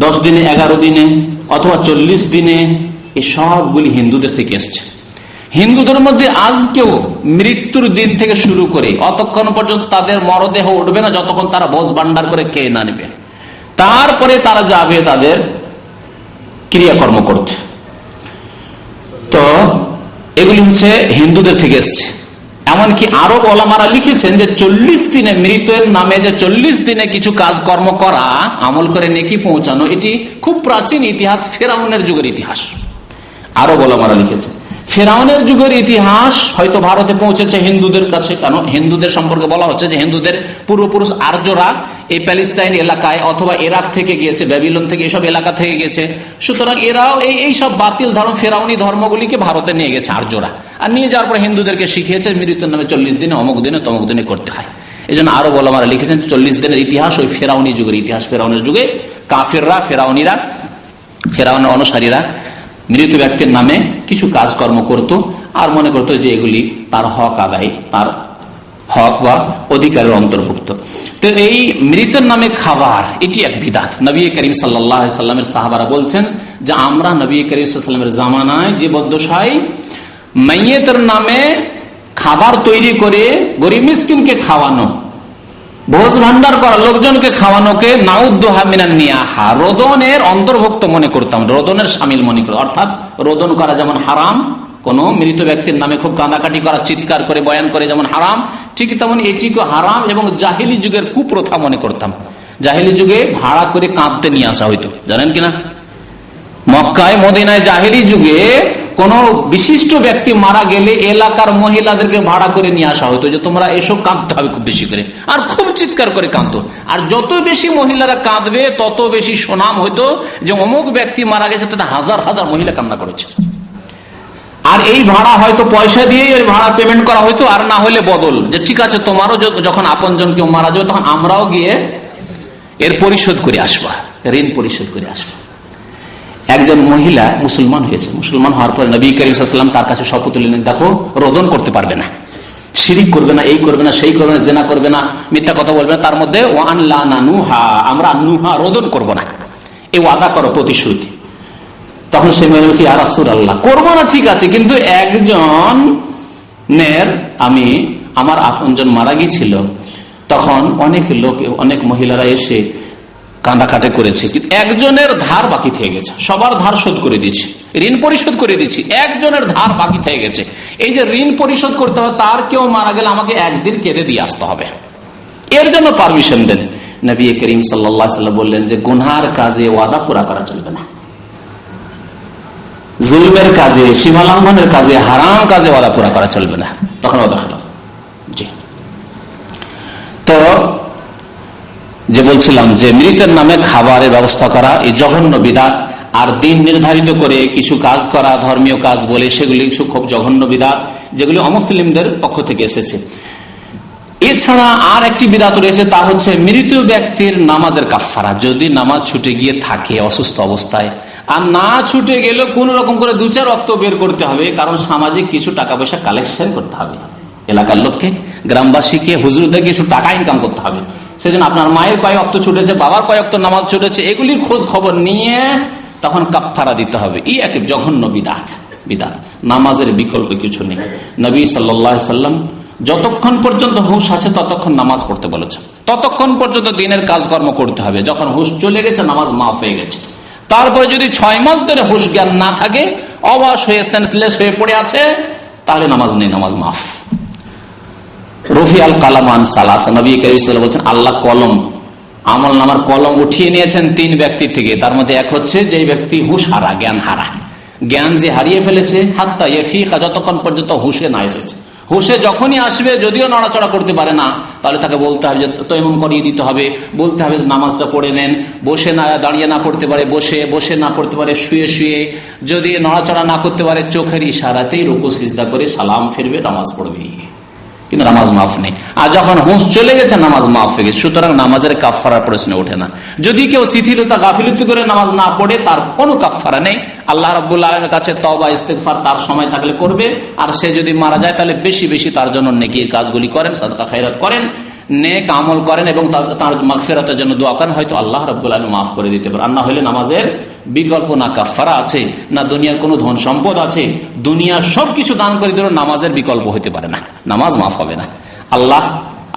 10 দিনে, 11 দিনে অথবা 40 দিনে, এই সবগুলি হিন্দুদের থেকে এসছে। হিন্দুদের মধ্যে আজকেও মৃত্যুর দিন থেকে শুরু করে অতক্ষণ পর্যন্ত তাদের মরদেহ উঠবে না যতক্ষণ তারা বোঝ ভান্ডার করে খেয়ে না নেবে, তারপরে তারা যাবে তাদের ক্রিয়াকর্ম করতে। তো এগুলি হচ্ছে হিন্দুদের থেকে এসছে। এমনকি আরব ওলামারা লিখেছেন যে 40 দিনে মৃতের নামে যে 40 দিনে কিছু কাজকর্ম করা, আমল করে নেকি পৌঁছানো, এটি খুব প্রাচীন ইতিহাস, ফেরাউনের যুগের ইতিহাস। আরব ওলামারা লিখেছে ফেরাউনের যুগের ইতিহাস হয়তো ভারতে পৌঁছেছে হিন্দুদের কাছে। কেন? হিন্দুদের সম্পর্কে বলা হচ্ছে যে হিন্দুদের পূর্বপুরুষ আর্যরা এই প্যালেস্টাইন এলাকায় অথবা ইরাক থেকে গিয়েছে, ব্যাবিলন থেকে, এসব এলাকা থেকে গেছে। সুতরাং এরাও এই সব বাতিল ধর্ম, ফেরাউনি ধর্মগুলিকে ভারতে নিয়ে গেছে আর্যরা, আর নিয়ে যাওয়ার পর হিন্দুদেরকে শিখিয়েছে মৃত্যুর নামে 40 দিনে অমুক দিনে তমুক দিনে করতে হয়। এই জন্য আরব ওলামারা লিখেছেন 40 দিনের ইতিহাস ওই ফেরাউনি যুগের ইতিহাস। ফেরাউনের যুগে কাফিররা, ফেরাউনিরা, ফেরাউনের অনুসারীরা মৃত ব্যক্তির নামে কিছু কাজকর্ম করত আর মনে করত যে এগুলি তার হক আদায়, তার হক বা অধিকারের অন্তর্ভুক্ত। তো এই মৃতের নামে খাবার, এটি এক বিদাত। নবী করিম সাল্লাল্লাহু আলাইহি সাল্লামের সাহাবারা বলছেন যে আমরা নবী করিম সাল্লাল্লাহু আলাইহি সাল্লামের জামানায় যে বদ্দশায় মাইয়েতের নামে খাবার তৈরি করে গরিব মিসকিনকে খাওয়ানো, ভোজ ভান্ডার করা, লোকজনকে খাওয়ানোকে নাউদ্দোহা মিনান নিয়াহা, রোদনের অন্তর্ভুক্ত মনে করতাম, রোদনের শামিল মনে করতাম। অর্থাৎ রোদন করা যেমন হারাম, কোন মৃত ব্যক্তির নামে খুব কাঁদাকাটি করা, চিৎকার করে বয়ান করে যেমন হারাম, ঠিক তেমন এটিকে হারাম এবং জাহিলি যুগের কুপ্রথা মনে করতাম। জাহিলি যুগে ভাড়া করে কাঁদতে নিয়ে আসা হইতো, জানেন কিনা? মক্কায় মদিনায় জাহিলি যুগে কোন বিশিষ্ট ব্যক্তি মারা গেলে এলাকার মহিলাদেরকে ভাড়া করে নিয়ে আসা হতো যে তোমরা এসব কাঁদতে হবে খুব বেশি করে, আর খুব চিৎকার করে কাঁদতো। আর যত বেশি মহিলারা কাঁদবে তত বেশি সুনাম হইতো যে অমুক ব্যক্তি মারা গেছে, তাতে হাজার হাজার মহিলা কান্না করেছে। আর এই ভাড়া হয়তো পয়সা দিয়ে এর ভাড়া পেমেন্ট করা হইতো, আর না হলে বদল, যে ঠিক আছে তোমারও যখন আপনজন কেউ মারা যাবে তখন আমরাও গিয়ে এর পরিশোধ করে আসবা, ঋণ পরিশোধ করে আসবা। একজন মহিলা মুসলমান হয়েছে, মুসলমান হওয়ার পরে নবী করিম সাল্লাল্লাহু আলাইহি ওয়াসাল্লাম তার কাছে শপথ নিলেন, দেখো রোদন করতে পারবে না, শিরিক করবে না, এই করবে না, সেই করবে না, জেনা করবে না, মিথ্যা কথা বলবে না, তার মধ্যে ওয়ান লা নানুহা, আমরা নুহা রোদন করব না, এই ওয়াদা করো, প্রতিশ্রুতি। তখন সে মহিলা বলছে ইয়া রাসূলুল্লাহ, করব না ঠিক আছে, কিন্তু একজনের আমার আপনজন মারা গিয়েছিল, তখন অনেক মহিলারা এসে কাঁদাকাটি করেছে, কিন্তু একজনের ধার বাকি থেকে গেছে, সবার ধার শোধ করে দিয়েছি, ঋণ পরিশোধ করে দিচ্ছি, একজনের ধার বাকি থেকে গেছে। এই যে ঋণ পরিশোধ করতে হবে, তার কেউ মারা গেলে আমাকে একদিন কেঁদে দিয়ে আসতে হবে, এর জন্য পারমিশন দেন। নবী করিম সাল্লাল্লাহু আলাইহি ওয়াসাল্লাম বললেন যে গুনহার কাজে ওয়াদা পুরা করা চলবে না, জুলমের কাজে, সীমালঙ্ঘনের কাজে, হারাম কাজে ওয়াদা পুরা করা চলবে না, তখন ওয়াদা খেলাফ। জি, তো যে বলছিলাম যে মৃতের নামে খাবারের ব্যবস্থা করা এই জঘন্য বিধাত। আর দিন নির্ধারিত করে কিছু কাজ করা, ধর্মীয় কাজ বলে, সেগুলি খুব জঘন্য বিধাত, যেগুলি অমুসলিমদের পক্ষ থেকে এসেছে। এছাড়া আর একটি বিধাত রয়েছে, তা হচ্ছে মৃত ব্যক্তির নামাজের কাফারা। যদি নামাজ ছুটে গিয়ে থাকে অসুস্থ অবস্থায়, আর না ছুটে গেলেও কোন রকম করে 2-4 রক্ত বের করতে হবে, কারণ সামাজিক কিছু টাকা পয়সা কালেকশন করতে হবে, এলাকার লোককে, গ্রামবাসীকে, হুজুরদের কিছু টাকা ইনকাম করতে হবে। সেজন্য আপনার মায়ের কয় ওয়াক্ত ছুটেছে, বাবার কয় ওয়াক্ত নামাজ ছুটেছে, এগুলির খোঁজ খবর নিয়ে তখন কাফারা দিতে হবে। এক জঘন্য বিদআত। নামাজের বিকল্প কিছু নেই। নবী সাল্লাল্লাহু আলাইহি সাল্লাম যতক্ষণ পর্যন্ত হুঁশ আছে ততক্ষণ নামাজ পড়তে বলেছেন, ততক্ষণ পর্যন্ত দিনের কাজকর্ম করতে হবে। যখন হুঁশ চলে গেছে নামাজ মাফ হয়ে গেছে। তারপরে যদি 6 মাস ধরে হুঁশ জ্ঞান না থাকে, অবশ হয়ে সেন্সলেস হয়ে পড়ে আছে, তাহলে নামাজ নেই, নামাজ মাফ। রফি আল কালামান সালাস, নবী কারীম সাল্লাল্লাহু আলাইহি ওয়াসাল্লাম বলেছেন আল্লাহ কলম, আমল নামার কলম উঠিয়ে নিয়েছেন 3 ব্যক্তির থেকে। তার মধ্যে এক হচ্ছে যে ব্যক্তি হুঁশ হারা, জ্ঞান হারা, জ্ঞান যে হারিয়ে ফেলেছে, হাত্তা ইয়াফিকা, যতক্ষণ পর্যন্ত হুঁশে না এসেছে। হুঁশে যখনই আসবে, যদিও নড়াচড়া করতে পারে না, তাহলে তাকে বলতে হবে যে তায়াম্মুম করিয়ে দিতে হবে, বলতে হবে যে নামাজটা পড়ে নেন। বসে না, দাঁড়িয়ে না পড়তে পারে বসে, বসে না পড়তে পারে শুয়ে শুয়ে, যদি নড়াচড়া না করতে পারে চোখের ইশারাতেই রুকু সিজদা করে সালাম ফিরবে, নামাজ পড়বে, কিন্তু নামাজ মাফ নেই। আর যখন হুঁশ চলে গেছে নামাজ মাফ হয়ে গেছে। সুতরাং নামাজের কাফারার প্রশ্ন ওঠে না। যদি কেউ শিথিলতা গাফিলতি করে নামাজ না পড়ে, তার কোনো কাফারা নেই। আল্লাহ রাব্বুল আলামিনের কাছে তওবা ইস্তেগফার তার সময় থাকলে করবে। আর সে যদি মারা যায় তাহলে বেশি বেশি তার জন্য নেকির কাজগুলি করেন, সাদকা খায়রাত করেন, নেক আমল করেন এবং তার মাগফিরাতের জন্য দোয়া করেন, হয়তো আল্লাহ রাব্বুল আলামিন মাফ করে দিতে পারেন। আর না হলে নামাজের বিকল্প না কাফারা আছে, না দুনিয়ার কোনো ধন সম্পদ আছে। দুনিয়ার সবকিছু দান করে দিলেও নামাজের বিকল্প হতে পারে না, নামাজ মাফ হবে না।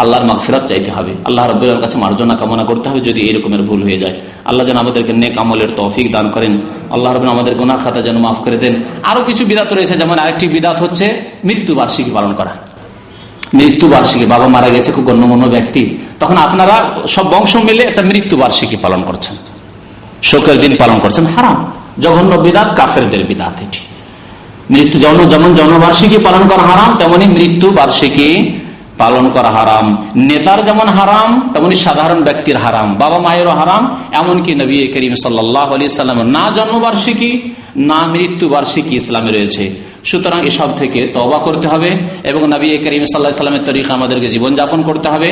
আল্লাহর মাগফিরাত চাইতে হবে, আল্লাহ রাব্বুল আলামিনের কাছে মার্জনা কামনা করতে হবে যদি এরকমের ভুল হয়ে যায়। আল্লাহ যেন আমাদেরকে নেক আমলের তৌফিক দান করেন। আল্লাহ রাব্বুল আমাদের গুনাহ খাতা যেন মাফ করে দেন। আরো কিছু বিদআত রয়েছে, যেমন আরেকটি বিদআত হচ্ছে মৃত্যু বার্ষিকী পালন করা। মৃত্যু বার্ষিকী, বাবা মারা গেছে, খুব গণ্যমান্য ব্যক্তি, তখন আপনারা সব বংশ মিলে একটা মৃত্যু বার্ষিকী পালন করছেন, শোকের দিন পালন করছেন, হারাম, জঘন্য বিদআত, কাফেরদের বিদআত। এটি মৃত্যু যেমন জন্মবার্ষিকী পালন করা হারাম, তেমনি মৃত্যু বার্ষিকী পালন করা হারাম। নেতার যেমন হারাম, তেমনি সাধারণ ব্যক্তির হারাম, বাবা মায়েরও হারাম। এমনকি নবী করিম সাল্লাল্লাহু আলাইহি সাল্লাম না জন্মবার্ষিকী না মৃত্যু বার্ষিকী ইসলামে রয়েছে। সুতরাং এসব থেকে তওবা করতে হবে এবং নবী করিম সাল্লাল্লাহু আলাইহি সাল্লামের তরিকা আমাদেরকে জীবনযাপন করতে হবে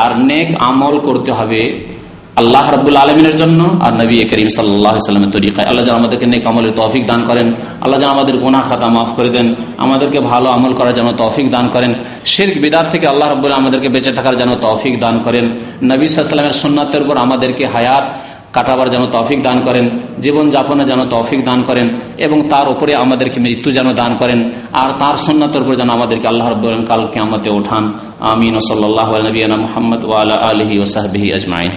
আর নেক আমল করতে হবে আল্লাহ রাব্বুল আলামিনের জন্য আর নবী করিম সাল্লাল্লাহু আলাইহি সাল্লামের তরিকায়। আল্লাহ যেন আমাদেরকে নেক আমলের তৌফিক দান করেন, আল্লাহ যেন আমাদের গুনাহ খাতা মাফ করে দেন, আমাদেরকে ভালো আমল করার জন্য তৌফিক দান করেন, শিরক বিদআত থেকে আল্লাহ রাব্বুল আলামিন আমাদেরকে বেঁচে থাকার জন্য তৌফিক দান করেন, নবী সাল্লাল্লাহু আলাইহি ওয়াসাল্লামের সুন্নাতের উপর আমাদেরকে হায়াত কাটাবার যেন তৌফিক দান করেন, জীবন যাপনে যেন তৌফিক দান করেন এবং তার উপরে আমাদেরকে মৃত্যু যেন দান করেন আর তার সুন্নাতের উপর যেন আমাদেরকে আল্লাহ রাব্বুল আলামিন কাল কিয়ামতে ওঠান। আমিন। সাল্লাল্লাহু আলা নবিয়িনা মুহাম্মদ ওয়া আলা আলিহি ওয়া সাহবিহি আজমাইন।